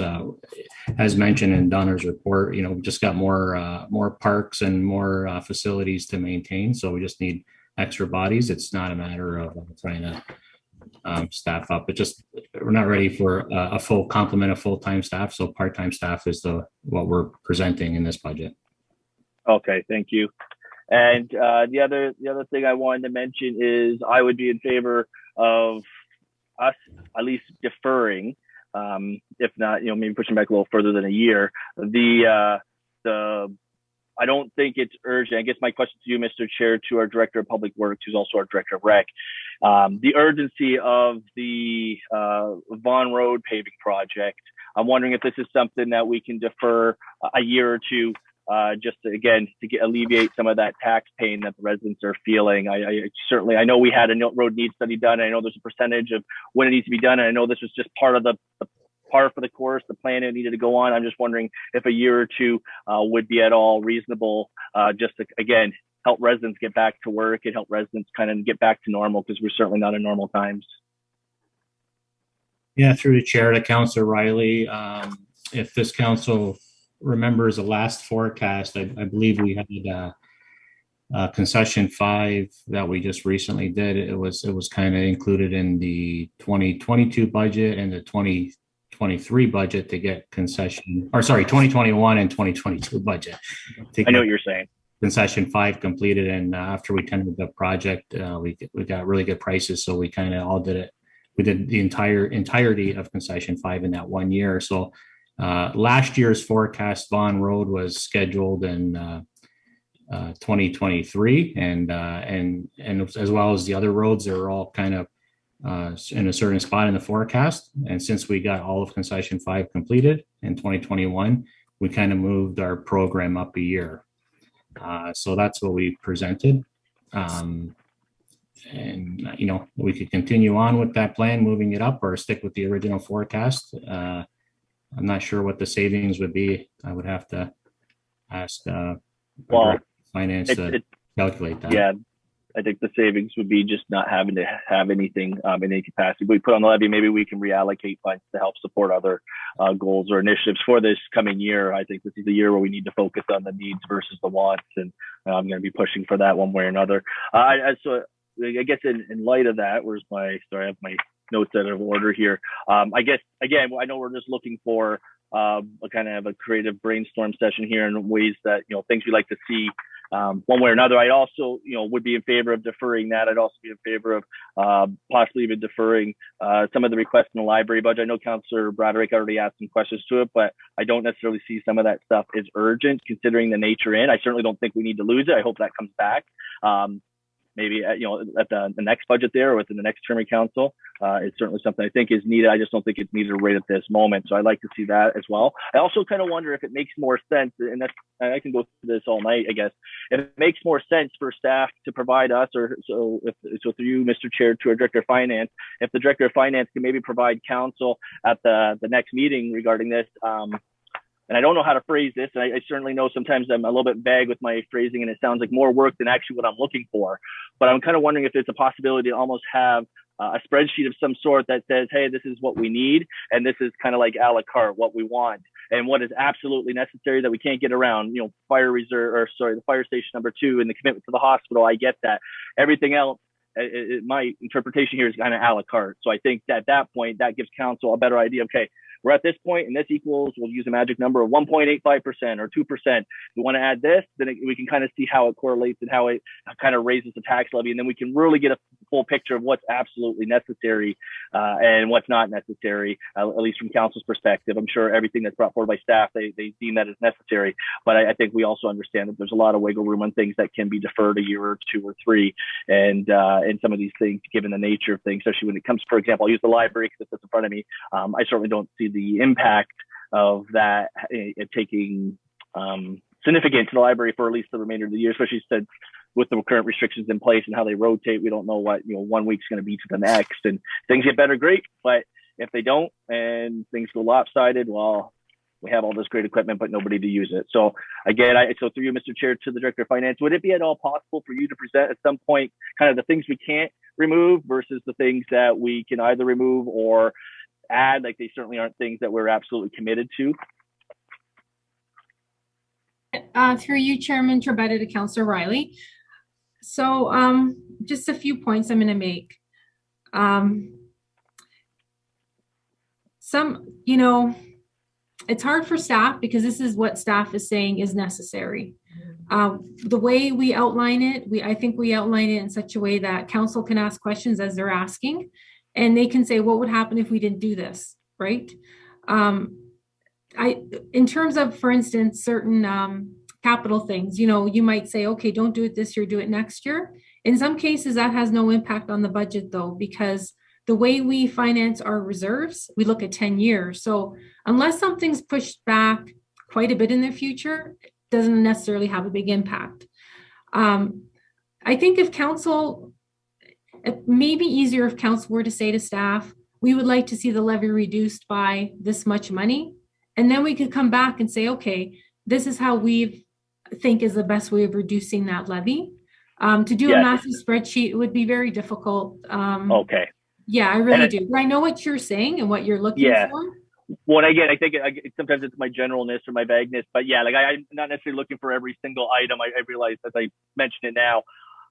As mentioned in Donna's report, we just got more parks and more facilities to maintain. So we just need extra bodies. It's not a matter of trying to staff up. We're not ready for a full complement of full-time staff. So part-time staff is what we're presenting in this budget. Okay, thank you. And the other thing I wanted to mention is I would be in favor of us at least deferring, if not, maybe pushing back a little further than a year. I don't think it's urgent. I guess my question to you, Mr. Chair, to our Director of Public Works, who's also our Director of Rec, the urgency of the Vaughan Road paving project. I'm wondering if this is something that we can defer a year or two, just to alleviate some of that tax pain that the residents are feeling. I know we had a road needs study done. I know there's a percentage of when it needs to be done. And I know this was just part of the par for the course, the plan it needed to go on. I'm just wondering if a year or two would be at all reasonable, just to, again, help residents get back to work and help residents kind of get back to normal, because we're certainly not in normal times. Yeah, through the chair to Councillor Riley, if this council remembers the last forecast, I believe we had concession 5 that we just recently did. It was kind of included in the 2022 budget and the 2023 budget to get 2021 and 2022 budget. I know what you're saying. Concession 5 completed, and after we tendered the project, we got really good prices. So we kind of all did it. We did the entirety of concession 5 in that 1 year. So last year's forecast, Vaughan Road was scheduled in 2023, and as well as the other roads, they were all kind of in a certain spot in the forecast. And since we got all of concession 5 completed in 2021, we kind of moved our program up a year. So that's what we presented. And we could continue on with that plan, moving it up, or stick with the original forecast. I'm not sure what the savings would be. I would have to ask finance to calculate that. Yeah, I think the savings would be just not having to have anything in any capacity. We put on the levy, maybe we can reallocate funds to help support other goals or initiatives for this coming year. I think this is the year where we need to focus on the needs versus the wants, and I'm going to be pushing for that one way or another. So I guess in light of that, I have my notes out of order here. I guess, again, I know we're just looking for kind of have a creative brainstorm session here in ways that, things we'd like to see one way or another. I also, would be in favor of deferring that. I'd also be in favor of possibly even deferring some of the requests in the library budget. I know Councillor Broderick already asked some questions to it, but I don't necessarily see some of that stuff as urgent considering the nature in. I certainly don't think we need to lose it. I hope that comes back. Maybe at the next budget there or within the next term of council. It's certainly something I think is needed. I just don't think it's needed right at this moment. So I'd like to see that as well. I also kind of wonder if it makes more sense, and I can go through this all night, I guess, if it makes more sense for staff to provide us, or so through you, Mr. Chair, to our Director of Finance, if the Director of Finance can maybe provide counsel at the next meeting regarding this. And I don't know how to phrase this. And I certainly know sometimes I'm a little bit vague with my phrasing and it sounds like more work than actually what I'm looking for. But I'm kind of wondering if there's a possibility to almost have a spreadsheet of some sort that says, hey, this is what we need. And this is kind of like a la carte, what we want and what is absolutely necessary that we can't get around, the fire station number 2 and the commitment to the hospital. I get that. Everything else, my interpretation here is kind of a la carte. So I think that at that point, that gives council a better idea. Okay, we're at this point and this equals, we'll use a magic number of 1.85% or 2%. We want to add this, then we can kind of see how it correlates and how it kind of raises the tax levy. And then we can really get a full picture of what's absolutely necessary and what's not necessary, at least from council's perspective. I'm sure everything that's brought forward by staff, they deem that as necessary. But I think we also understand that there's a lot of wiggle room on things that can be deferred a year or 2 or 3. And some of these things, given the nature of things, especially when it comes, for example, I'll use the library because it's in front of me. I certainly don't see the impact of that taking significance to the library for at least the remainder of the year, especially since with the current restrictions in place and how they rotate, we don't know what 1 week's going to be to the next. And things get better, great, but if they don't and things go lopsided, well, we have all this great equipment, but nobody to use it. So again, so through you, Mr. Chair, to the Director of Finance, would it be at all possible for you to present at some point kind of the things we can't remove versus the things that we can either remove or add? Like they certainly aren't things that we're absolutely committed to. Through you, Chairman Trebetta, to Councillor Riley. So just a few points I'm going to make. It's hard for staff because this is what staff is saying is necessary. The way we outline it, I think we outline it in such a way that council can ask questions as they're asking, and they can say, what would happen if we didn't do this, right? In terms of, for instance, certain capital things, you might say, okay, don't do it this year, do it next year. In some cases, that has no impact on the budget though, because the way we finance our reserves, we look at 10 years. So unless something's pushed back quite a bit in the future, it doesn't necessarily have a big impact. I think if council, it may be easier if council were to say to staff, we would like to see the levy reduced by this much money. And then we could come back and say, okay, this is how we think is the best way of reducing that levy. To do a massive spreadsheet would be very difficult. Okay. Yeah, I really do. But I know what you're saying and what you're looking for. Well, again, I think sometimes it's my generalness or my vagueness, but yeah, like I'm not necessarily looking for every single item. I realize as I mentioned it now,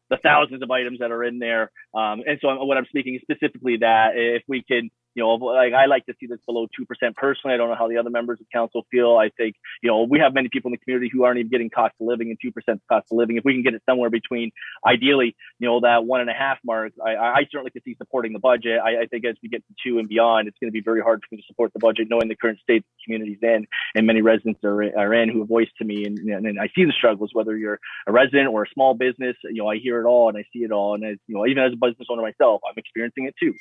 the thousands of items that are in there. And so what I'm speaking is specifically that if we can, like I like to see this below 2% personally. I don't know how the other members of council feel. I think, we have many people in the community who aren't even getting cost of living and 2% cost of living. If we can get it somewhere between, ideally, that 1.5 mark, I certainly could see supporting the budget. I think as we get to 2 and beyond, it's going to be very hard for me to support the budget, knowing the current state the community's in and many residents are in who have voiced to me. And I see the struggles, whether you're a resident or a small business, I hear it all and I see it all. And as, even as a business owner myself, I'm experiencing it too.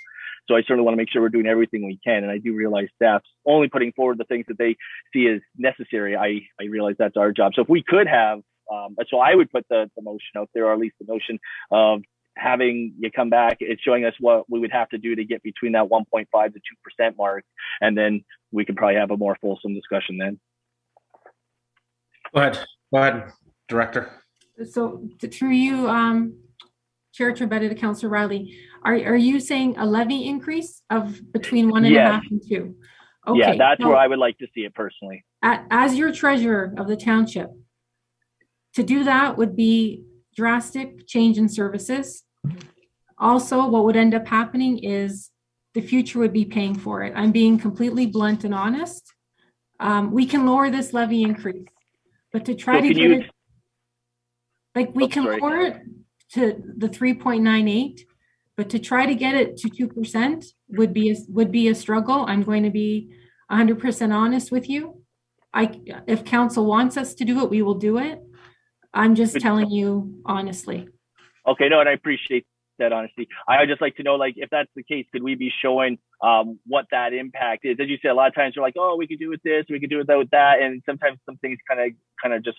So I certainly want to make sure we're doing everything we can. And I do realize staff's only putting forward the things that they see as necessary. I realize that's our job. So if we could have, so I would put the motion out there, or at least the notion of having you come back, it's showing us what we would have to do to get between that 1.5 to 2% mark. And then we could probably have a more fulsome discussion then. Go ahead, Director. So through you, Chair Trebetta to Councillor Riley, are you saying a levy increase of between 1.5 and 2? Okay, yeah, that's where I would like to see it personally. As your treasurer of the township, to do that would be drastic change in services. Also, what would end up happening is the future would be paying for it. I'm being completely blunt and honest. We can lower this levy increase, but to try So to can get you- it, like we can sorry. lower it to the 3.98, but to try to get it to 2% would be a struggle. I'm going to be 100% honest with you. If council wants us to do it, we will do it. I'm just telling you honestly. Okay, no, and I appreciate that honesty. I would just like to know, like, if that's the case, could we be showing what that impact is? As you said, a lot of times you're like, oh, we could do with this, we could do with that, and sometimes some things kind of just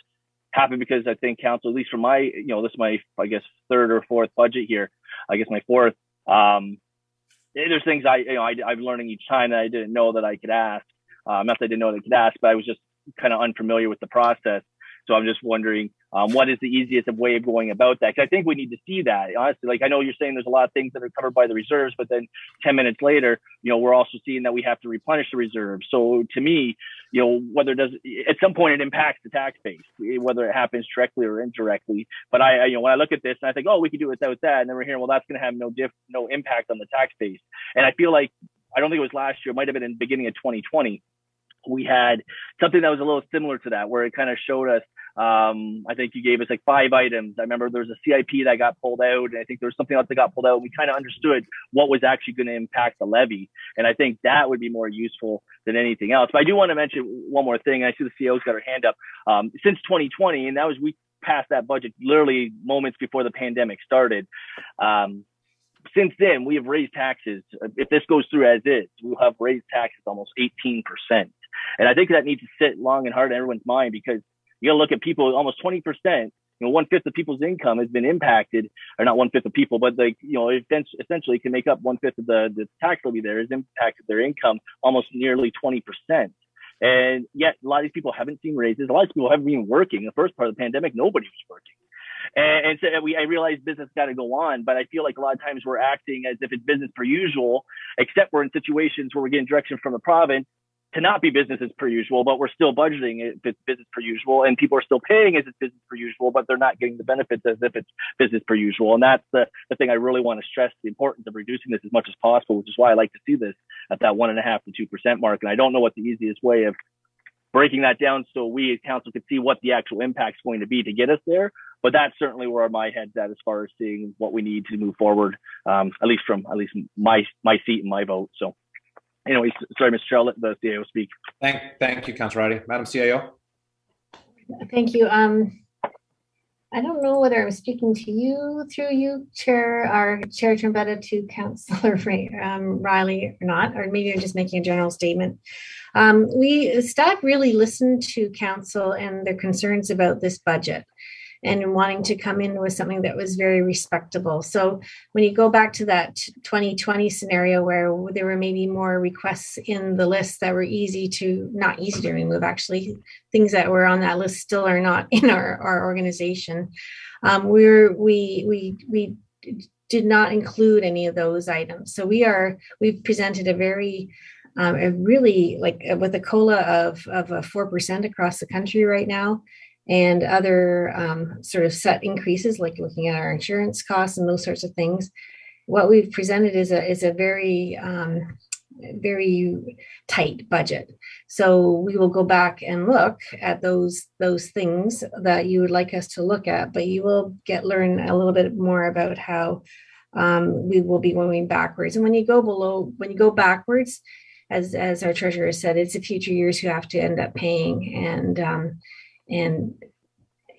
happen because I think council, at least for my, this is my, I guess, third or fourth budget here. I guess my fourth. There's things I'm learning each time that I didn't know that I could ask. Not that I didn't know that I could ask, but I was just kind of unfamiliar with the process. So I'm just wondering, what is the easiest way of going about that? Because I think we need to see that, honestly. Like, I know you're saying there's a lot of things that are covered by the reserves, but then 10 minutes later, we're also seeing that we have to replenish the reserves. So to me, whether it does, at some point it impacts the tax base, whether it happens directly or indirectly. But when I look at this and I think, oh, we could do it without that, and then we're hearing, well, that's going to have no impact on the tax base. And I feel like, I don't think it was last year, it might have been in the beginning of 2020. We had something that was a little similar to that, where it kind of showed us, I think you gave us like 5 items. I remember there was a CIP that got pulled out, and I think there was something else that got pulled out. We kind of understood what was actually going to impact the levy. And I think that would be more useful than anything else. But I do want to mention one more thing. I see the CEO's got her hand up. Since 2020, and that was, we passed that budget literally moments before the pandemic started. Since then, we have raised taxes. If this goes through as is, we'll have raised taxes almost 18%. And I think that needs to sit long and hard in everyone's mind, because you got to look at people, almost 20%, 1/5 of people's income has been impacted, or not 1/5 of people, but essentially can make up 1/5 of the tax levy there has impacted their income almost nearly 20%. And yet a lot of these people haven't seen raises. A lot of people haven't been working. The first part of the pandemic, nobody was working. And so I realize business got to go on, but I feel like a lot of times we're acting as if it's business per usual, except we're in situations where we're getting direction from the province to not be business as per usual, but we're still budgeting if it's business per usual, and people are still paying as it's business per usual, but they're not getting the benefits as if it's business per usual. And that's the thing I really want to stress, the importance of reducing this as much as possible, which is why I like to see this at that 1.5% to 2% mark. And I don't know what the easiest way of breaking that down so we as council could see what the actual impact is going to be to get us there. But that's certainly where my head's at as far as seeing what we need to move forward, at least my seat and my vote. So anyway, sorry, Mr. Chair, I'll let the CAO speak. Thank you, Councillor Riley. Madam CAO. Thank you. I don't know whether I'm speaking to you through you, Chair Trombetta, to Councillor Riley or not, or maybe I'm just making a general statement. Staff really listened to council and their concerns about this budget, and wanting to come in with something that was very respectable. So when you go back to that 2020 scenario where there were maybe more requests in the list that were not easy to remove, actually, things that were on that list still are not in our organization. We did not include any of those items. So we've presented a very really, like, with a COLA of 4% across the country right now, and other sort of set increases, like looking at our insurance costs and those sorts of things. What we've presented is a very, very tight budget. So we will go back and look at those things that you would like us to look at, but you will learn a little bit more about how we will be going backwards. And when you go backwards, as our treasurer said, it's the future years who have to end up paying. And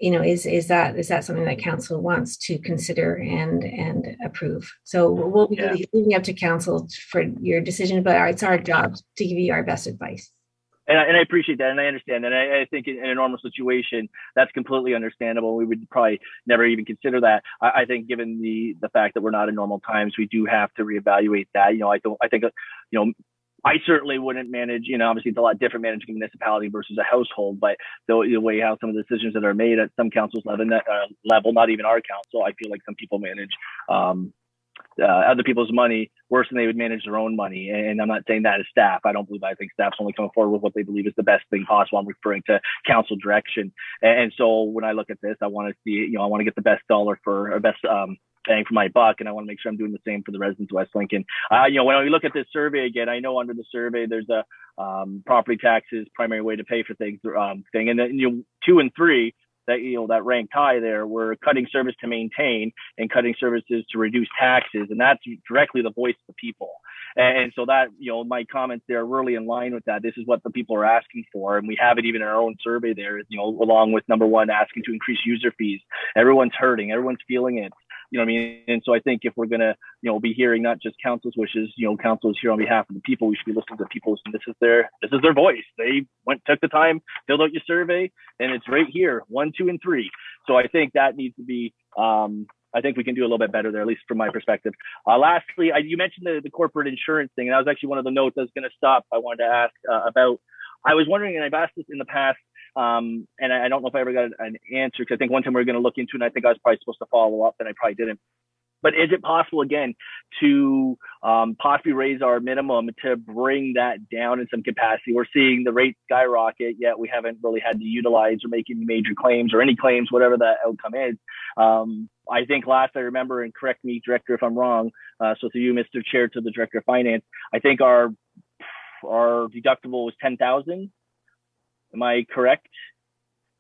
is that something that council wants to consider and approve? So we'll be leaving up to council for your decision, but it's our job to give you our best advice. And I appreciate that, and I understand that. I think in a normal situation, that's completely understandable. We would probably never even consider that. I think given the fact that we're not in normal times, we do have to reevaluate that. I certainly wouldn't manage, obviously it's a lot different managing a municipality versus a household, but the way how some of the decisions that are made at some councils level, not even our council, I feel like some people manage other people's money worse than they would manage their own money. And I'm not saying that as staff. I think staff's only coming forward with what they believe is the best thing possible. I'm referring to council direction. And so when I look at this, I want to see, I want to get the best dollar for, or best bang for my buck, and I want to make sure I'm doing the same for the residents of West Lincoln. When we look at this survey again, I know under the survey there's a property taxes primary way to pay for things thing, and then 2 and 3 that ranked high there were cutting service to maintain and cutting services to reduce taxes, and that's directly the voice of the people. And so that, my comments there are really in line with that. This is what the people are asking for. And we have it even in our own survey there, along with number 1, asking to increase user fees. Everyone's hurting. Everyone's feeling it. You know what I mean? And so I think if we're going to, be hearing not just council's wishes, council is here on behalf of the people. We should be listening to people. And this is their took the time, filled out your survey, and it's right here, 1, 2, and 3. So I think that needs to be, I think we can do a little bit better there, at least from my perspective. Lastly, you mentioned the corporate insurance thing, and that was actually one of the notes I was going to stop. I wanted to ask about. I was wondering, and I've asked this in the past, and I don't know if I ever got an answer, because I think one time we were going to look into it, and I think I was probably supposed to follow up, and I probably didn't. But is it possible, again, to possibly raise our minimum to bring that down in some capacity? We're seeing the rates skyrocket, yet we haven't really had to utilize or make any major claims or any claims, whatever the outcome is. I think last I remember, and correct me, Director, if I'm wrong, so to you, Mr. Chair, to the Director of Finance, I think our deductible was $10,000. Am I correct?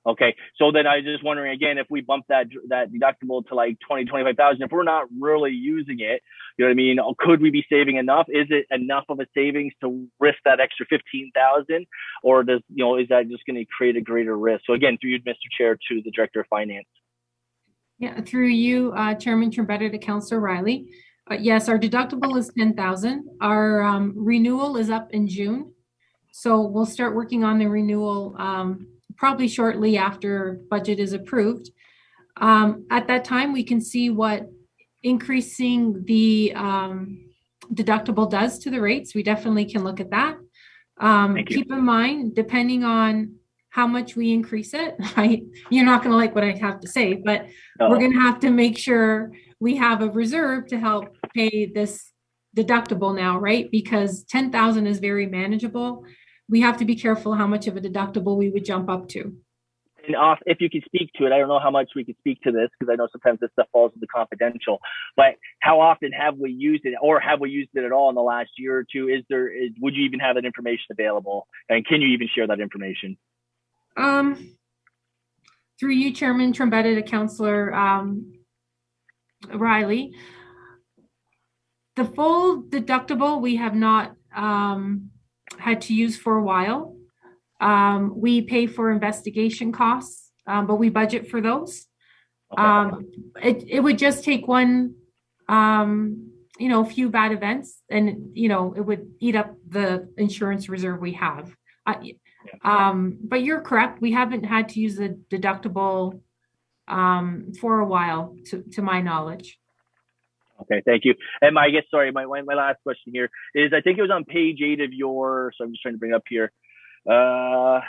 Okay, so then I was just wondering again, if we bump that deductible to like 20, 25,000, if we're not really using it, you know what I mean? Could we be saving enough? Is it enough of a savings to risk that extra 15,000, or is that just going to create a greater risk? So again, through you, Mr. Chair, to the Director of Finance. Yeah, through you, Chairman Trombetta, to Councillor Riley. Yes, our deductible is 10,000. Our renewal is up in June, so we'll start working on the renewal probably shortly after budget is approved. At that time, we can see what increasing the deductible does to the rates. We definitely can look at that. Keep in mind, depending on how much we increase it, right? You're not going to like what I have to say, but we're going to have to make sure we have a reserve to help pay this deductible now, right? Because 10,000 is very manageable. We have to be careful how much of a deductible we would jump up to. And if you could speak to it, I don't know how much we could speak to this, because I know sometimes this stuff falls into confidential, but how often have we used it, or have we used it at all in the last year or two? Would you even have that information available? And can you even share that information? Through you, Chairman Trombetta, to Councillor Riley, the full deductible we have not had to use for a while. We pay for investigation costs, but we budget for those. Okay. It would just take one, a few bad events, and it would eat up the insurance reserve we have. But you're correct. We haven't had to use the deductible for a while, to my knowledge. Okay, thank you. And my last question here is, I think it was on page 8 of your, so I'm just trying to bring it up here. I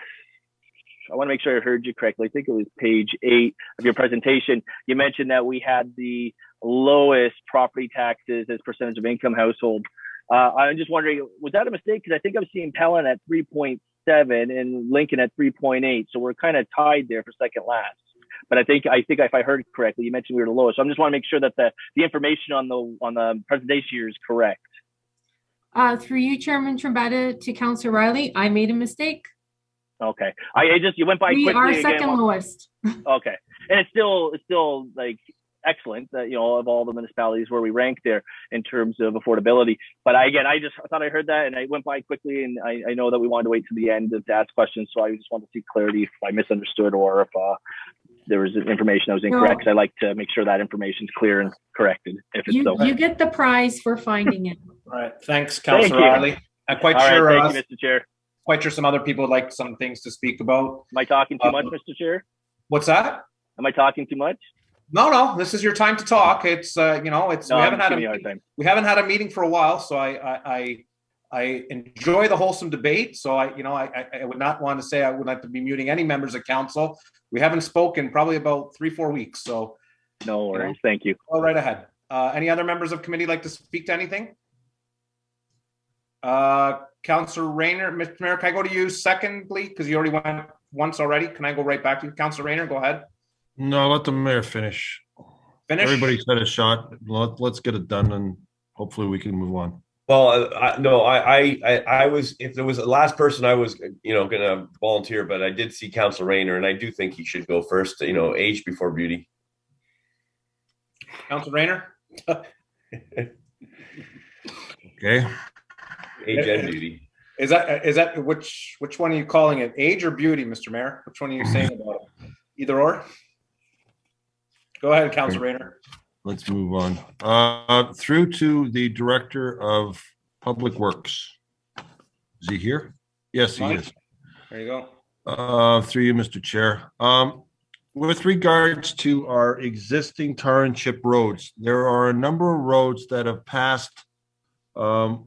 want to make sure I heard you correctly. I think it was page 8 of your presentation. You mentioned that we had the lowest property taxes as percentage of income household. I'm just wondering, was that a mistake? Because I think I'm seeing Pelham at 3.7 and Lincoln at 3.8. So we're kind of tied there for second last. But I think if I heard correctly, you mentioned we were the lowest. So I'm just want to make sure that the information on the presentation here is correct. Through you, Chairman Trombetta, to Councillor Riley, I made a mistake. Okay, you went by quickly. We are second lowest. Okay, and it's still like excellent that of all the municipalities where we rank there in terms of affordability. But I just thought I heard that, and I went by quickly, and I know that we wanted to wait to the end to ask questions, so I just wanted to see clarity if I misunderstood or if there was information that was incorrect. No. I like to make sure that information is clear and corrected. If it's so, you get the prize for finding it. All right, thanks, Councillor Riley. I'm quite sure. Right, thank you, Mr. Chair. Quite sure some other people would like some things to speak about. Am I talking too much, Mr. Chair? What's that? Am I talking too much? No. This is your time to talk. It's no, we haven't had a meeting for a while, so I enjoy the wholesome debate. So I would not want to say I would like to be muting any members of council. We haven't spoken probably about 3-4 weeks. So no worries. Thank you. Go right ahead. Any other members of committee like to speak to anything? Councillor Rayner, Mr. Mayor, can I go to you secondly? Because you already went once already. Can I go right back to you? Councillor Rayner, go ahead. No, let the mayor finish. Everybody's had a shot. Let's get it done, and hopefully we can move on. Well, I was, if there was a last person I was, going to volunteer, but I did see Councillor Rayner, and I do think he should go first. Age before beauty. Councillor Rayner. Okay. Age and beauty. Is that which one are you calling it? Age or beauty, Mr. Mayor? Which one are you saying about it? Either or. Go ahead, Councillor Rayner. Let's move on. Through to the Director of Public Works. Is he here? Yes, he is. There you go. Through you, Mr. Chair. With regards to our existing Township roads, there are a number of roads that have passed the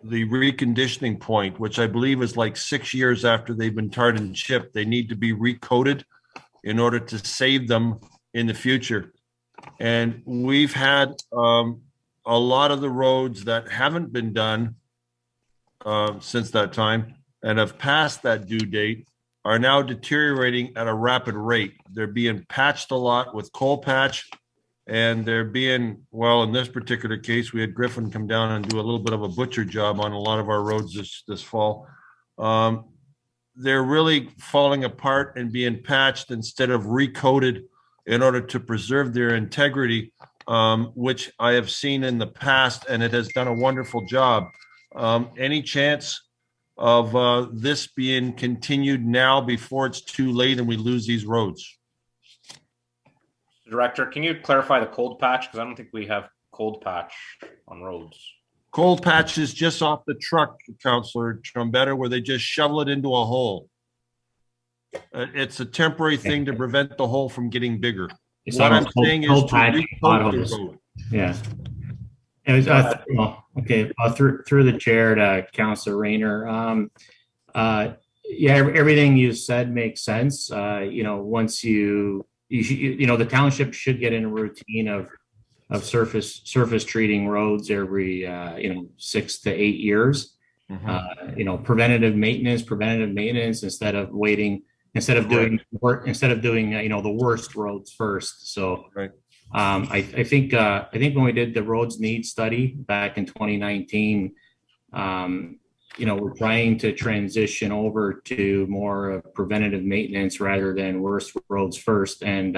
reconditioning point, which I believe is like 6 years after they've been tarred and chipped. They need to be recoated in order to save them in the future. And we've had a lot of the roads that haven't been done since that time and have passed that due date are now deteriorating at a rapid rate. They're being patched a lot with coal patch, and they're being, well, in this particular case, we had Griffin come down and do a little bit of a butcher job on a lot of our roads this fall. They're really falling apart and being patched instead of recoated in order to preserve their integrity, which I have seen in the past, and it has done a wonderful job. Any chance of this being continued now before it's too late and we lose these roads? Director, can you clarify the cold patch? Because I don't think we have cold patch on roads. Cold patch is just off the truck, Councillor Trombetta, where they just shovel it into a hole. It's a temporary thing to prevent the hole from getting bigger. It's what I'm cold, saying cold is patch to potholes. Yeah. It was, okay. Through the chair to Councillor Rayner. Yeah, everything you said makes sense. Once the township should get in a routine of surface treating roads every 6 to 8 years. Mm-hmm. Preventative maintenance instead of doing the worst roads first. So right. I think when we did the roads needs study back in 2019, we're trying to transition over to more preventative maintenance rather than worst roads first. And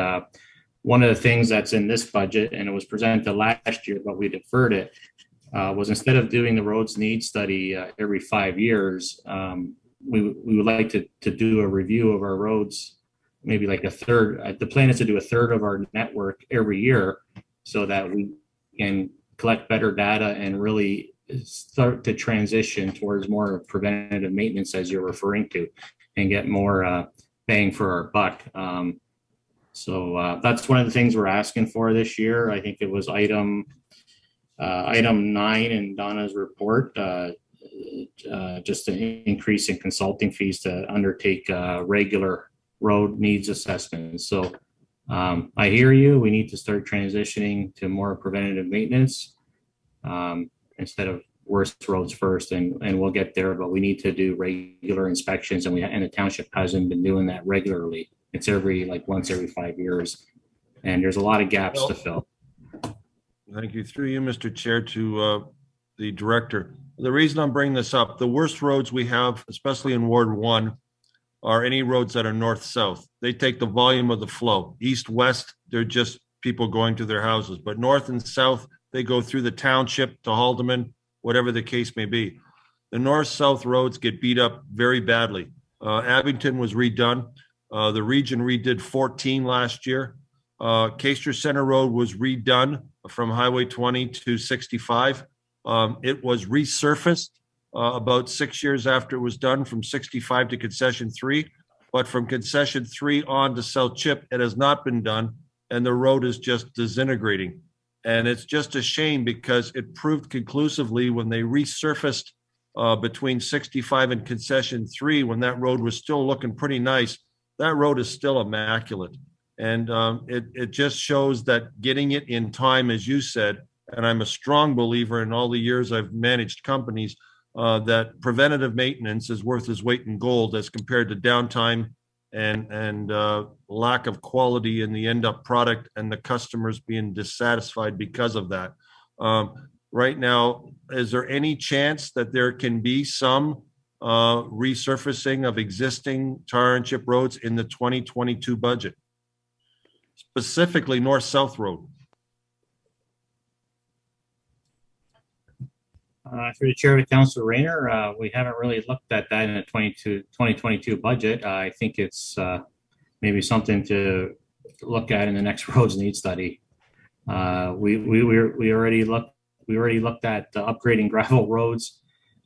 one of the things that's in this budget, and it was presented last year, but we deferred it, was instead of doing the roads needs study every 5 years, we would like to do a review of our roads, maybe like a third. The plan is to do a third of our network every year so that we can collect better data and really start to transition towards more preventative maintenance, as you're referring to, and get more bang for our buck. So that's one of the things we're asking for this year. I think it was item 9 in Donna's report, just an increase in consulting fees to undertake regular road needs assessments. So I hear you. We need to start transitioning to more preventative maintenance instead of worst roads first, and we'll get there. But we need to do regular inspections, and the township hasn't been doing that regularly. It's once every 5 years, and there's a lot of gaps to fill. Thank you. Through you, Mr. Chair, to the director. The reason I'm bringing this up, the worst roads we have, especially in Ward 1, are any roads that are north-south. They take the volume of the flow. East-west, they're just people going to their houses. But north and south, they go through the township to Haldeman, whatever the case may be. The north-south roads get beat up very badly. Abington was redone. The region redid 14 last year. Caister Center Road was redone from Highway 20 to 65. It was resurfaced about 6 years after it was done from 65 to Concession 3. But from Concession 3 on to South Chip, it has not been done, and the road is just disintegrating. And it's just a shame because it proved conclusively when they resurfaced between 65 and Concession 3, when that road was still looking pretty nice, that road is still immaculate. And it just shows that getting it in time, as you said, and I'm a strong believer in all the years I've managed companies, that preventative maintenance is worth its weight in gold as compared to downtime and lack of quality in the end up product, and the customers being dissatisfied because of that. Right now, is there any chance that there can be some resurfacing of existing tar and chip roads in the 2022 budget, specifically North-South Road? Through the chair to Councilor Rayner, we haven't really looked at that in the 2022 budget. I think it's maybe something to look at in the next roads need study. We already looked at upgrading gravel roads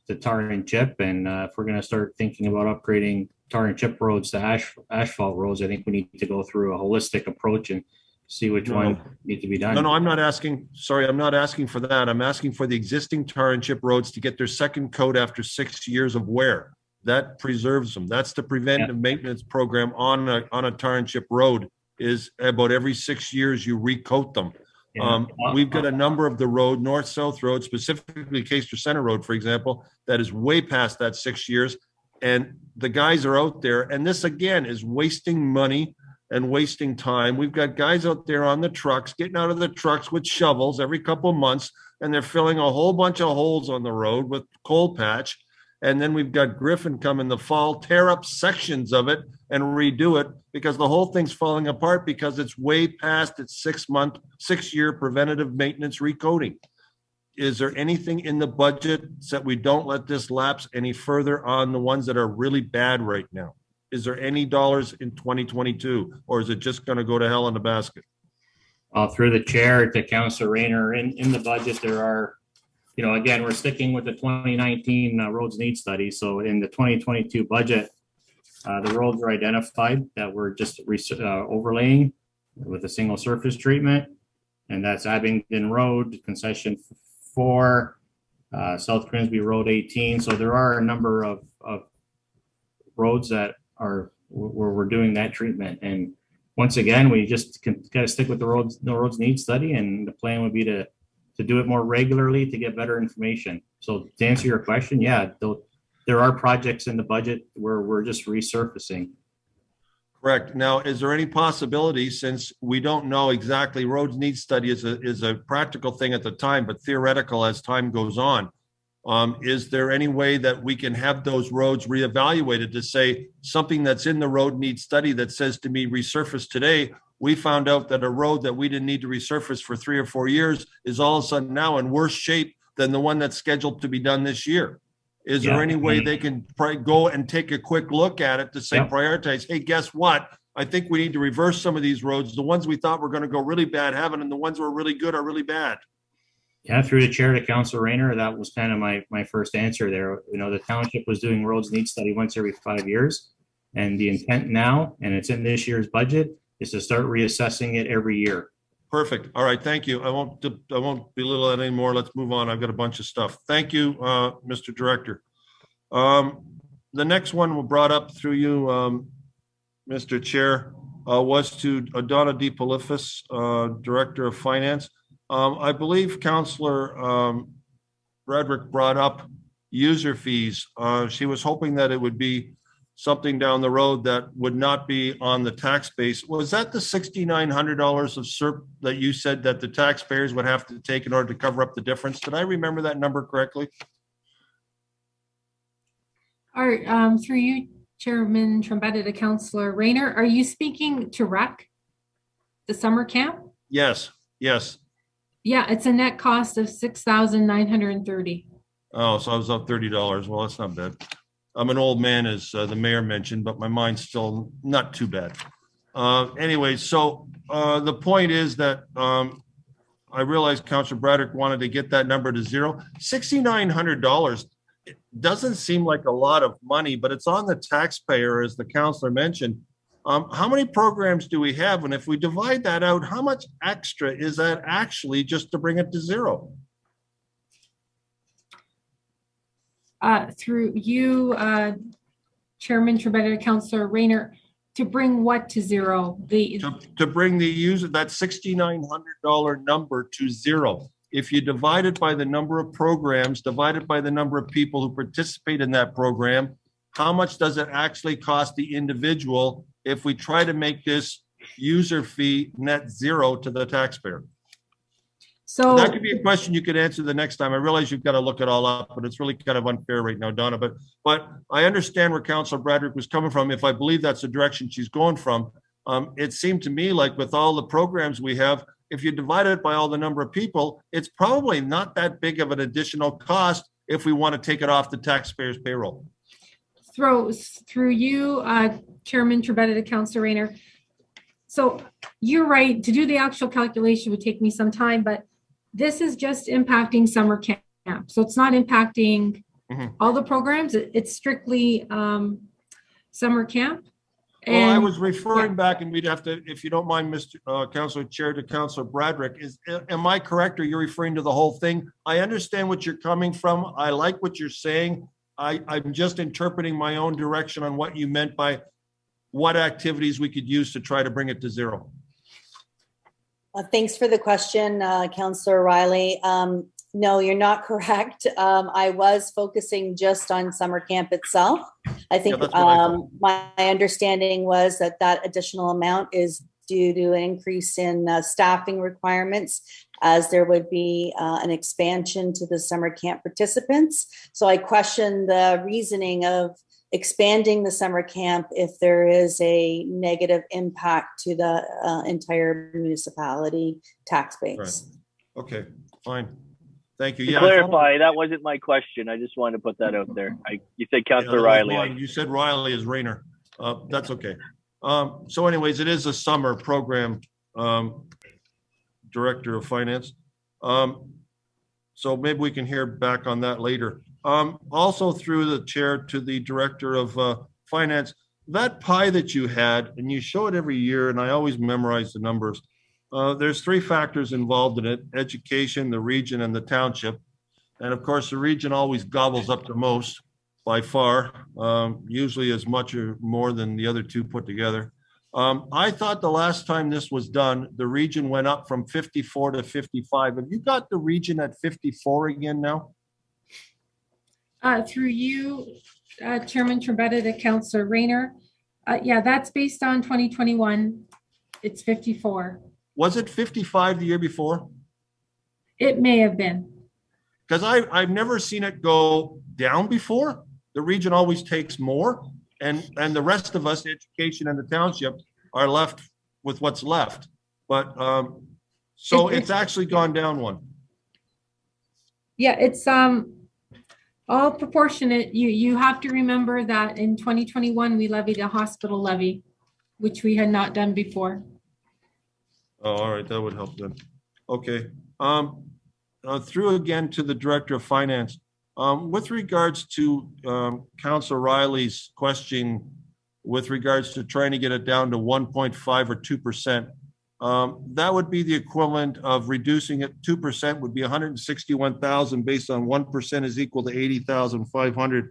to tar and chip, and if we're going to start thinking about upgrading tar and chip roads to asphalt roads, I think we need to go through a holistic approach and see which one needs to be done. No, I'm not asking. Sorry, I'm not asking for that. I'm asking for the existing tar and chip roads to get their second coat after 6 years of wear. That preserves them. That's the preventive maintenance program on a tar and chip road. Is about every 6 years you recoat them. We've got a number of the road, North-South Road, specifically Caister Center Road, for example, that is way past that 6 years. And the guys are out there, and this again is wasting money and wasting time. We've got guys out there on the trucks, getting out of the trucks with shovels every couple of months, and they're filling a whole bunch of holes on the road with coal patch. And then we've got Griffin come in the fall, tear up sections of it and redo it, because the whole thing's falling apart because it's way past its 6 year preventative maintenance recoating. Is there anything in the budget so that we don't let this lapse any further on the ones that are really bad right now? Is there any dollars in 2022, or is it just going to go to hell in a basket? Through the chair to Councilor Rayner, in the budget, there are, again, we're sticking with the 2019 roads need study. So in the 2022 budget, the roads are identified that we're just overlaying with a single surface treatment. And that's Abingdon Road, concession 4, South Grimsby Road 18. So there are a number of roads that are where we're doing that treatment. And once again, we just got to stick with the roads need study, and the plan would be to do it more regularly to get better information. So to answer your question, yeah, there are projects in the budget where we're just resurfacing. Correct. Now, is there any possibility, since we don't know exactly, roads need study is a practical thing at the time, but theoretical as time goes on, is there any way that we can have those roads reevaluated to say something that's in the road need study that says to me resurface today, we found out that a road that we didn't need to resurface for 3 or 4 years is all of a sudden now in worse shape than the one that's scheduled to be done this year? Is there any way they can go and take a quick look at it to say, prioritize, hey, guess what? I think we need to reverse some of these roads. The ones we thought were going to go really bad haven't, and the ones that were really good are really bad. Yeah, through the chair to Councilor Rayner, that was kind of my first answer there. The township was doing roads need study once every 5 years. And the intent now, and it's in this year's budget, is to start reassessing it every year. Perfect. All right. Thank you. I won't belittle that anymore. Let's move on. I've got a bunch of stuff. Thank you, Mr. Director. The next one we brought up through you, Mr. Chair, was to Donna DePolifis, Director of Finance. I believe Councillor Bradrick brought up user fees. She was hoping that it would be something down the road that would not be on the tax base. Was that the $6,900 of SERP that you said that the taxpayers would have to take in order to cover up the difference? Did I remember that number correctly? Through you, Chairman Trombetta, to Councillor Rayner, are you speaking to REC, the summer camp? Yes. Yeah, it's a net cost of $6,930. Oh, so I was up $30. Well, that's not bad. I'm an old man, as the mayor mentioned, but my mind's still not too bad. Anyway, so the point is that I realized Councillor Braddock wanted to get that number to zero. $6,900 doesn't seem like a lot of money, but it's on the taxpayer, as the councillor mentioned. How many programs do we have? And if we divide that out, how much extra is that actually just to bring it to zero? Through you, Chairman Trombetta, Councillor Rayner, to bring what to zero? To bring the user, that $6,900 number to zero. If you divide it by the number of programs, divided by the number of people who participate in that program, how much does it actually cost the individual if we try to make this user fee net zero to the taxpayer? So that could be a question you could answer the next time. I realize you've got to look it all up, but it's really kind of unfair right now, Donna. But I understand where Councillor Bradrick was coming from. If I believe that's the direction she's going from, it seemed to me like with all the programs we have, if you divide it by all the number of people, it's probably not that big of an additional cost if we want to take it off the taxpayer's payroll. Through you, Chairman Trebetta, to Councillor Rayner. So you're right, to do the actual calculation would take me some time, but this is just impacting summer camp. So it's not impacting all the programs. It's strictly summer camp. Well, I was referring back, and we'd have to, if you don't mind, Mr. Councillor Chair, to Councillor Bradrick. Am I correct, or you're referring to the whole thing? I understand what you're coming from. I like what you're saying. I'm just interpreting my own direction on what you meant by what activities we could use to try to bring it to zero. Thanks for the question, Councillor Riley. No, you're not correct. I was focusing just on summer camp itself. I think my understanding was that that additional amount is due to an increase in staffing requirements, as there would be an expansion to the summer camp participants. So I question the reasoning of expanding the summer camp if there is a negative impact to the entire municipality tax base. Right. Okay, fine. Thank you. To clarify, that wasn't my question. I just wanted to put that out there. You said Councillor Riley. You said Riley is Rayner. That's okay. So anyways, it is a summer program, Director of Finance. So maybe we can hear back on that later. Also through the chair to the Director of Finance, that pie that you had, and you show it every year, and I always memorize the numbers. There's three factors involved in it: education, the region, and the township. And of course, the region always gobbles up the most by far, usually as much or more than the other two put together. I thought the last time this was done, the region went up from 54 to 55. Have you got the region at 54 again now? Through you, Chairman Trebetta, to Councillor Rayner. Yeah, that's based on 2021. It's 54. Was it 55 the year before? It may have been. Because I've never seen it go down before. The region always takes more, and the rest of us, the education and the township, are left with what's left. But so it's actually gone down one. Yeah, it's all proportionate. You have to remember that in 2021 we levied a hospital levy, which we had not done before. Oh, all right, that would help then. Okay. Through again to the Director of Finance. With regards to Councillor Riley's question, with regards to trying to get it down to 1.5 or 2%, that would be the equivalent of reducing it. 2% would be 161,000 based on 1% is equal to 80,500.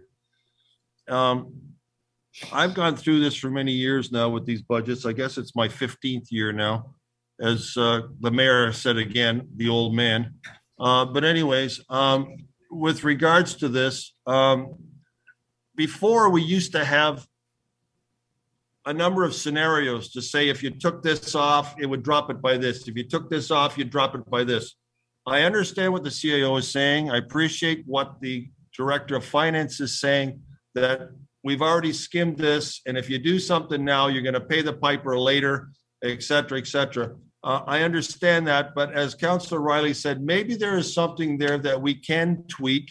I've gone through this for many years now with these budgets. I guess it's my 15th year now. As the mayor said again, the old man. But anyways, with regards to this, before we used to have a number of scenarios to say, if you took this off, it would drop it by this. If you took this off, you'd drop it by this. I understand what the CAO is saying. I appreciate what the Director of Finance is saying, that we've already skimmed this, and if you do something now, you're going to pay the piper later, et cetera, et cetera. I understand that, but as Councillor Riley said, maybe there is something there that we can tweak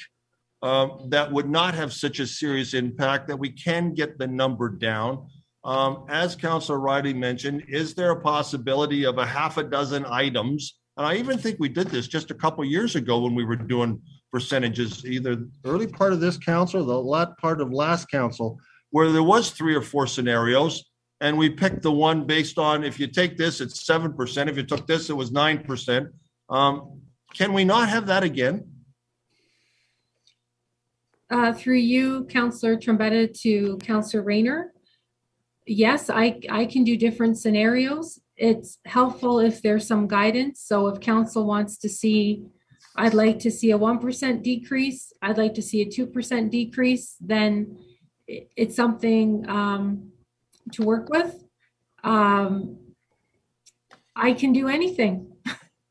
that would not have such a serious impact, that we can get the number down. As Councillor Riley mentioned, is there a possibility of a half a dozen items? And I even think we did this just a couple of years ago when we were doing percentages, either early part of this council or the last part of last council, where there was 3 or 4 scenarios. And we picked the one based on, if you take this, it's 7%. If you took this, it was 9%. Can we not have that again? Through you, Councillor Trombetta, to Councillor Rayner. Yes, I can do different scenarios. It's helpful if there's some guidance. So if council wants to see, I'd like to see a 1% decrease, I'd like to see a 2% decrease, then it's something to work with. I can do anything.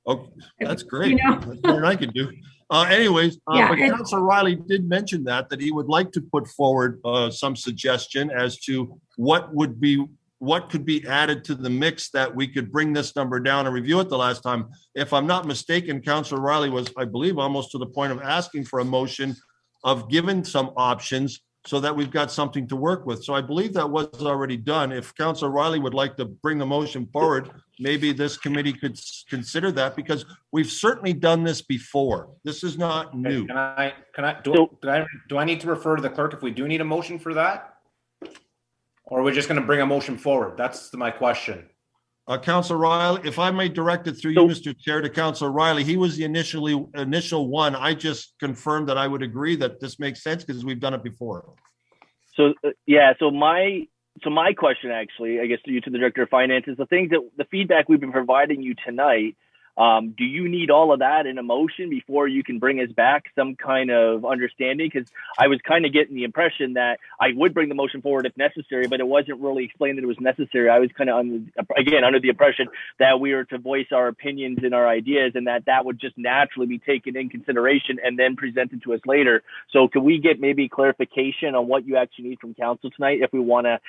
Oh, that's great. You know? That's more than I can do. Anyways, Yeah, but Councilor Riley did mention that he would like to put forward some suggestion as to what could be added to the mix that we could bring this number down and review it the last time. If I'm not mistaken, Councilor Riley was, I believe, almost to the point of asking for a motion of giving some options so that we've got something to work with. So I believe that was already done. If Councilor Riley would like to bring the motion forward, maybe this committee could consider that, because we've certainly done this before. This is not new. Do I need to refer to the clerk if we do need a motion for that? Or are we just going to bring a motion forward? That's my question. Councilor Riley, if I may direct it through you, Mr. Chair, to Councilor Riley, he was the initial one. I just confirmed that I would agree that this makes sense because we've done it before. So so my question, actually, I guess to you, to the Director of Finance, is the feedback we've been providing you tonight. Do you need all of that in a motion before you can bring us back some kind of understanding? Because I was kind of getting the impression that I would bring the motion forward if necessary, but it wasn't really explained that it was necessary. I was kind of under the impression that we were to voice our opinions and our ideas, and that would just naturally be taken in consideration and then presented to us later. So can we get maybe clarification on what you actually need from council tonight if we want to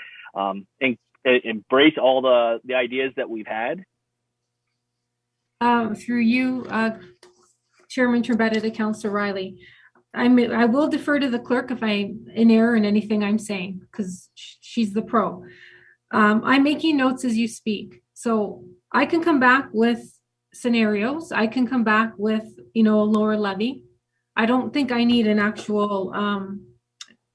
embrace all the ideas that we've had? Through you, Chairman Trombetta, to Councilor Riley. I will defer to the clerk if I'm in error in anything I'm saying, because she's the pro. I'm making notes as you speak. So I can come back with scenarios. I can come back with, a lower levy. I don't think I need an actual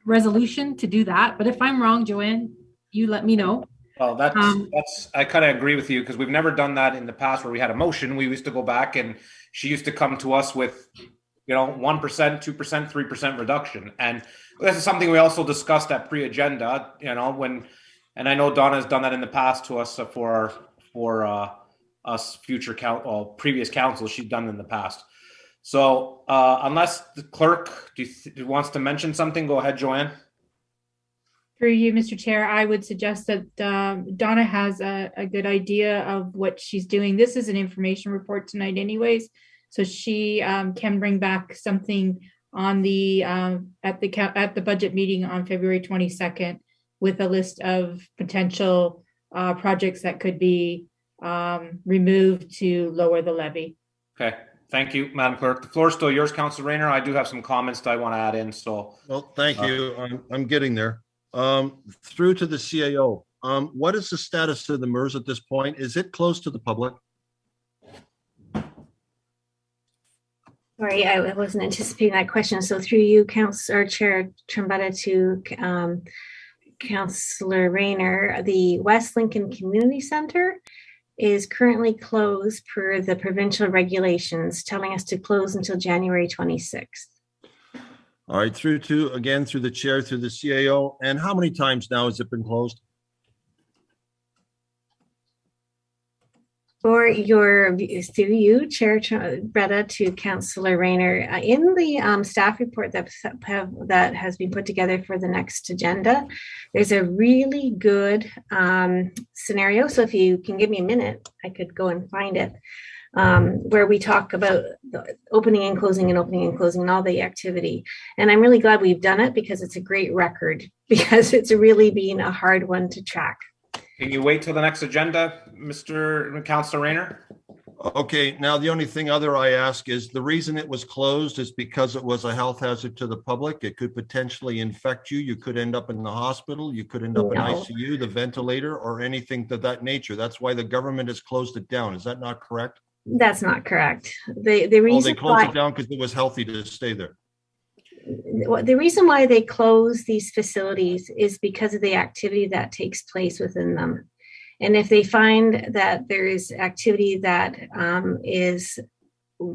resolution to do that. But if I'm wrong, Joanne, you let me know. Well, that's I kind of agree with you, because we've never done that in the past where we had a motion. We used to go back and she used to come to us with, 1%, 2%, 3% reduction. And this is something we also discussed at pre-agenda, and I know Donna has done that in the past to us for us previous councils she's done in the past. So unless the clerk wants to mention something, go ahead, Joanne. Through you, Mr. Chair, I would suggest that Donna has a good idea of what she's doing. This is an information report tonight anyways, so she can bring back something on the at the budget meeting on February 22nd with a list of potential projects that could be removed to lower the levy. Okay. Thank you, Madam Clerk. The floor is still yours, Councilor Rayner. I do have some comments that I want to add in. Well, thank you. I'm getting there. Through to the CAO. What is the status of the MERS at this point? Is it closed to the public? Sorry, I wasn't anticipating that question. So through you, Chair Trombetta, to Councilor Rayner, the West Lincoln Community Center is currently closed per the provincial regulations, telling us to close until January 26th. All right, through the chair, through the CAO. And how many times now has it been closed? For through you, Chair Trombetta, to Councilor Rayner, in the staff report that has been put together for the next agenda, there's a really good scenario. So if you can give me a minute, I could go and find it. Where we talk about the opening and closing and all the activity. And I'm really glad we've done it, because it's a great record, because it's really been a hard one to track. Can you wait till the next agenda, Mr. Councilor Rayner? Okay, now the only thing I ask is, the reason it was closed is because it was a health hazard to the public. It could potentially infect you. You could end up in the hospital. You could end up in ICU, the ventilator, or anything of that nature. That's why the government has closed it down. Is that not correct? That's not correct. The reason they closed it down because it was healthy to stay there. The reason why they close these facilities is because of the activity that takes place within them. And if they find that there is activity that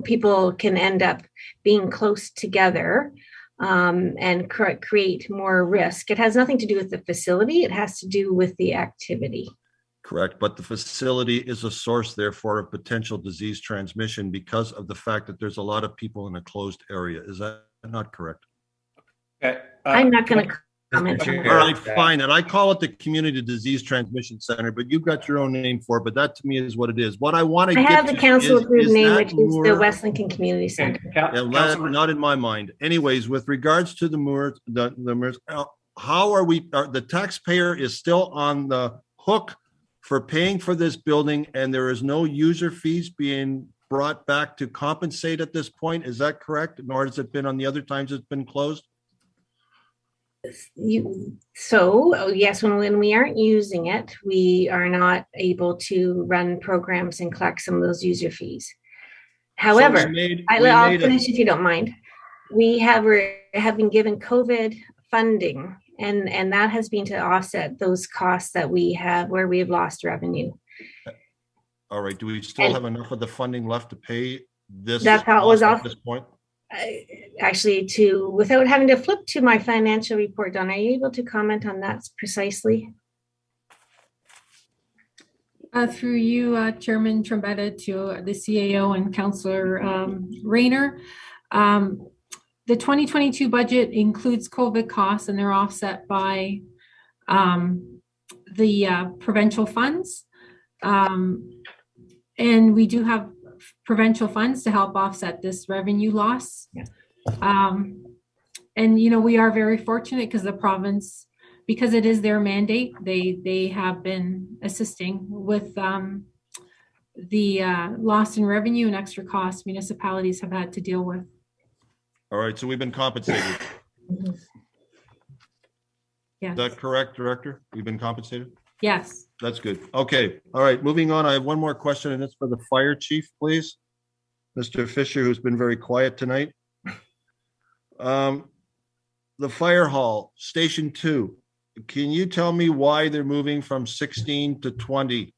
people can end up being close together and create more risk, it has nothing to do with the facility. It has to do with the activity. Correct, but the facility is a source, therefore, of potential disease transmission because of the fact that there's a lot of people in a closed area. Is that not correct? Okay. I'm not going to comment on All that. right, fine. And I call it the Community Disease Transmission Center, but you've got your own name for it, but that to me is what it is. What I want to I get have the to council approved is name, that which is the more- West Lincoln Community Center. not in my mind. Anyways, with regards to the Moors, how are we, the taxpayer is still on the hook for paying for this building and there is no user fees being brought back to compensate at this point? Is that correct? Nor has it been on the other times it's been closed? Yes, when we aren't using it, we are not able to run programs and collect some of those user fees. However, I'll finish if you don't mind. We have been given COVID funding, and that has been to offset those costs that we have where we have lost revenue. All right. Do we still have enough of the funding left to pay this? That's how it was at this point. Actually, without having to flip to my financial report, Don, are you able to comment on that precisely? Through you, Chairman Trombetta, to the CAO and Councillor Rayner. The 2022 budget includes COVID costs and they're offset by the provincial funds. And we do have provincial funds to help offset this revenue loss. Yeah. And, we are very fortunate because the province, because it is their mandate, they have been assisting with the loss in revenue and extra costs municipalities have had to deal with. All right. So we've been compensated. Yes. Is that correct, Director? We've been compensated? Yes. That's good. Okay. All right. Moving on. I have one more question, and it's for the fire chief, please. Mr. Fisher, who's been very quiet tonight. The fire hall, Station 2. Can you tell me why they're moving from 16 to 20?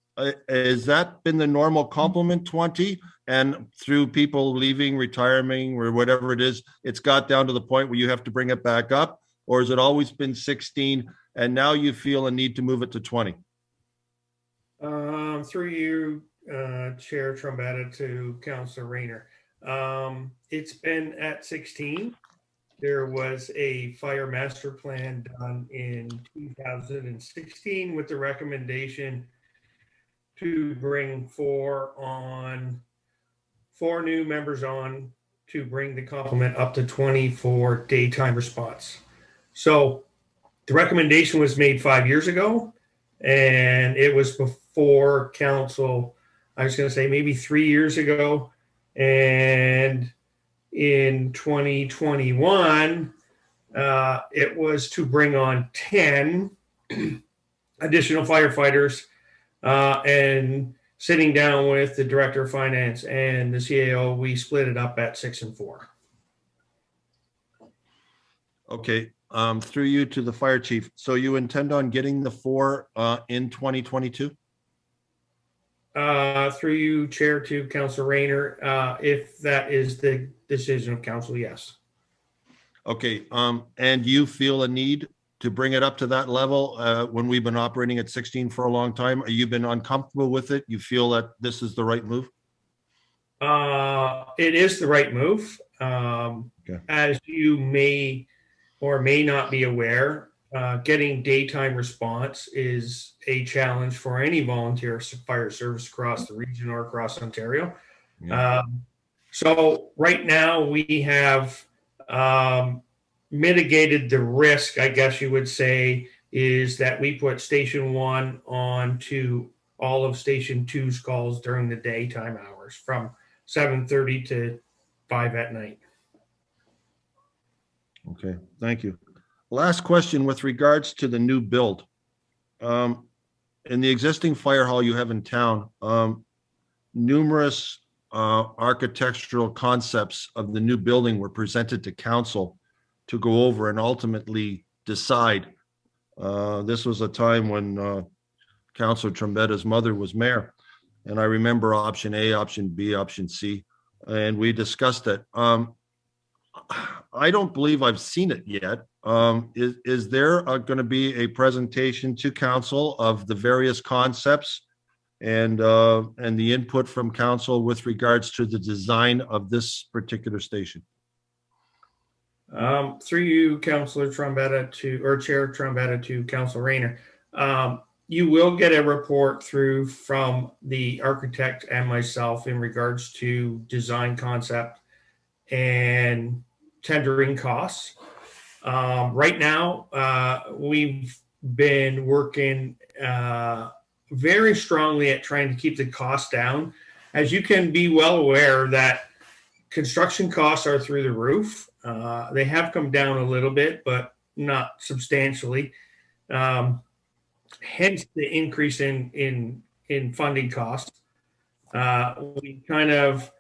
Has that been the normal complement, 20? And through people leaving, retiring, or whatever it is, it's got down to the point where you have to bring it back up? Or has it always been 16 and now you feel a need to move it to 20? Through you, Chair Trombetta, to Councillor Rayner. It's been at 16. There was a fire master plan done in 2016 with the recommendation to bring four new members on to bring the complement up to 20 for daytime response. So the recommendation was made 5 years ago, and it was before council, I was going to say maybe 3 years ago. And in 2021, it was to bring on 10 additional firefighters, and sitting down with the director of finance and the CAO, we split it up at 6 and 4. Okay. Through you to the fire chief. So you intend on getting the 4 in 2022? Through you, Chair, to Councillor Rayner, if that is the decision of council, yes. Okay. And you feel a need to bring it up to that level when we've been operating at 16 for a long time? You've been uncomfortable with it? You feel that this is the right move? It is the right move. Okay. As you may or may not be aware, getting daytime response is a challenge for any volunteer fire service across the region or across Ontario. Yeah. So right now we have mitigated the risk, I guess you would say, is that we put Station 1 on to all of Station 2's calls during the daytime hours from 7:30 to 5 at night. Okay, thank you. Last question with regards to the new build. In the existing fire hall you have in town, numerous architectural concepts of the new building were presented to council to go over and ultimately decide. This was a time when Councillor Trombetta's mother was mayor. And I remember option A, option B, option C, and we discussed it. I don't believe I've seen it yet. Is there going to be a presentation to council of the various concepts and the input from council with regards to the design of this particular station? Through you, Councillor Trombetta or Chair Trombetta to Councillor Rayner. You will get a report through from the architect and myself in regards to design concept and tendering costs. Right now, we've been working very strongly at trying to keep the cost down. As you can be well aware that construction costs are through the roof. They have come down a little bit, but not substantially. Hence the increase in funding costs. We kind of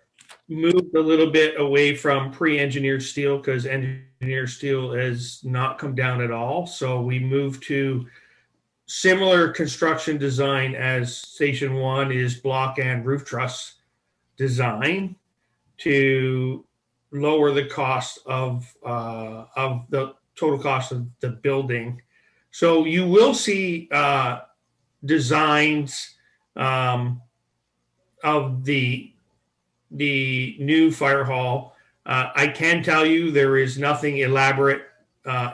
moved a little bit away from pre-engineered steel because engineered steel has not come down at all. So we moved to similar construction design as Station 1 is block and roof truss design to lower the cost of the total cost of the building. So you will see designs of the new fire hall. I can tell you there is nothing elaborate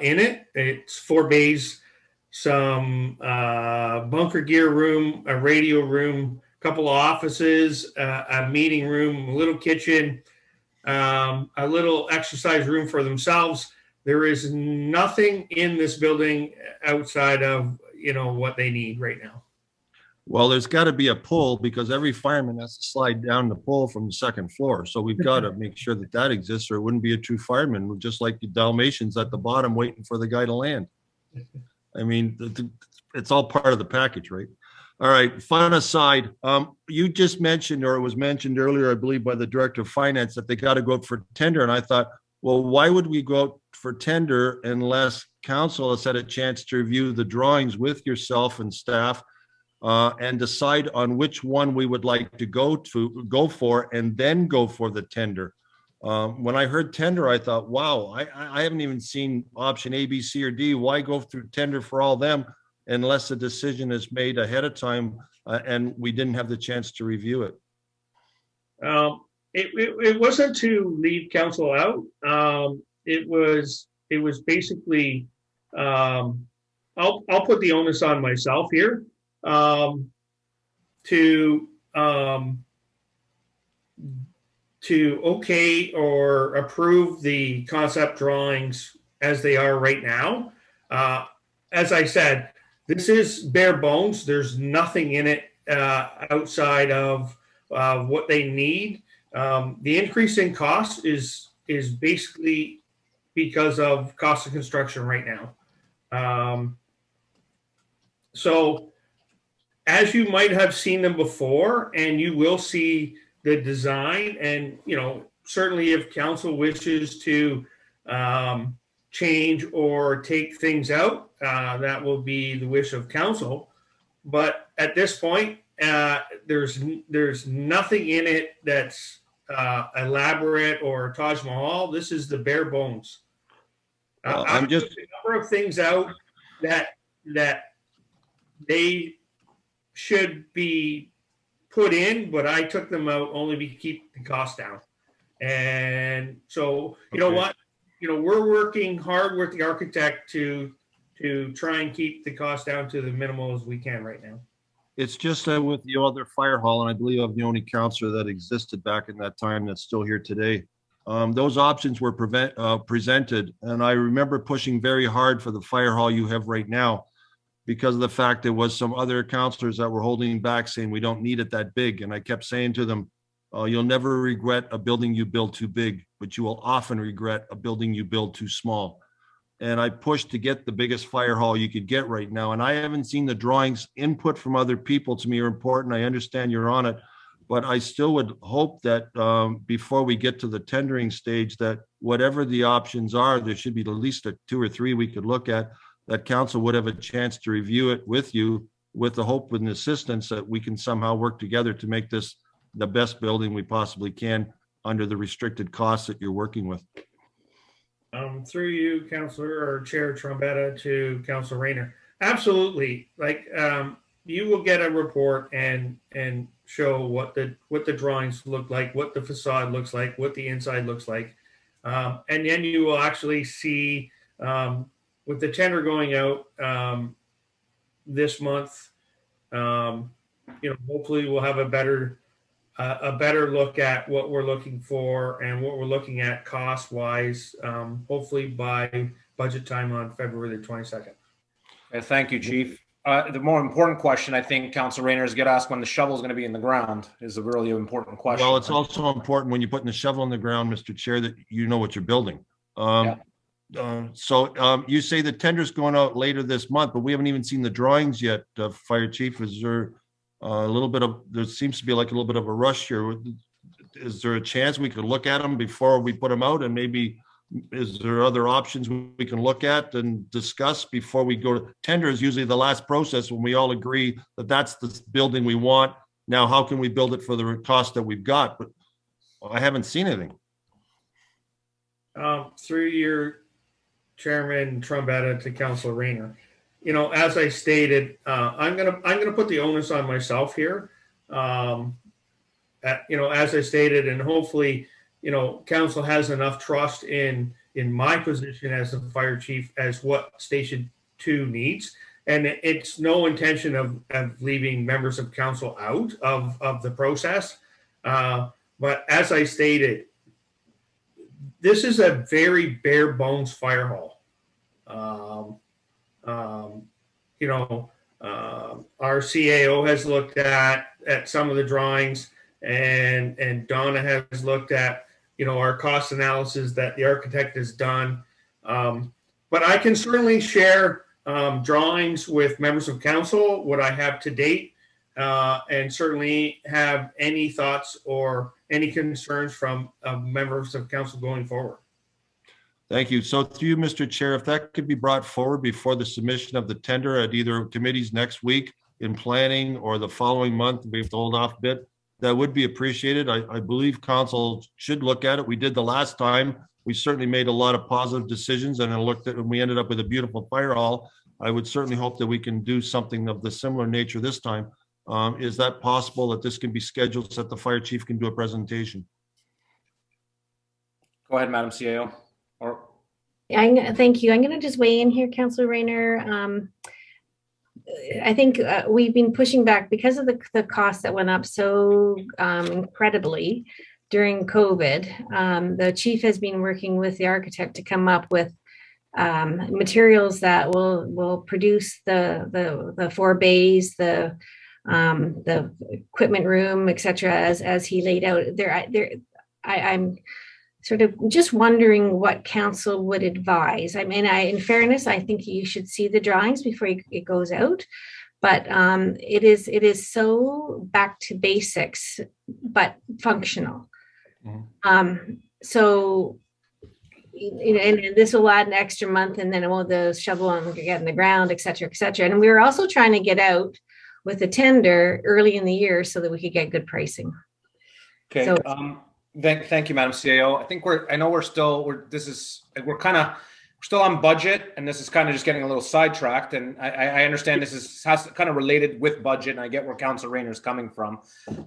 in it. It's 4 bays, some bunker gear room, a radio room, a couple of offices, a meeting room, a little kitchen, a little exercise room for themselves. There is nothing in this building outside of, what they need right now. Well, there's got to be a pull because every fireman has to slide down the pole from the second floor. So we've got to make sure that that exists, or it wouldn't be a true fireman, just like the Dalmatians at the bottom waiting for the guy to land. I mean, it's all part of the package, right? All right, fun aside, you just mentioned, or it was mentioned earlier, I believe, by the Director of Finance that they got to go out for tender. And I thought, well, why would we go out for tender unless council has had a chance to review the drawings with yourself and staff and decide on which one we would like to go for and then go for the tender? When I heard tender, I thought, wow, I haven't even seen option A, B, C, or D. Why go through tender for all them unless a decision is made ahead of time and we didn't have the chance to review it? It wasn't to leave council out. It was basically, I'll put the onus on myself here to okay or approve the concept drawings as they are right now. As I said, this is bare bones. There's nothing in it outside of what they need. The increase in cost is basically because of cost of construction right now. So as you might have seen them before, and you will see the design, and certainly if council wishes to change or take things out, that will be the wish of council. But at this point, there's nothing in it that's elaborate or Taj Mahal. This is the bare bones. I'm just a number of things out that they should be put in, but I took them out only to keep the cost down. And so, you know what? We're working hard with the architect to try and keep the cost down to the minimal as we can right now. It's just with the other fire hall, and I believe I'm the only counselor that existed back in that time that's still here today. Those options were presented, and I remember pushing very hard for the fire hall you have right now because of the fact there was some other counselors that were holding back saying we don't need it that big. And I kept saying to them, you'll never regret a building you build too big, but you will often regret a building you build too small. And I pushed to get the biggest fire hall you could get right now. And I haven't seen the drawings. Input from other people to me are important. I understand you're on it, but I still would hope that before we get to the tendering stage, that whatever the options are, there should be at least 2 or 3 we could look at, that council would have a chance to review it with you, with the hope and assistance that we can somehow work together to make this the best building we possibly can under the restricted costs that you're working with. Through you, Councillor or Chair Trombetta, to Councillor Rayner. Absolutely. You will get a report and show what the drawings look like, what the facade looks like, what the inside looks like. And then you will actually see with the tender going out this month, hopefully we'll have a better look at what we're looking for and what we're looking at cost wise, hopefully by budget time on February the 22nd. Okay, thank you, Chief. The more important question, I think, Council Rayner, is get asked when the shovel is going to be in the ground is a really important question. Well, it's also important when you're putting the shovel in the ground, Mr. Chair, that you know what you're building. So you say the tender's going out later this month, but we haven't even seen the drawings yet, Fire Chief. Is there there seems to be like a little bit of a rush here. Is there a chance we could look at them before we put them out, and maybe is there other options we can look at and discuss before we go to tender? Is usually the last process when we all agree that that's the building we want. Now, how can we build it for the cost that we've got? But I haven't seen anything. Through your Chairman Trombetta to Councilor Rayner, as I stated, I'm gonna put the onus on myself here. As I stated, and hopefully, council has enough trust in my position as the fire chief as what Station 2 needs. And it's no intention of leaving members of council out of the process. But as I stated, this is a very bare bones fire hall. Our CAO has looked at some of the drawings, and Donna has looked at our cost analysis that the architect has done. But I can certainly share drawings with members of council, what I have to date, and certainly have any thoughts or any concerns from members of council going forward. Thank you. So through you, Mr. Chair, if that could be brought forward before the submission of the tender at either committees next week in planning or the following month, we have to hold off a bit, that would be appreciated. I believe council should look at it. We did the last time. We certainly made a lot of positive decisions, and I looked at, and we ended up with a beautiful fire hall. I would certainly hope that we can do something of the similar nature this time. Is that possible that this can be scheduled so that the fire chief can do a presentation? Go ahead, Madam CAO. Thank you. I'm going to just weigh in here, Councilor Rayner. I think we've been pushing back because of the cost that went up so incredibly during COVID. The chief has been working with the architect to come up with materials that will produce the 4 bays, the equipment room, etc. As he laid out there. I'm sort of just wondering what council would advise. I mean, in fairness, I think you should see the drawings before it goes out, but it is so back to basics, but functional. Mm-hmm. So, and this will add an extra month, and then the shovel and get in the ground, et cetera, et cetera. And we were also trying to get out with a tender early in the year so that we could get good pricing. Okay. So, Thank you, Madam CAO. I think we're still on budget, and this is kind of just getting a little sidetracked. And I understand this has kind of related with budget, and I get where Councilor Rayner is coming from.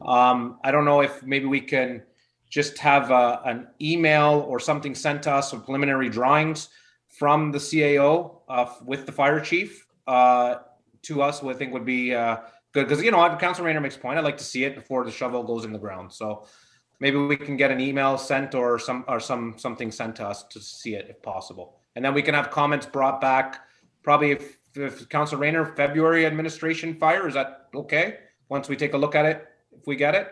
I don't know if maybe we can just have an email or something sent to us with preliminary drawings from the CAO with the fire chief to us, I think would be good, because Councilor Rayner makes a point. I'd like to see it before the shovel goes in the ground. So maybe we can get an email sent or something sent to us to see it if possible. And then we can have comments brought back, probably if Councilor Rayner, February administration fire, is that okay? Once we take a look at it, if we get it?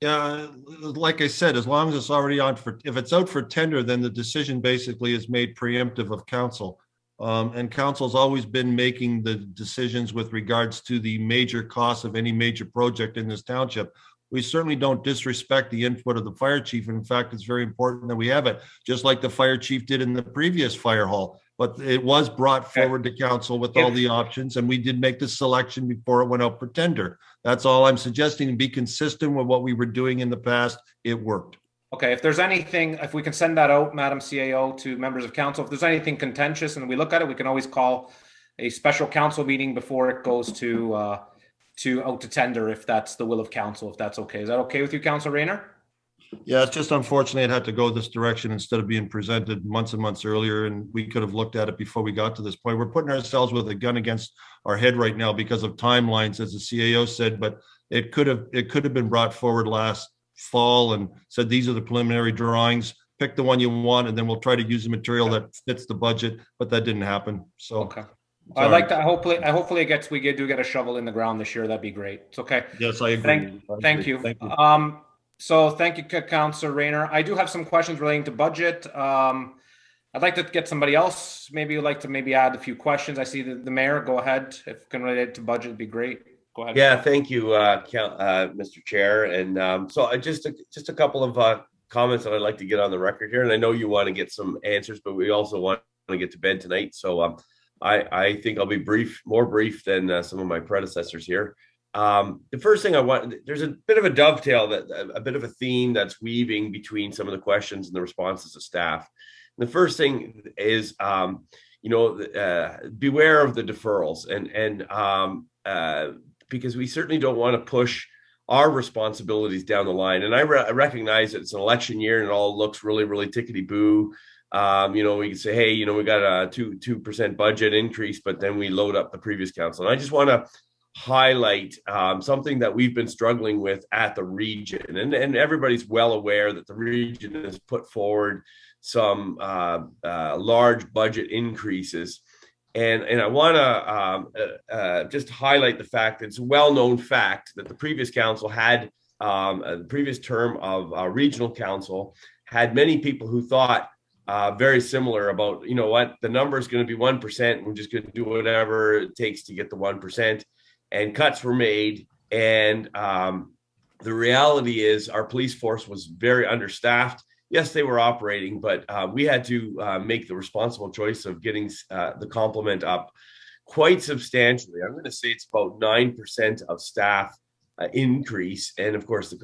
Yeah, like I said, as long as it's already on if it's out for tender, then the decision basically is made preemptive of council. And council's always been making the decisions with regards to the major costs of any major project in this township. We certainly don't disrespect the input of the fire chief. In fact, it's very important that we have it, just like the fire chief did in the previous fire hall. But it was brought forward to council with all the options, and we did make the selection before it went out for tender. That's all I'm suggesting, and be consistent with what we were doing in the past. It worked. Okay, if there's anything, if we can send that out, Madam CAO, to members of council, if there's anything contentious and we look at it, we can always call a special council meeting before it goes to out to tender, if that's the will of council, if that's okay. Is that okay with you, Councilor Rayner? Yeah, it's just unfortunate it had to go this direction instead of being presented months and months earlier, and we could have looked at it before we got to this point. We're putting ourselves with a gun against our head right now because of timelines, as the CAO said, but it could have been brought forward last fall and said, these are the preliminary drawings, pick the one you want, and then we'll try to use the material that fits the budget, but that didn't happen. So okay. I'd like to hopefully we do get a shovel in the ground this year. That'd be great. It's okay. Yes, I agree. Thank you. So thank you, Councillor Rayner. I do have some questions relating to budget. I'd like to get somebody else. Maybe you'd like to add a few questions. I see the mayor. Go ahead. If you can relate to budget, it'd be great. Go ahead. Yeah, thank you, Mr. Chair. And so just a couple of comments that I'd like to get on the record here. And I know you want to get some answers, but we also want to get to bed tonight. So I think I'll be more brief than some of my predecessors here. The first thing there's a bit of a dovetail, a bit of a theme that's weaving between some of the questions and the responses of staff. And the first thing is, beware of the deferrals, and because we certainly don't want to push our responsibilities down the line. And I recognize that it's an election year and it all looks really, really tickety-boo. We can say, hey, we got a 2% budget increase, but then we load up the previous council. And I just want to highlight something that we've been struggling with at the region, and everybody's well aware that the region has put forward some large budget increases, and I want to just highlight the fact that it's a well-known fact that the previous council had the previous term of regional council had many people who thought very similar about, the number is going to be 1%, we're just going to do whatever it takes to get the 1%. And cuts were made. And the reality is our police force was very understaffed. Yes, they were operating, but we had to make the responsible choice of getting the complement up quite substantially. I'm going to say it's about 9% of staff increase. And of course, the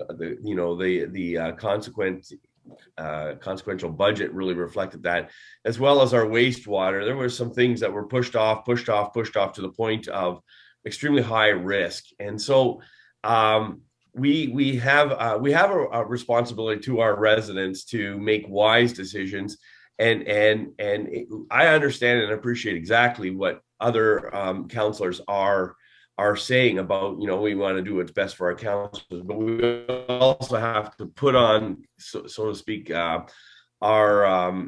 consequential budget really reflected that, as well as our wastewater. There were some things that were pushed off to the point of extremely high risk. And so we have a responsibility to our residents to make wise decisions. And I understand and appreciate exactly what other councillors are saying about, we want to do what's best for our councillors, but we also have to put on, so to speak, our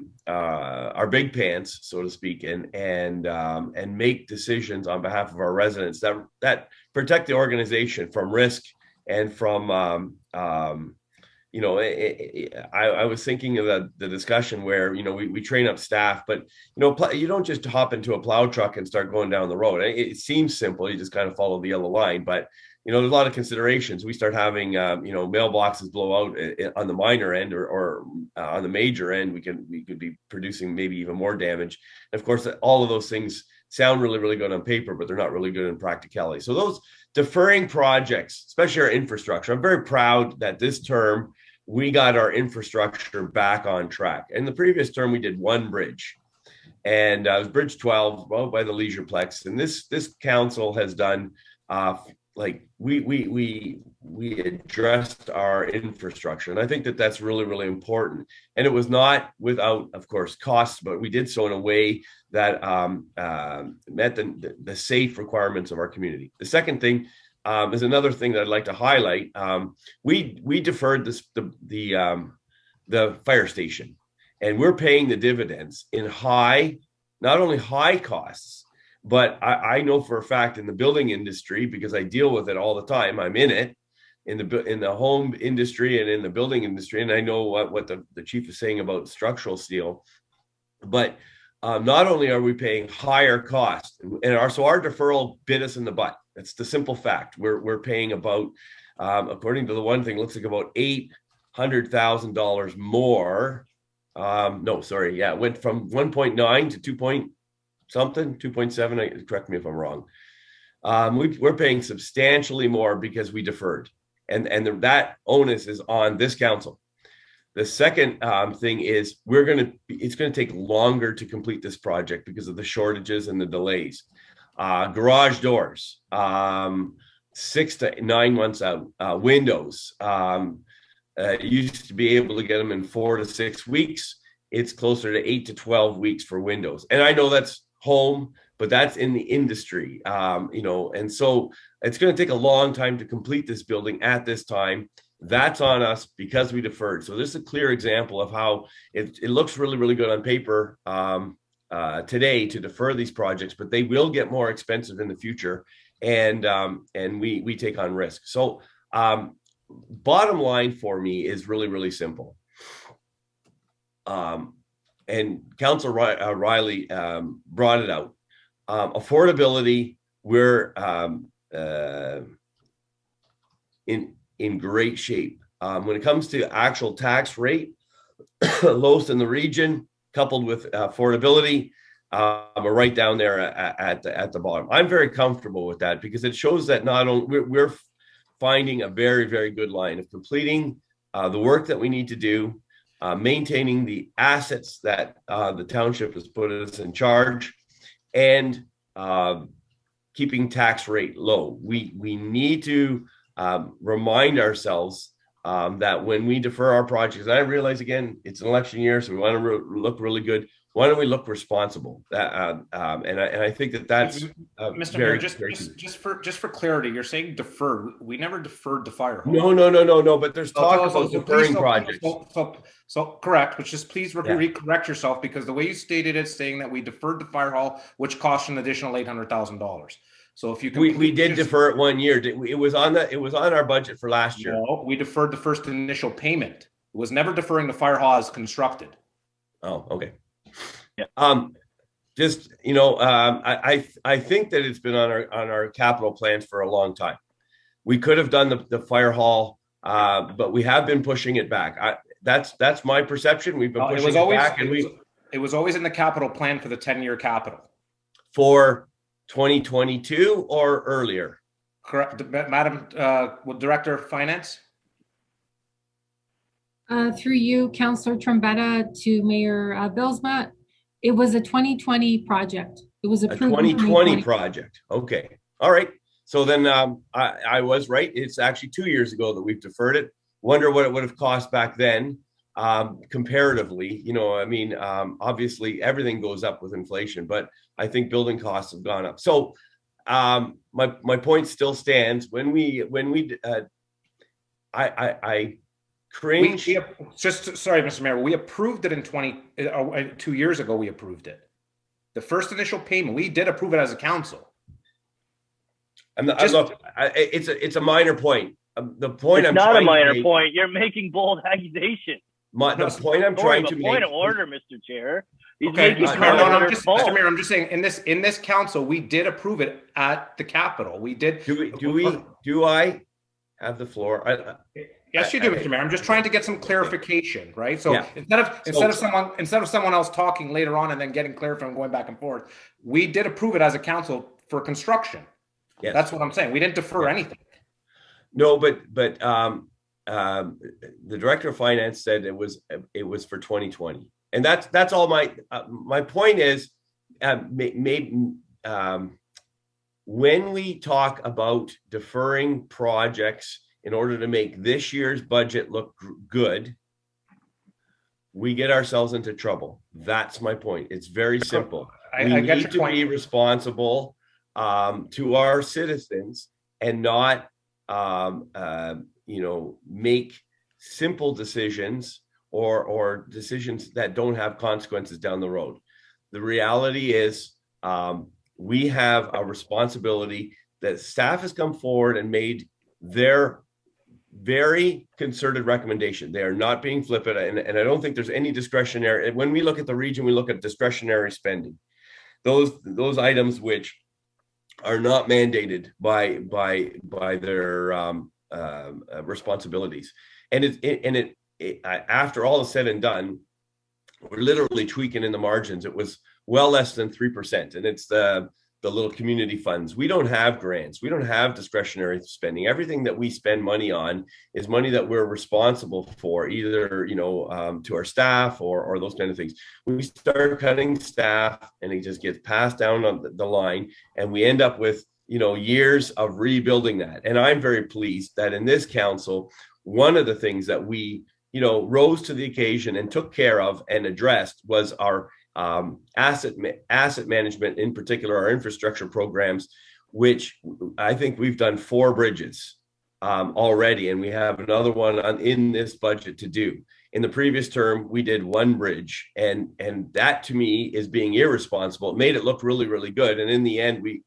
big pants, so to speak, and make decisions on behalf of our residents that protect the organization from risk and from I was thinking of the discussion where we train up staff, but you don't just hop into a plow truck and start going down the road. It seems simple, you just kind of follow the yellow line, but there's a lot of considerations. We start having mailboxes blow out on the minor end, or on the major end, we could be producing maybe even more damage. And of course, all of those things sound really, really good on paper, but they're not really good in practicality. So those deferring projects, especially our infrastructure, I'm very proud that this term we got our infrastructure back on track. And the previous term we did one bridge, and it was Bridge 12, by the Leisureplex. And this council has done we addressed our infrastructure, and I think that that's really, really important. And it was not without, of course, costs, but we did so in a way that met the safe requirements of our community. The second thing is another thing that I'd like to highlight. We deferred the fire station, and we're paying the dividends in not only high costs, but I know for a fact in the building industry, because I deal with it all the time. I'm in it, in the home industry and in the building industry, and I know what the chief is saying about structural steel. But not only are we paying higher costs, and our deferral bit us in the butt. That's the simple fact. We're paying about, according to the one thing, looks like about $800,000 more. It went from 1.9 to 2 point something, 2.7. Correct me if I'm wrong. We're paying substantially more because we deferred, and that onus is on this council. The second thing is it's going to take longer to complete this project because of the shortages and the delays. Garage doors, 6 to 9 months out. Windows, used to be able to get them in 4 to 6 weeks. It's closer to 8 to 12 weeks for windows. And I know that's home, but that's in the industry, and so it's going to take a long time to complete this building at this time. That's on us because we deferred. So this is a clear example of how it looks really, really good on paper today to defer these projects, but they will get more expensive in the future, and we take on risk. So bottom line for me is really, really simple. And Councillor Riley brought it out. Affordability, we're in great shape. When it comes to actual tax rate, lowest in the region, coupled with affordability, we're right down there at the bottom. I'm very comfortable with that because it shows that not only we're finding a very, very good line of completing the work that we need to do, maintaining the assets that the township has put us in charge, and keeping tax rate low. We need to remind ourselves that when we defer our projects, and I realize again it's an election year, so we want to look really good. Why don't we look responsible? And I think that's Mr. Mayor, just for clarity, you're saying deferred. We never deferred the fire hall. No. But there's talk about deferring projects. So correct, but just please correct yourself, because the way you stated it, saying that we deferred the fire hall, which cost an additional $800,000. So if you can, we did defer it 1 year. It was on our budget for last year. No, we deferred the first initial payment. It was never deferring the fire hall as constructed. Oh, okay. Yeah. I think that it's been on our capital plans for a long time. We could have done the fire hall, but we have been pushing it back. That's my perception. We've been pushing it back, and it was always in the capital plan for the 10-year capital. For 2022 or earlier? Correct, Madam Director of Finance. Through you, Councillor Trombetta, to Mayor Bilsma, it was a 2020 project. It was approved. A 2020 project. Okay. All right. So then I was right. It's actually 2 years ago that we've deferred it. Wonder what it would have cost back then, comparatively. Obviously everything goes up with inflation, but I think building costs have gone up. So my point still stands. I cringe. Sorry, Mr. Mayor, we approved it in 2 years ago. We approved it. The first initial payment, we did approve it as a council. It's a minor point. The point it's not a minor point. You're making bold accusations. The point I'm trying to make. Point of order, Mr. Chair. Okay, Mr. Mayor, I'm just saying in this council, we did approve it at the Capitol. We did. Do I have the floor? Yes, you do, Mr. Mayor. I'm just trying to get some clarification, right? So instead of someone else talking later on and then getting clarified and going back and forth, we did approve it as a council for construction. Yes. That's what I'm saying. We didn't defer anything. No, but the Director of Finance said it was for 2020, and that's all. My point is, when we talk about deferring projects in order to make this year's budget look good, we get ourselves into trouble. That's my point. It's very simple. We need to be responsible to our citizens and not make simple decisions or decisions that don't have consequences down the road. The reality is we have a responsibility that staff has come forward and made their very concerted recommendation. They are not being flippant, and I don't think there's any discretionary. When we look at the region, we look at discretionary spending. Those items which are not mandated by their responsibilities, and after all is said and done, we're literally tweaking in the margins. It was well less than 3%, and it's the little community funds. We don't have grants. We don't have discretionary spending. Everything that we spend money on is money that we're responsible for, either to our staff or those kind of things. We start cutting staff, and it just gets passed down on the line, and we end up with years of rebuilding that. And I'm very pleased that in this council one of the things that we, rose to the occasion and took care of and addressed was our asset management, in particular, our infrastructure programs, which I think we've done 4 bridges already, and we have another one in this budget to do. In the previous term, we did 1 bridge, and that to me is being irresponsible. It made it look really, really good, and in the end, we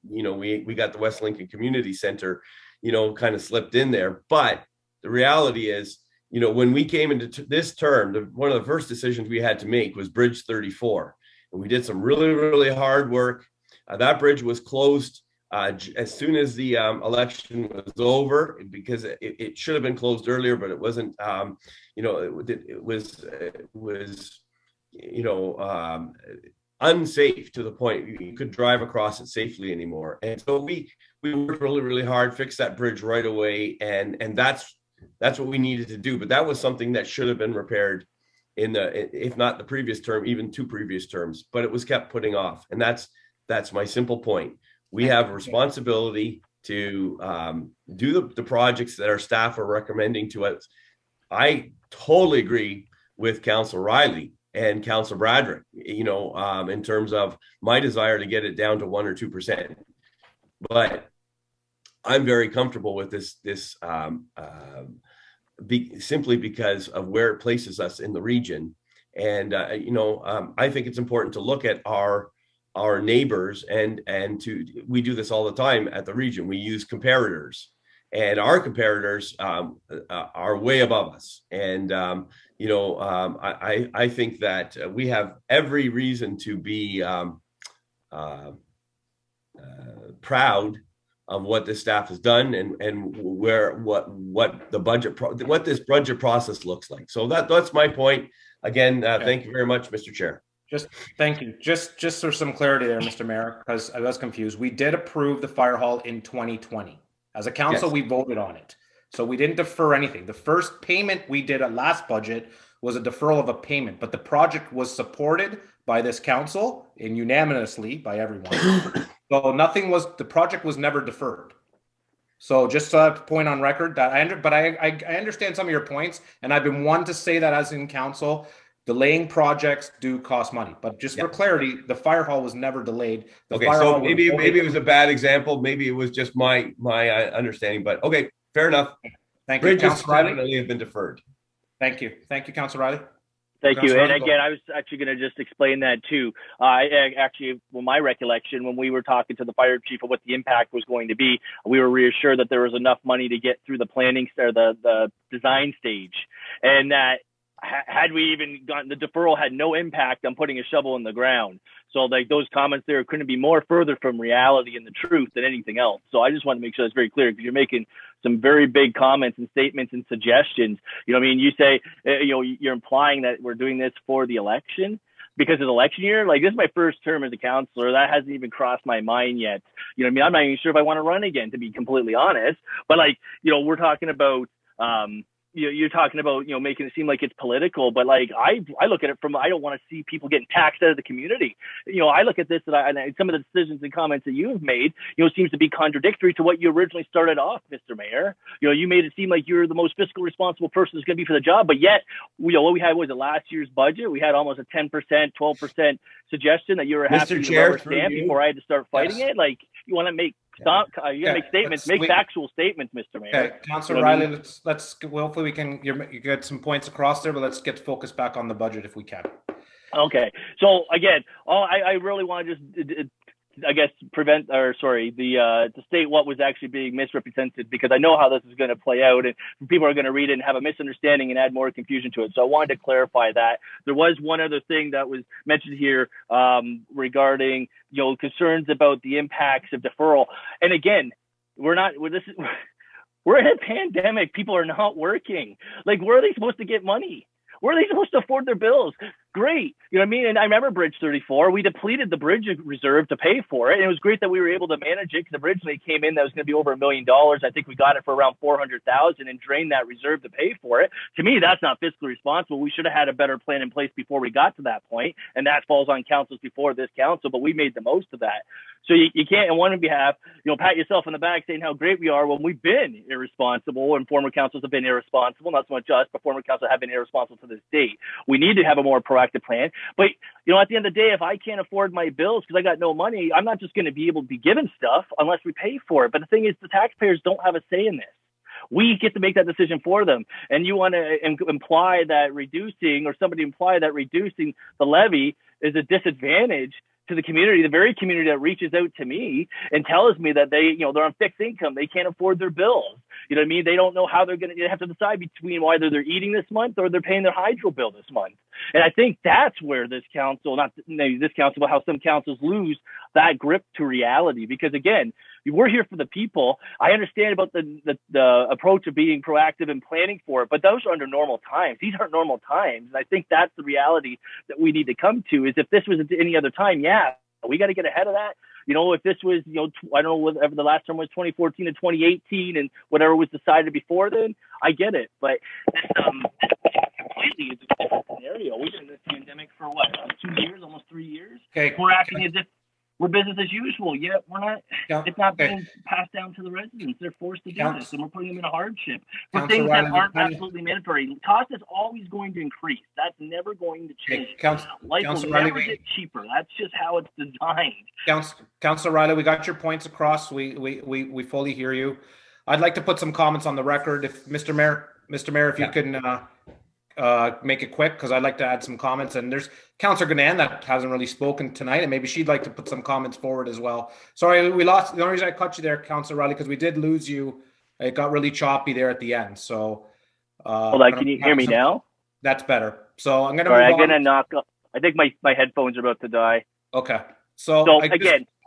got the West Lincoln Community Center, kind of slipped in there. But the reality is, when we came into this term, one of the first decisions we had to make was Bridge 34, and we did some really, really hard work. That bridge was closed as soon as the election was over, because it should have been closed earlier, but it wasn't. It was unsafe to the point you could drive across it safely anymore. And so we worked really, really hard, fixed that bridge right away, and that's what we needed to do. But that was something that should have been repaired if not the previous term, even 2 previous terms. But it was kept putting off, and that's my simple point. We have a responsibility to do the projects that our staff are recommending to us. I totally agree with Councillor Riley and Councillor Bradrick, in terms of my desire to get it down to 1 or 2%. But I'm very comfortable with this simply because of where it places us in the region. And, I think it's important to look at our neighbors and we do this all the time at the region. We use comparators, and our comparators are way above us. And, I think that we have every reason to be proud of what this staff has done and what this budget process looks like. So that's my point. Again, thank you very much, Mr. Chair. Thank you. Just for some clarity there, Mr. Mayor, because I was confused. We did approve the fire hall in 2020. As a council, yes. We voted on it. So we didn't defer anything. The first payment we did at last budget was a deferral of a payment, but the project was supported by this council and unanimously by everyone. So the project was never deferred. So just to point on record that I understand some of your points, and I've been one to say that as in council, delaying projects do cost money. But just for clarity, the fire hall was never delayed. So maybe it was a bad example. Maybe it was just my understanding. But okay, fair enough. Thank you, Councillor Riley. Definitely have been deferred. Thank you, Councillor Riley. Thank you. And again, I was actually going to just explain that too. My recollection, when we were talking to the fire chief of what the impact was going to be, we were reassured that there was enough money to get through the planning or the design stage, and that had we even gotten the deferral had no impact on putting a shovel in the ground. So like those comments there couldn't be more further from reality and the truth than anything else. So I just want to make sure that's very clear, because you're making some very big comments and statements and suggestions. You know what I mean? You say, you're implying that we're doing this for the election because it's election year. Like, this is my first term as a councillor. That hasn't even crossed my mind yet. You know what I mean? I'm not even sure if I want to run again, to be completely honest. But like, we're talking about, you're talking about, making it seem like it's political, but like, I look at it from, I don't want to see people getting taxed out of the community. I look at this and some of the decisions and comments that you've made, seems to be contradictory to what you originally started off, Mr. Mayor. You made it seem like you're the most fiscal responsible person that's going to be for the job, but yet, what we had was last year's budget. We had almost a 10%, 12% suggestion that you were happy to rubber stamp before I had to start fighting it. Like, you want to make you gotta make statements, make factual statements, Mr. Mayor. Okay, Councillor Riley, let's hopefully we can you get some points across there, but let's get focused back on the budget if we can. Okay, so again, I really want to just to state what was actually being misrepresented, because I know how this is going to play out, and people are going to read it and have a misunderstanding and add more confusion to it. So I wanted to clarify that. There was one other thing that was mentioned here regarding concerns about the impacts of deferral. And again, we're in a pandemic. People are not working. Like, where are they supposed to get money? Where are they supposed to afford their bills? great. You know what I mean? And I remember Bridge 34. We depleted the bridge reserve to pay for it. And it was great that we were able to manage it, because originally it came in that was going to be over $1 million. I think we got it for around 400,000 and drained that reserve to pay for it. To me, that's not fiscally responsible. We should have had a better plan in place before we got to that point. And that falls on councils before this council, but we made the most of that. So you can't, on one behalf, pat yourself on the back saying how great we are when we've been irresponsible, and former councils have been irresponsible, not so much us, but former councils have been irresponsible to this date. We need to have a more proactive plan. But, at the end of the day, if I can't afford my bills because I got no money, I'm not just going to be able to be given stuff unless we pay for it. But the thing is, the taxpayers don't have a say in this. We get to make that decision for them. And you want to imply that reducing the levy is a disadvantage to the community, the very community that reaches out to me and tells me that they're on fixed income, they can't afford their bills. You know what I mean? They don't know how they're going to have to decide between either they're eating this month or they're paying their hydro bill this month. And I think that's where this council, not maybe this council, but how some councils lose that grip to reality. Because again, we're here for the people. I understand about the approach of being proactive and planning for it, but those are under normal times. These aren't normal times. And I think that's the reality that we need to come to, is if this was any other time, yeah, we got to get ahead of that. If this was, I don't know, whatever the last term was, 2014 to 2018, and whatever was decided before then, I get it. But this completely is a different scenario. We've been in this pandemic for what, 2 years, almost 3 years? Okay. We're acting as if we're business as usual, yet we're not. It's not being passed down to the residents. They're forced to do this, and we're putting them in a hardship for things that aren't absolutely mandatory. Cost is always going to increase. That's never going to change. Life will never get cheaper. That's just how it's designed. Councillor Riley, we got your points across. We fully hear you. I'd like to put some comments on the record. If Mr. Mayor, if you can make it quick, because I'd like to add some comments. And there's Councillor Ganan that hasn't really spoken tonight, and maybe she'd like to put some comments forward as well. Sorry, we lost. The only reason I cut you there, Councillor Riley, because we did lose you. It got really choppy there at the end. So, hold on, can you hear me now? That's better. So I'm gonna. Sorry, I'm gonna knock. I think my headphones are about to die. Okay. So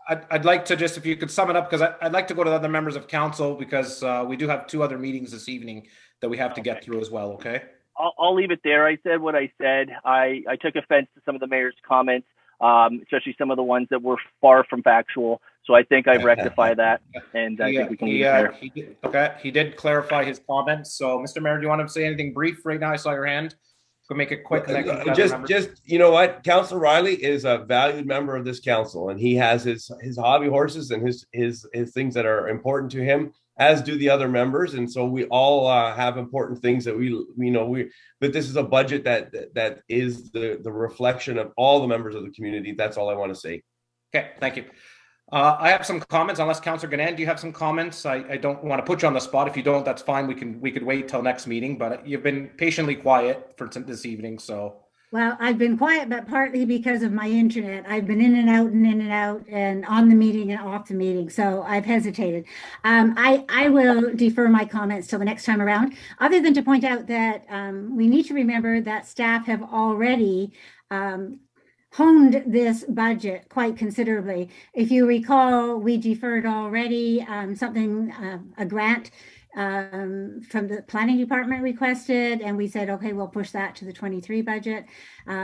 I'd like to just, if you could sum it up, because I'd like to go to the other members of council, because we do have 2 other meetings this evening that we have to get through as well. Okay. I'll leave it there. I said what I said. I took offense to some of the mayor's comments, especially some of the ones that were far from factual. So I think I've rectified that, and I think we can leave it there. He did clarify his comments. So, Mr. Mayor, do you want to say anything brief right now? I saw your hand. Go make it quick. Just you know what, Councillor Riley is a valued member of this council, and he has his hobby horses and his things that are important to him, as do the other members. And so we all have important things that but this is a budget that is the reflection of all the members of the community. That's all I want to say. Okay, thank you. I have some comments, unless Councillor Ganan, do you have some comments? I don't want to put you on the spot. If you don't, that's fine. We could wait till next meeting, but you've been patiently quiet for this evening, so. Well, I've been quiet, but partly because of my internet. I've been in and out and on the meeting and off the meeting. So I've hesitated. I will defer my comments till the next time around, other than to point out that we need to remember that staff have already honed this budget quite considerably. If you recall, we deferred already a grant from the planning department requested, and we said, okay, we'll push that to the 23 budget.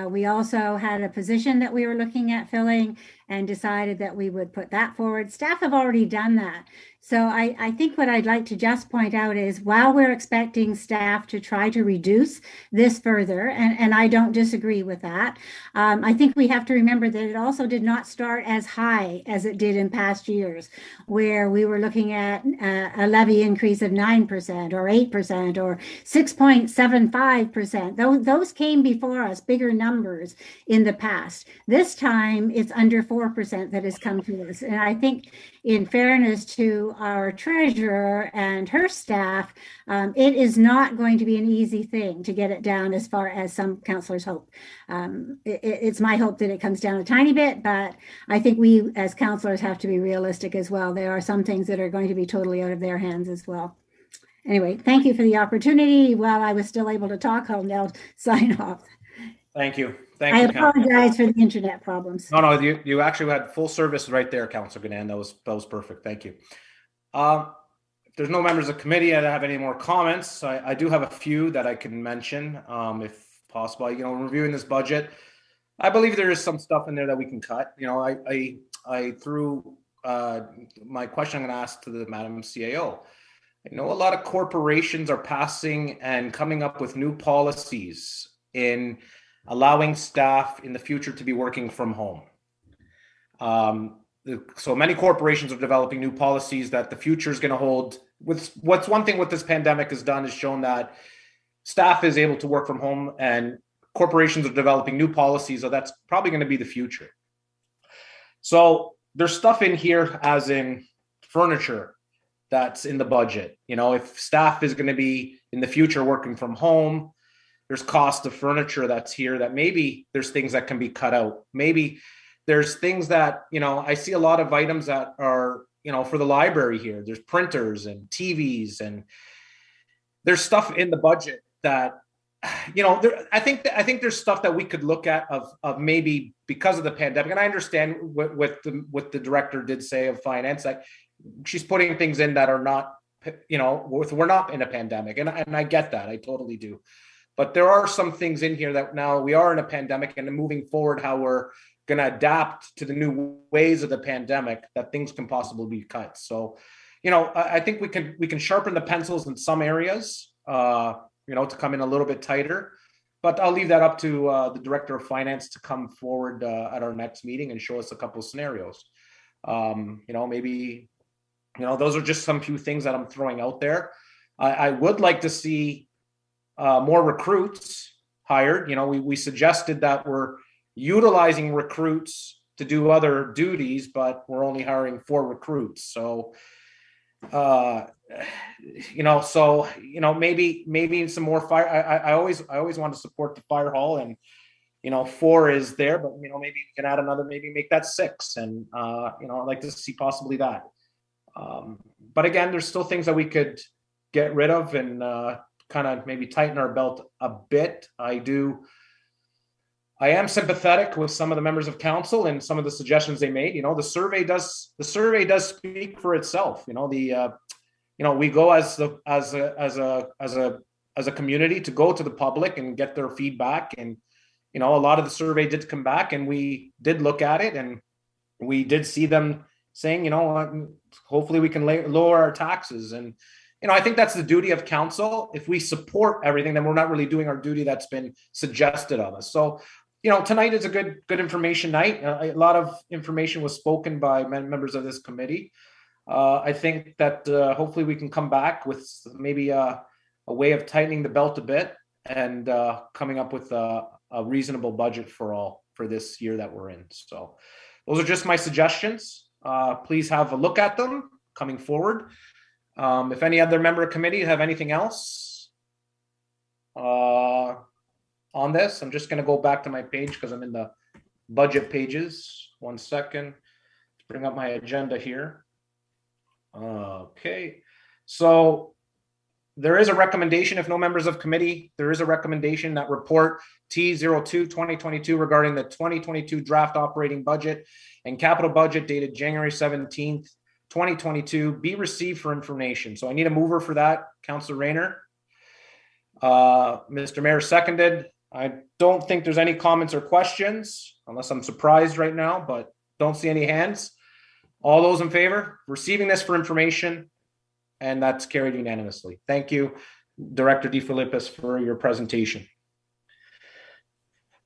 We also had a position that we were looking at filling and decided that we would put that forward. Staff have already done that. So I think what I'd like to just point out is, while we're expecting staff to try to reduce this further, and I don't disagree with that, I think we have to remember that it also did not start as high as it did in past years, where we were looking at a levy increase of 9% or 8% or 6.75%. Those came before us, bigger numbers in the past. This time it's under 4% that has come to us. And I think, in fairness to our treasurer and her staff, it is not going to be an easy thing to get it down as far as some councillors hope. It's my hope that it comes down a tiny bit, but I think we as councillors have to be realistic as well. There are some things that are going to be totally out of their hands as well. Anyway, thank you for the opportunity. While I was still able to talk, I'll now sign off. Thank you. I apologize for the internet problems. No, you actually had full service right there, Councillor Ganan. That was perfect. Thank you. If there's no members of the committee that have any more comments, I do have a few that I can mention, if possible. Reviewing this budget, I believe there is some stuff in there that we can cut. You know, I threw my question I'm going to ask to the Madam CAO. I know a lot of corporations are passing and coming up with new policies in allowing staff in the future to be working from home. So many corporations are developing new policies that the future is going to hold. What's one thing what this pandemic has done is shown that staff is able to work from home, and corporations are developing new policies. So that's probably going to be the future. So there's stuff in here, as in furniture, that's in the budget. You know, if staff is going to be in the future working from home, there's cost of furniture that's here that maybe there's things that can be cut out. Maybe there's things that, you know, I see a lot of items that are, you know, for the library here. There's printers and TVs, and there's stuff in the budget that, you know, I think there's stuff that we could look at of maybe because of the pandemic. And I understand what the director did say of finance, like she's putting things in that are not, you know, we're not in a pandemic, and I get that, I totally do. But there are some things in here that now we are in a pandemic, and moving forward, how we're going to adapt to the new ways of the pandemic, that things can possibly be cut. So, you know, I think we can sharpen the pencils in some areas, you know, to come in a little bit tighter. But I'll leave that up to the director of finance to come forward at our next meeting and show us a couple of scenarios. You know, maybe, you know, those are just some few things that I'm throwing out there. I would like to see more recruits hired. You know, we suggested that we're utilizing recruits to do other duties, but we're only hiring 4 recruits. So, you know, maybe some more fire. I always want to support the fire hall, and, you know, 4 is there, but, you know, maybe we can add another, maybe make that 6. And, you know, I'd like to see possibly that. But again, there's still things that we could get rid of and kind of maybe tighten our belt a bit. I am sympathetic with some of the members of council and some of the suggestions they made. You know, the survey does speak for itself. You know, you know, we go as a community to go to the public and get their feedback. And, you know, a lot of the survey did come back, and we did look at it, and we did see them saying, you know, hopefully we can lower our taxes. And, you know, I think that's the duty of council. If we support everything, then we're not really doing our duty that's been suggested of us. So, you know, tonight is a good information night. A lot of information was spoken by members of this committee. I think that hopefully we can come back with maybe a way of tightening the belt a bit and coming up with a reasonable budget for this year that we're in. So those are just my suggestions. Please have a look at them coming forward. If any other member of committee have anything else on this, I'm just going to go back to my page because I'm in the budget pages. 1 second. Let's bring up my agenda here. Okay. So there is a recommendation, if no members of committee, there is a recommendation that report T02-2022 regarding the 2022 draft operating budget and capital budget dated January 17th, 2022 be received for information. So I need a mover for that. Councillor Rayner. Mr. Mayor seconded. I don't think there's any comments or questions, unless I'm surprised right now, but don't see any hands. All those in favor, receiving this for information, and that's carried unanimously. Thank you, Director DeFilippis, for your presentation.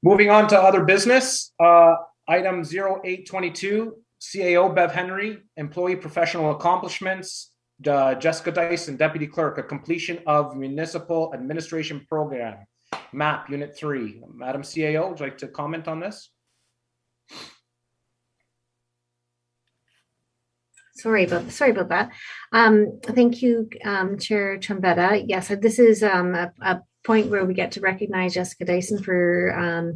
Moving on to other business, item 0822, CAO Bev Henry, employee professional accomplishments, Jessica Dyson, Deputy Clerk, a completion of Municipal Administration Program, MAP Unit 3. Madam CAO, would you like to comment on this? Sorry about that. Thank you, Chair Trombetta. Yes, this is a point where we get to recognize Jessica Dyson for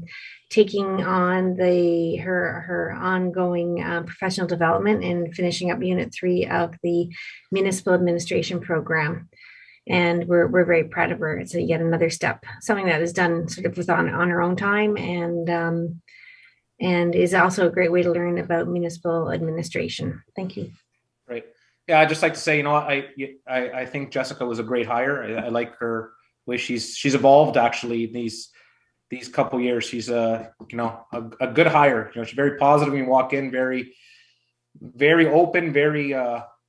taking on her ongoing professional development and finishing up Unit 3 of the Municipal Administration Program. And we're very proud of her. It's yet another step, something that is done sort of on her own time, and is also a great way to learn about municipal administration. Thank you. Great. Yeah, I'd just like to say, you know, I think Jessica was a great hire. I like her way she's evolved actually in these these couple years. She's a good hire. She's very positive when you walk in, very open, very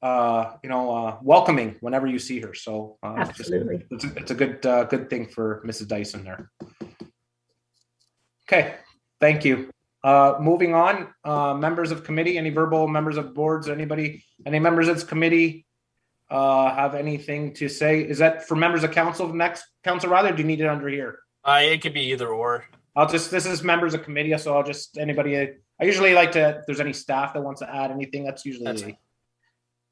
welcoming whenever you see her. So Absolutely. It's a good thing for Mrs. Dyson there. Okay, thank you. Moving on, members of committee, any verbal members of boards, any members of this committee have anything to say? Is that for members of council next, Council Riley, or do you need it under here? It could be either or. This is members of committee, so I'll just, anybody, I usually like to, if there's any staff that wants to add anything, that's usually,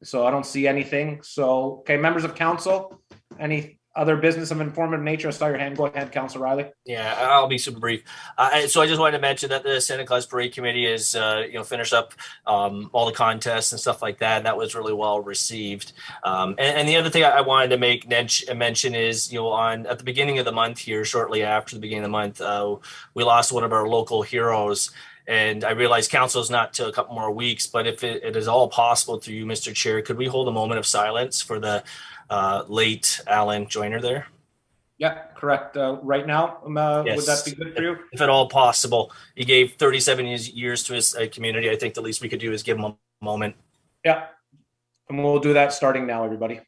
so I don't see anything. So, okay, members of council, any other business of informative nature? I saw your hand. Go ahead, Councilor Riley. Yeah, I'll be super brief. So I just wanted to mention that the Santa Claus Parade Committee is, finished up all the contests and stuff like that. And that was really well received. And the other thing I wanted to make mention is, at the beginning of the month here, shortly after the beginning of the month, we lost one of our local heroes. And I realize council is not till a couple more weeks, but if it is all possible through you, Mr. Chair, could we hold a moment of silence for the late Alan Joyner there? Yeah, correct. Right now, Yes. Would that be good for you? If at all possible. He gave 37 years to his community. I think the least we could do is give him a moment. Yeah, and we'll do that starting now, everybody.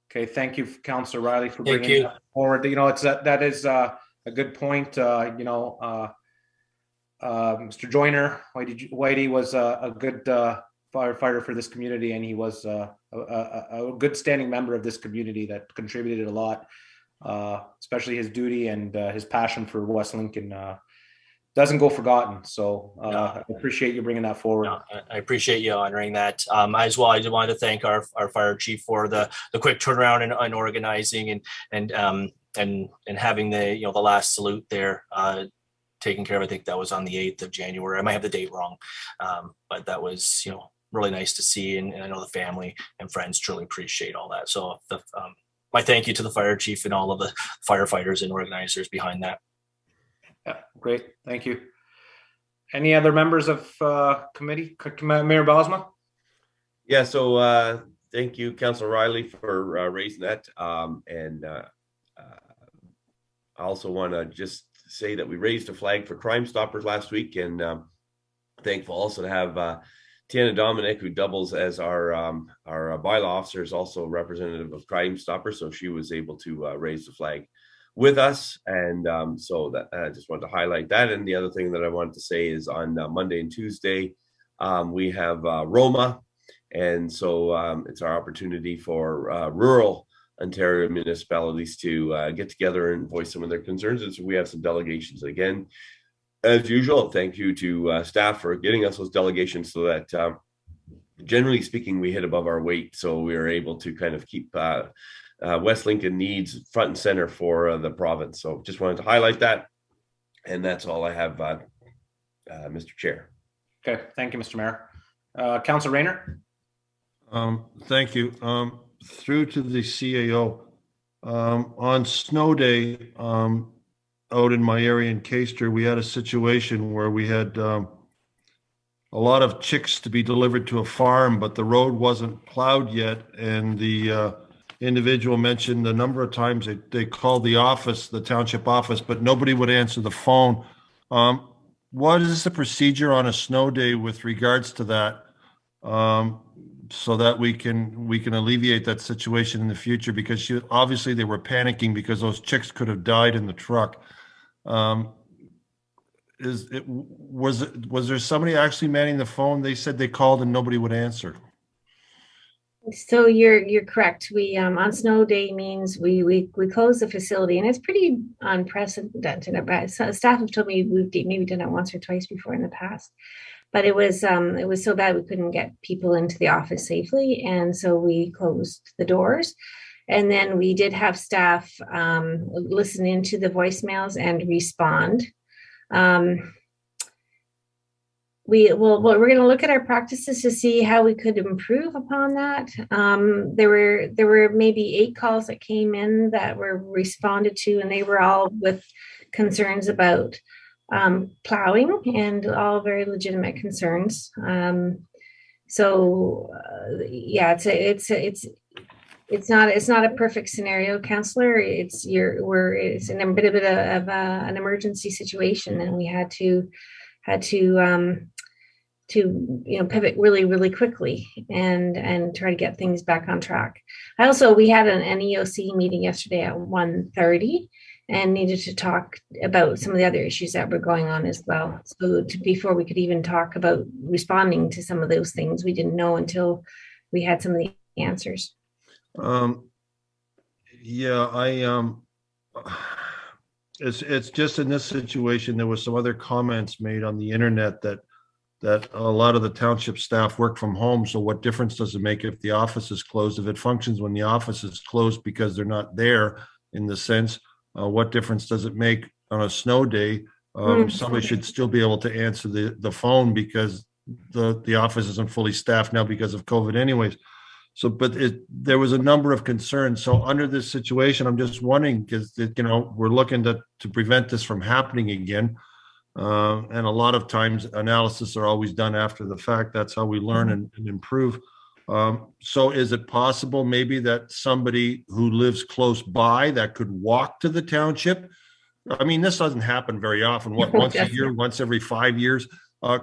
Okay, thank you, Councilor Riley, for bringing that forward. That is a good point. Mr. Joyner, Whitey was a good firefighter for this community, and he was a good standing member of this community that contributed a lot, especially his duty and his passion for West Lincoln doesn't go forgotten. So I appreciate you bringing that forward. No, I appreciate you honoring that. As well, I just wanted to thank our fire chief for the quick turnaround and organizing and having the last salute there taken care of. I think that was on the 8th of January. I might have the date wrong, but that was really nice to see, and I know the family and friends truly appreciate all that. So my thank you to the fire chief and all of the firefighters and organizers behind that. Yeah, great. Thank you. Any other members of committee? Mayor Bosma? Yeah, so thank you, Councilor Riley, for raising that. I also want to just say that we raised a flag for Crime Stoppers last week, and thankful also to have Tiana Dominic, who doubles as our bylaw officer, is also representative of Crime Stoppers, so she was able to raise the flag with us, and so that I just wanted to highlight that. And the other thing that I wanted to say is on Monday and Tuesday we have Roma, and so it's our opportunity for rural Ontario municipalities to get together and voice some of their concerns, and so we have some delegations again. As usual, thank you to staff for getting us those delegations so that generally speaking we hit above our weight, so we are able to kind of keep West Lincoln needs front and center for the province. So just wanted to highlight that, and that's all I have, Mr. Chair. Okay, thank you, Mr. Mayor. Councilor Rayner. Thank you. Through to the CAO. On snow day out in my area in Caister, we had a situation where we had a lot of chicks to be delivered to a farm, but the road wasn't plowed yet, and the individual mentioned a number of times they called the office, the township office, but nobody would answer the phone. What is the procedure on a snow day with regards to that, so that we can alleviate that situation in the future? Because obviously they were panicking because those chicks could have died in the truck. was there somebody actually manning the phone? They said they called and nobody would answer. So you're correct. We on snow day means we close the facility, and it's pretty unprecedented. But staff have told me we've maybe done it once or twice before in the past, but it was so bad we couldn't get people into the office safely, and so we closed the doors. And then we did have staff listen into the voicemails and respond. We're going to look at our practices to see how we could improve upon that. There were maybe 8 calls that came in that were responded to, and they were all with concerns about plowing, and all very legitimate concerns. It's not a perfect scenario, Councillor. It's in a bit of an emergency situation, and we had to pivot really quickly and try to get things back on track. We had an EOC meeting yesterday at 1:30 and needed to talk about some of the other issues that were going on as well. So before we could even talk about responding to some of those things, we didn't know until we had some of the answers. It's just in this situation, there was some other comments made on the internet that a lot of the township staff work from home. So what difference does it make if the office is closed? If it functions when the office is closed because they're not there, in the sense, what difference does it make on a snow day? Somebody should still be able to answer the phone because the office isn't fully staffed now because of COVID anyways. So, but there was a number of concerns. So under this situation, I'm just wondering, because we're looking to prevent this from happening again. And a lot of times analysis are always done after the fact. That's how we learn and improve. So is it possible maybe that somebody who lives close by that could walk to the township? I mean, this doesn't happen very often. Once a year, once every 5 years,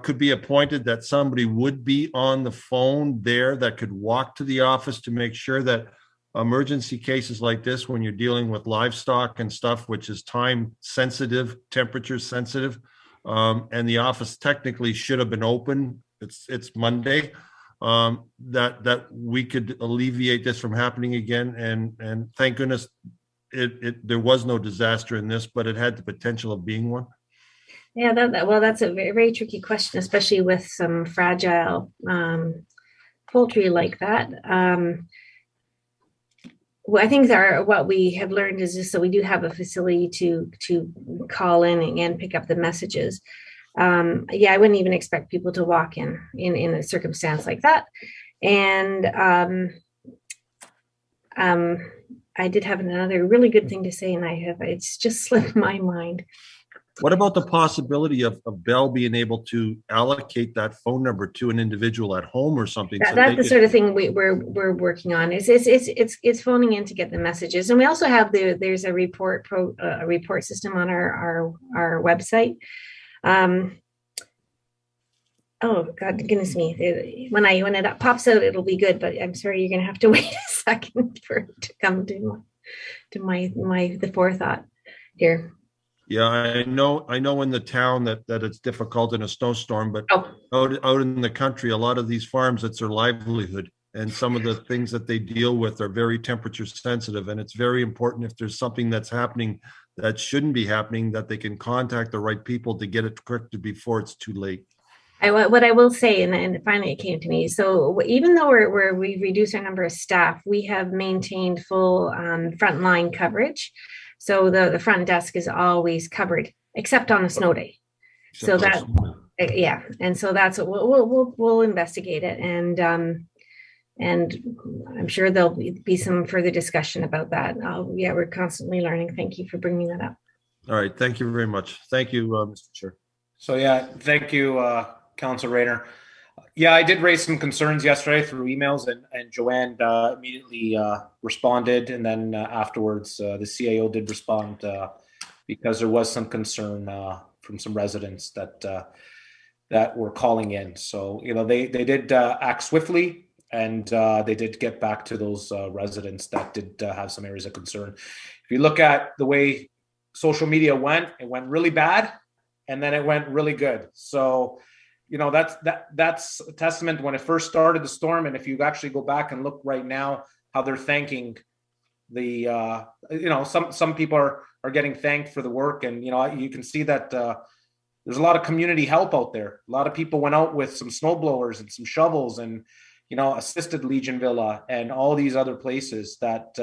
could be appointed that somebody would be on the phone there that could walk to the office to make sure that emergency cases like this, when you're dealing with livestock and stuff, which is time sensitive, temperature sensitive, and the office technically should have been open. It's Monday. That we could alleviate this from happening again. And thank goodness there was no disaster in this, but it had the potential of being one. Yeah, that's a very, very tricky question, especially with some fragile poultry like that. I think what we have learned is just so we do have a facility to call in and pick up the messages. I wouldn't even expect people to walk in a circumstance like that. And I did have another really good thing to say, and it's just slipped my mind. What about the possibility of Bell being able to allocate that phone number to an individual at home or something? That's the sort of thing we're working on. It's phoning in to get the messages, and we also have there's a report system on our website. Oh God, goodness me! When it pops out, it'll be good. But I'm sorry, you're going to have to wait a second for it to come to the forethought here. Yeah, I know in the town that it's difficult in a snowstorm, but out in the country, a lot of these farms, it's their livelihood. And some of the things that they deal with are very temperature sensitive. And it's very important if there's something that's happening that shouldn't be happening, that they can contact the right people to get it corrected before it's too late. What I will say, and finally it came to me. So even though we've reduced our number of staff, we have maintained full frontline coverage. So the front desk is always covered, except on a snow day. And so that's what we'll investigate it, and I'm sure there'll be some further discussion about that. We're constantly learning. Thank you for bringing that up. All right, thank you very much. Thank you, Mr. Chair. So thank you, Councillor Rayner. I did raise some concerns yesterday through emails, and Joanne immediately responded, and then afterwards the CAO did respond because there was some concern from some residents that were calling in. So they did act swiftly, and they did get back to those residents that did have some areas of concern. If you look at the way social media went, it went really bad, and then it went really good. So, you know, that's a testament when it first started the storm. And if you actually go back and look right now, how they're thanking the, you know, some people are getting thanked for the work, and, you know, you can see that there's a lot of community help out there. A lot of people went out with some snow blowers and some shovels, and, you know, assisted Legion Villa and all these other places that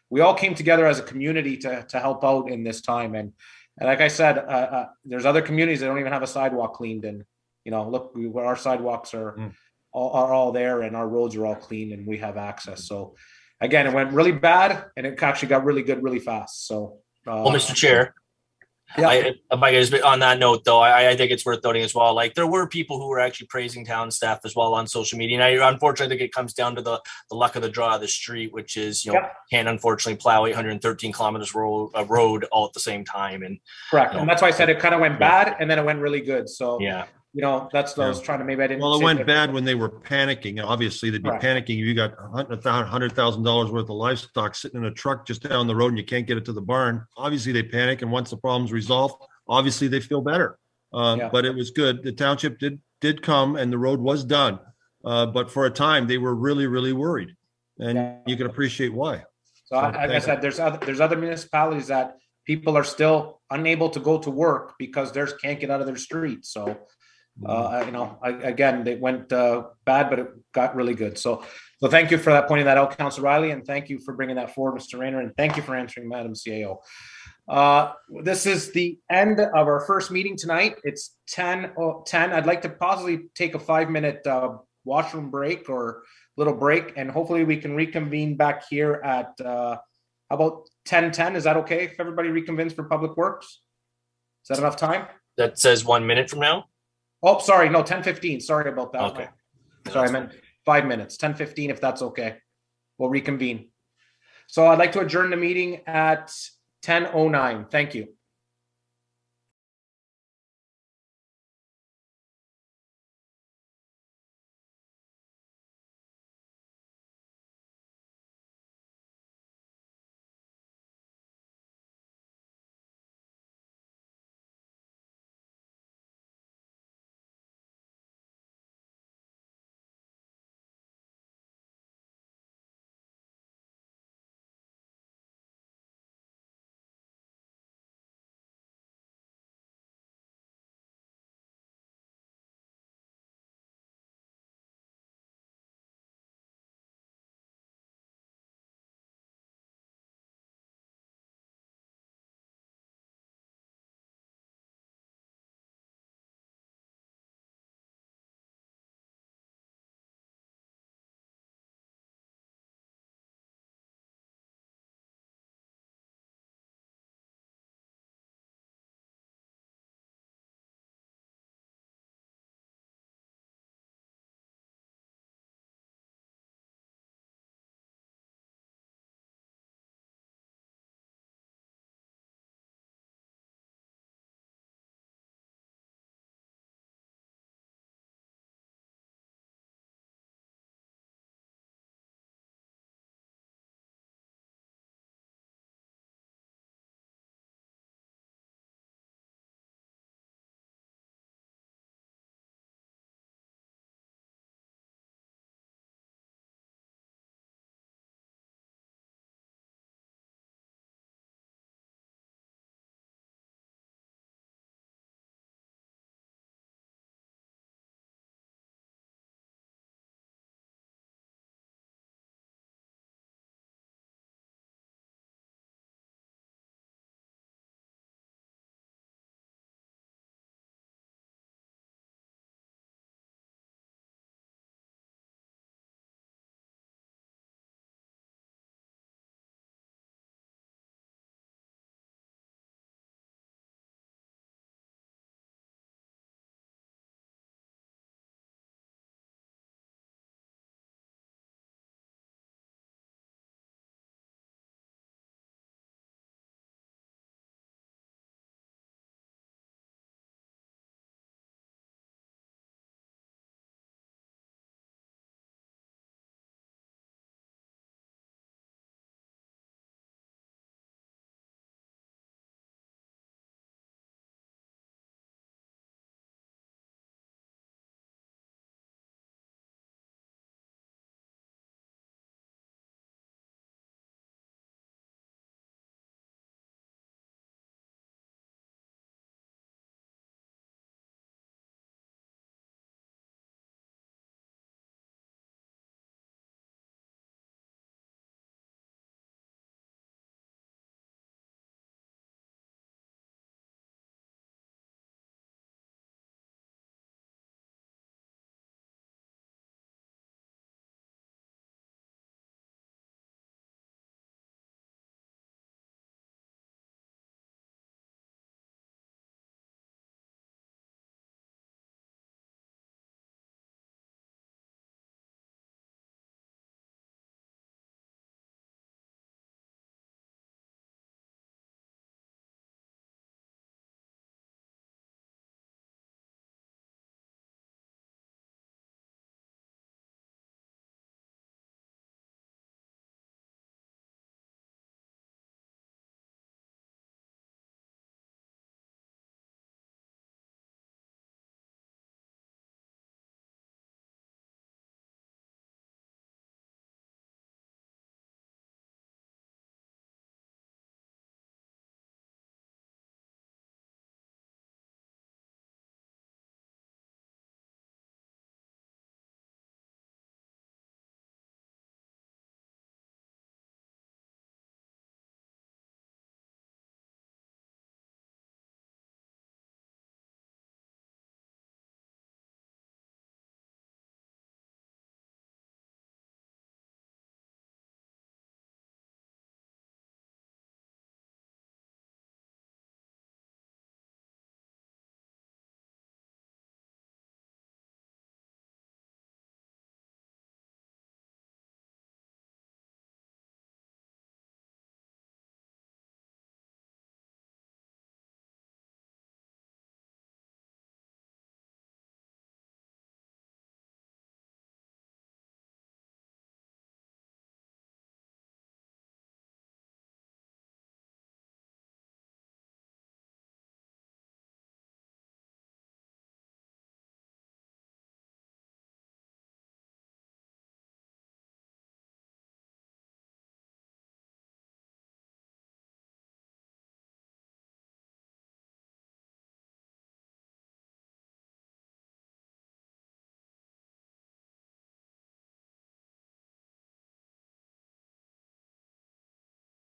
we all came together as a community to help out in this time. And like I said, there's other communities that don't even have a sidewalk cleaned. And, you know, look, our sidewalks are all there, and our roads are all clean, and we have access. So again, it went really bad, and it actually got really good really fast. So, well, Mr. Chair, yeah. On that note, though, I think it's worth noting as well. Like, there were people who were actually praising town staff as well on social media. And unfortunately, I think it comes down to the luck of the draw of the street, which is, you know, can't unfortunately plow 813 kilometers road all at the same time. And correct, you know, and that's why I said it kind of went bad, and then it went really good. So yeah. You know, that's what I was trying to, maybe I didn't. Well, it went bad when they were panicking. Obviously, they'd be Correct. panicking. You got $100,000 worth of livestock sitting in a truck just down the road, and you can't get it to the barn. Obviously, they panic, and once the problem's resolved, obviously they feel better. But it was good. The township did come, and the road was done. But for a time, they were really, really worried, and you can appreciate why. So, like I said, there's other municipalities that people are still unable to go to work because they can't get out of their street. So. You know, again, they went bad, but it got really good. So thank you for that, pointing that out, Councilor Riley, and thank you for bringing that forward, Mr. Rayner, and thank you for answering, Madam CAO. This is the end of our first meeting tonight. It's 10:10. I'd like to possibly take a 5-minute washroom break or little break, and hopefully we can reconvene back here at how about 10:10? Is that okay if everybody reconvenes for Public Works? Is that enough time? That says 1 minute from now. Oh, sorry. No, 10:15. Sorry about that. Okay. Sorry, I meant 5 minutes. 10:15, if that's okay. We'll reconvene. So I'd like to adjourn the meeting at 10:09. Thank you.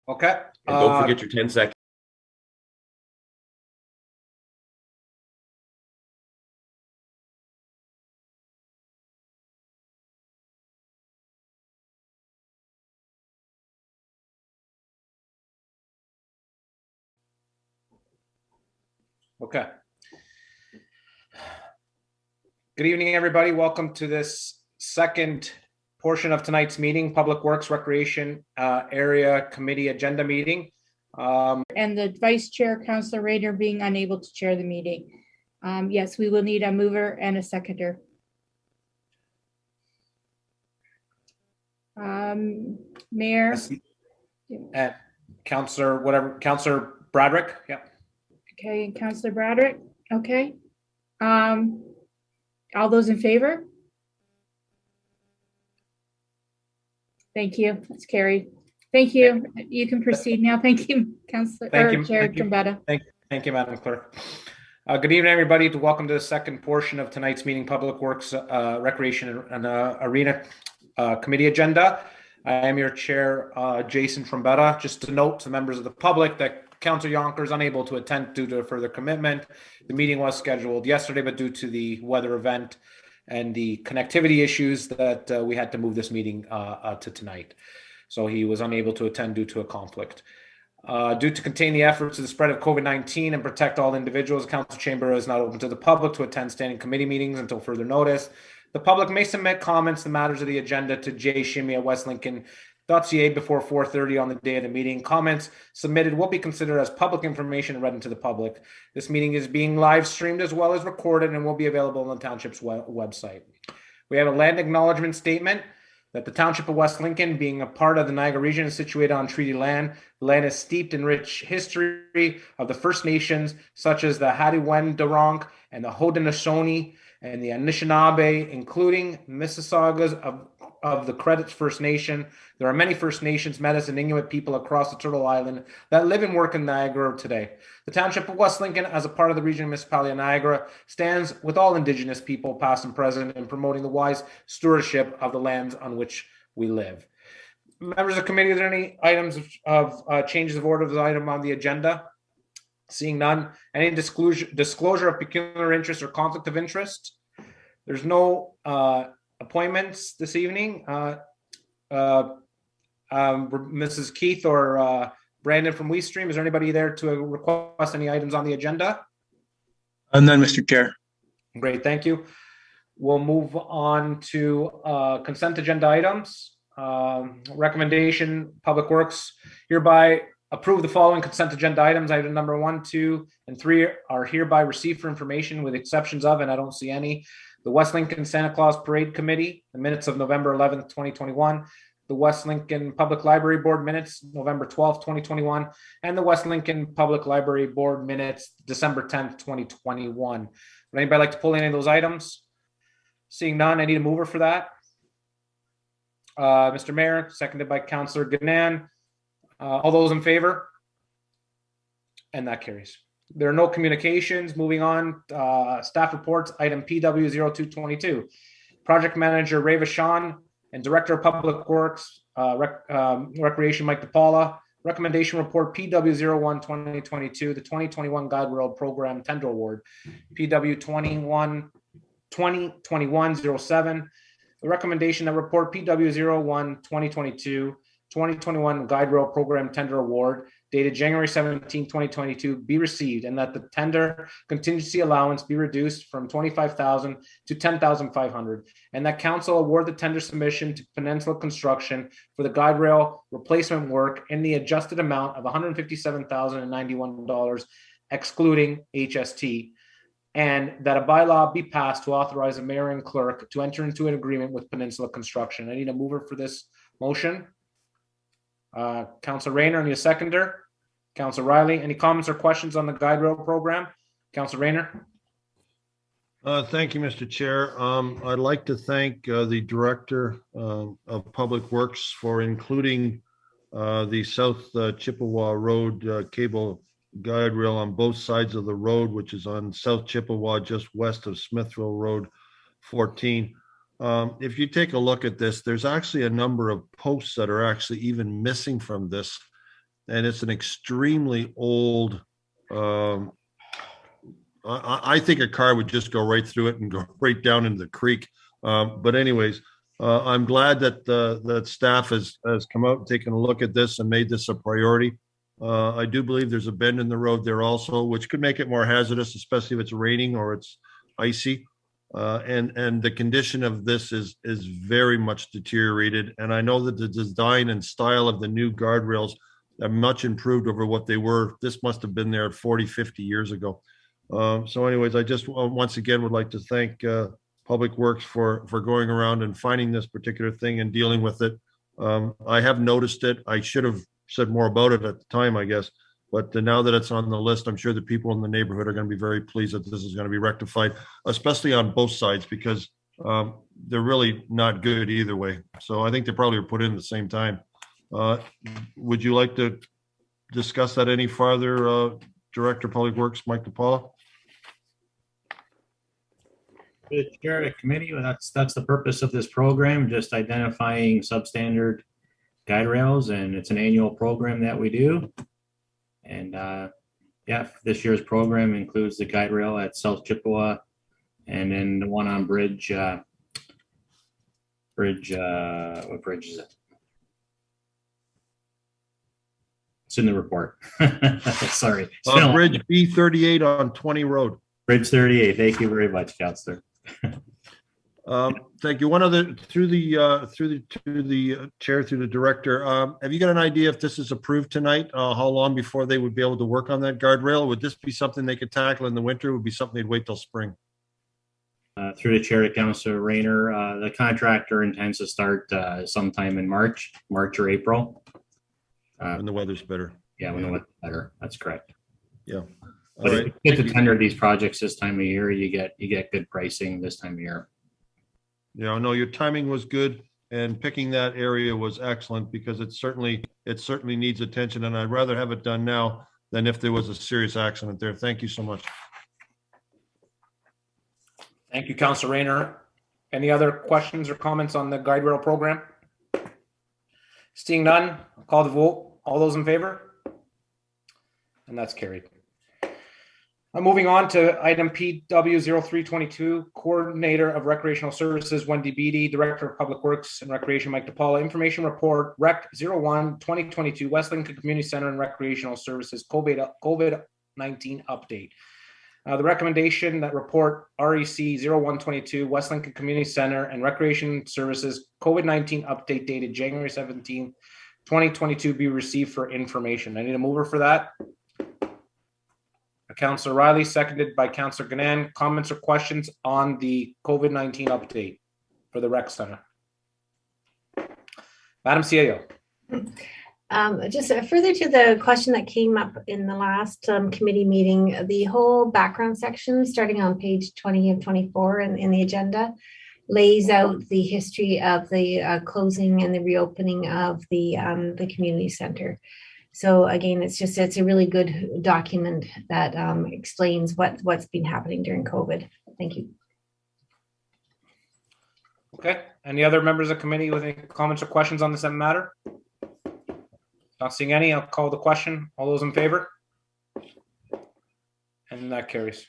Okay. And don't forget your 10 seconds. Okay. Good evening, everybody. Welcome to this second portion of tonight's meeting, Public Works Recreation Area Committee Agenda Meeting. And the Vice Chair, Councillor Rayner, being unable to chair the meeting. Yes, we will need a mover and a seconder. Mayor. And Councillor Bradrick. Yeah. Okay, Councillor Bradrick. Okay. All those in favor? Thank you. That's carried. Thank you. You can proceed now. Thank you, Councillor Chair Trombetta. Thank you, Madam Clerk. Good evening, everybody. Welcome to the second portion of tonight's meeting, Public Works, Recreation and Arena Committee Agenda. I am your chair, Jason Trombetta. Just to note to members of the public that Councillor Yonker is unable to attend due to a further commitment. The meeting was scheduled yesterday, but due to the weather event and the connectivity issues that we had to move this meeting to tonight. So he was unable to attend due to a conflict. Due to contain the efforts of the spread of COVID-19 and protect all individuals, the council chamber is not open to the public to attend standing committee meetings until further notice. The public may submit comments to matters of the agenda to jshimmy@westlincoln.ca before 4:30 on the day of the meeting. Comments submitted will be considered as public information and read into the public. This meeting is being live streamed as well as recorded and will be available on the Township's website. We have a land acknowledgement statement that the Township of West Lincoln, being a part of the Niagara region, is situated on treaty land. The land is steeped in rich history of the First Nations, such as the Hadiwandurunk and the Haudenosaunee and the Anishinaabe, including Mississaugas of the Credits First Nation. There are many First Nations, Metis, and Inuit people across the Turtle Island that live and work in Niagara today. The Township of West Lincoln, as a part of the regional municipality of Niagara, stands with all Indigenous people, past and present, in promoting the wise stewardship of the lands on which we live. Members of the committee, are there any items of changes of order of the item on the agenda? Seeing none. Any disclosure of peculiar interest or conflict of interest? There's no appointments this evening. Mrs. Keith or Brandon from WeStream, is there anybody there to request any items on the agenda? None, Mr. Chair. Great, thank you. We'll move on to consent agenda items. Recommendation, Public Works hereby approve the following consent agenda items. Item number 1, 2, and 3 are hereby received for information with exceptions of, and I don't see any, the West Lincoln Santa Claus Parade Committee, the minutes of November 11th, 2021, the West Lincoln Public Library Board minutes, November 12th, 2021, and the West Lincoln Public Library Board minutes, December 10th, 2021. Would anybody like to pull any of those items? Seeing none, I need a mover for that. Mr. Mayor, seconded by Councillor Ganan. All those in favor? And that carries. There are no communications. Moving on, staff reports, item PW0222. Project Manager Ray Vachon and Director of Public Works, Recreation Mike DePaula. Recommendation report PW01-2022, the 2021 Guide Rail Program Tender Award. PW2021-07. The recommendation that report PW01-2022, 2021 Guide Rail Program Tender Award dated January 17, 2022 be received, and that the tender contingency allowance be reduced from $25,000 to $10,500, and that council award the tender submission to Peninsula Construction for the guide rail replacement work in the adjusted amount of $157,091 excluding HST, and that a bylaw be passed to authorize the mayor and clerk to enter into an agreement with Peninsula Construction. I need a mover for this motion. Councillor Rayner, I need a seconder. Councillor Riley, any comments or questions on the guide rail program? Councillor Rayner. Thank you, Mr. Chair. I'd like to thank the Director of Public Works for including the South Chippewa Road cable guide rail on both sides of the road, which is on South Chippewa, just west of Smithville Road 14. If you take a look at this, there's actually a number of posts that are actually even missing from this. and it's an extremely old. I think a car would just go right through it and go right down into the creek. But anyways, I'm glad that that staff has come out and taken a look at this and made this a priority. I do believe there's a bend in the road there also, which could make it more hazardous, especially if it's raining or it's icy. And the condition of this is very much deteriorated. And I know that the design and style of the new guardrails are much improved over what they were. This must have been there 40, 50 years ago. So anyways, I just once again would like to thank Public Works for going around and finding this particular thing and dealing with it. I have noticed it. I should have said more about it at the time, I guess. But now that it's on the list, I'm sure the people in the neighborhood are going to be very pleased that this is going to be rectified, especially on both sides, because they're really not good either way. So I think they probably were put in at the same time. Would you like to discuss that any farther, Director of Public Works, Mike DePaula? The chair of the committee, that's the purpose of this program, just identifying substandard guide rails, and it's an annual program that we do. And yeah, this year's program includes the guide rail at South Chippewa, and then the one on Bridge. What bridge is it? It's in the report. Sorry. Bridge B38 on 20 Road. Bridge 38. Thank you very much, Councillor. Thank you. One other through the chair, through the director. Have you got an idea if this is approved tonight? How long before they would be able to work on that guardrail? Would this be something they could tackle in the winter? Would be something they'd wait till spring? Through the chair to Councillor Rayner, the contractor intends to start sometime in March or April. When the weather's better. Yeah, when the weather's better. That's correct. Yeah. But if you get to tender these projects this time of year, you get good pricing this time of year. Yeah, no, your timing was good, and picking that area was excellent, because it certainly needs attention, and I'd rather have it done now than if there was a serious accident there. Thank you so much. Thank you, Councillor Rayner. Any other questions or comments on the guide rail program? Seeing none, I'll call the vote. All those in favor? And that's carried. Moving on to item PW0322, Coordinator of Recreational Services, Wendy Beatty, Director of Public Works and Recreation, Mike DePaula, Information Report, Rec 01-2022, West Lincoln Community Center and Recreational Services, COVID-19 update. The recommendation that report REC 01-22, West Lincoln Community Center and Recreation Services, COVID-19 update dated January 17th, 2022 be received for information. I need a mover for that. Councillor Riley, seconded by Councillor Gannon. Comments or questions on the COVID-19 update for the rec center? Madam CAO. Just further to the question that came up in the last committee meeting, the whole background section starting on page 20 and 24 in the agenda lays out the history of the closing and the reopening of the community center. So again, it's a really good document that explains what's been happening during COVID. Thank you. Okay. Any other members of the committee with any comments or questions on this matter? Not seeing any, I'll call the question. All those in favor? And that carries.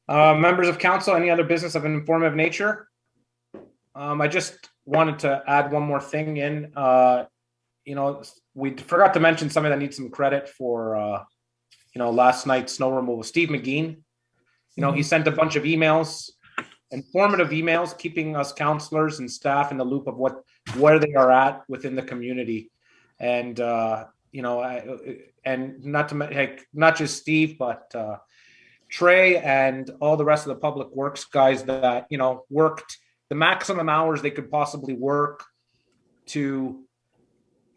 Members of council, any other business of an informative nature? I just wanted to add one more thing in. We forgot to mention somebody that needs some credit for, last night's snow removal. Steve McGean. He sent a bunch of emails, informative emails, keeping us councillors and staff in the loop of where they are at within the community. And, and not just Steve, but Trey and all the rest of the public works guys that, worked the maximum hours they could possibly work to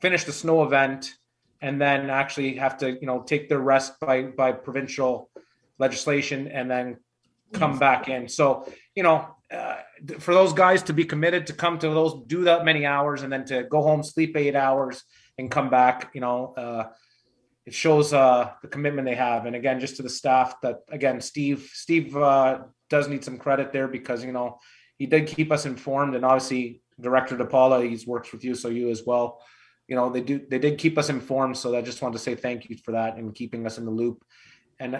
finish the snow event, and then actually have to, take their rest by provincial legislation and then come back in. So, for those guys to be committed to come to do that many hours and then to go home, sleep 8 hours and come back, it shows the commitment they have. And again, just to the staff that, again, Steve does need some credit there, because, he did keep us informed, and obviously Director DePaula, he's worked with you, so you as well. they did keep us informed. So I just wanted to say thank you for that and keeping us in the loop. And,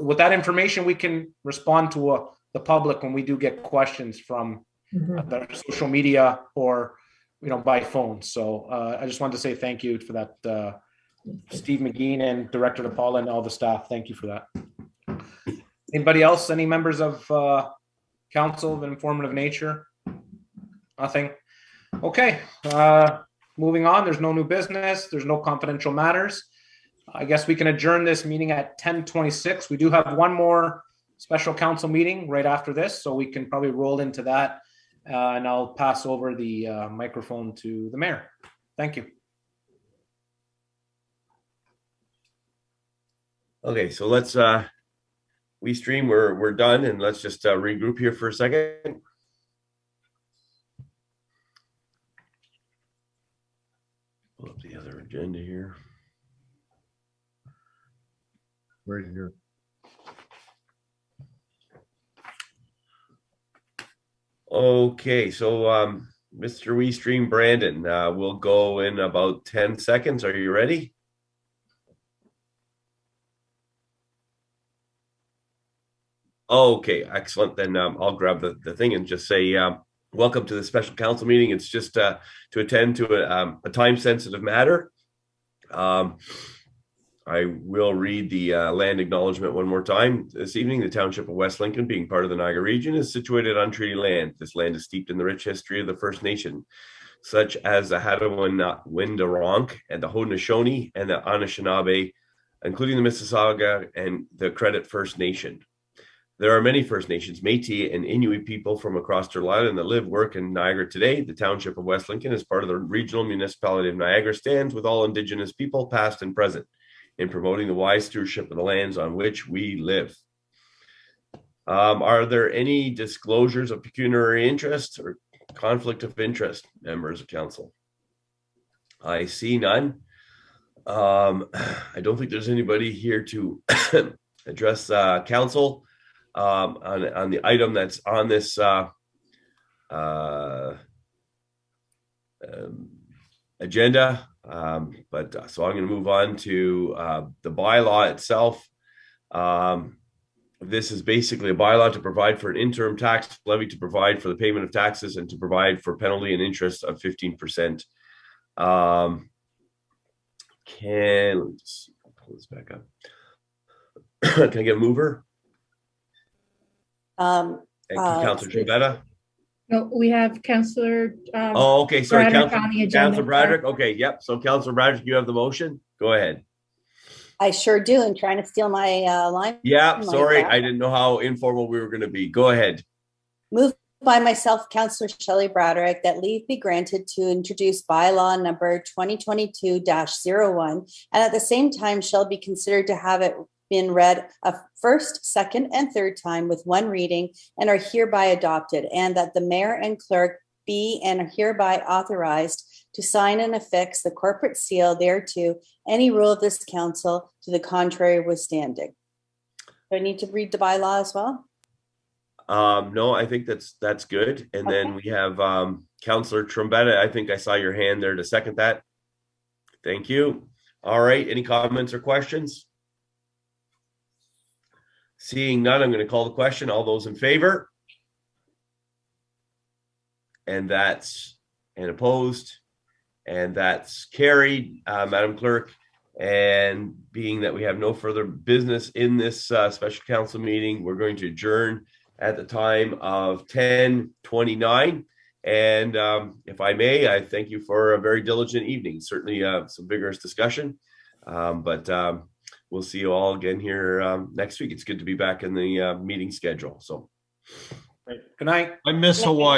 with that information, we can respond to the public when we do get questions from their social media or, by phone. So I just wanted to say thank you for that, Steve McGee and Director DePaula and all the staff. Thank you for that. Anybody else? Any members of council of an informative nature? Nothing. Okay. Moving on. There's no new business. There's no confidential matters. I guess we can adjourn this meeting at 10:26. We do have one more special council meeting right after this, so we can probably roll into that. And I'll pass over the microphone to the mayor. Thank you. Okay, so let's we stream. We're done, and let's just regroup here for a second. Pull up the other agenda here. Right here. Okay, so Mr. WeStream Brandon, we'll go in about 10 seconds. Are you ready? Okay, excellent. Then I'll grab the thing and just say welcome to the special council meeting. It's just to attend to a time-sensitive matter. I will read the land acknowledgement one more time. This evening, the Township of West Lincoln, being part of the Niagara region, is situated on treaty land. This land is steeped in the rich history of the First Nation, such as the Hattawin-Windaronk and the Haudenosaunee and the Anishinaabe, including the Mississauga and the Credit First Nation. There are many First Nations, Métis, and Inuit people from across Turtle Island that live, work in Niagara today. The Township of West Lincoln, as part of the regional municipality of Niagara, stands with all Indigenous people, past and present, in promoting the wise stewardship of the lands on which we live. Are there any disclosures of pecuniary interest or conflict of interest, members of council? I see none. I don't think there's anybody here to address council on the item that's on this agenda. So I'm going to move on to the bylaw itself. This is basically a bylaw to provide for an interim tax levy, to provide for the payment of taxes, and to provide for penalty and interest of 15%. Let me just pull this back up. Can I get a mover? Thank you, Councilor Trombetta. No, we have Councillor. Okay. Sorry, Councillor Bradrick. Okay, yep. So, Councillor Bradrick, you have the motion. Go ahead. I sure do. And trying to steal my line. Yeah, sorry, I didn't know how informal we were going to be. Go ahead. Moved by myself, Councillor Shelley Bradrick, that leave be granted to introduce bylaw number 2022-01, and at the same time shall be considered to have it been read a first, second, and third time with one reading, and are hereby adopted, and that the mayor and clerk be and are hereby authorized to sign and affix the corporate seal thereto, any rule of this council to the contrary withstanding. Do I need to read the bylaw as well? No, I think that's good. And then we have Councillor Trombetta. I think I saw your hand there to second that. Thank you. All right. Any comments or questions? Seeing none, I'm going to call the question. All those in favor? And opposed? And that's carried, Madam Clerk. And being that we have no further business in this special council meeting, we're going to adjourn at the time of 10:29. And if I may, I thank you for a very diligent evening. Certainly some vigorous discussion. But we'll see you all again here next week. It's good to be back in the meeting schedule. So, good night. I miss Hawaii.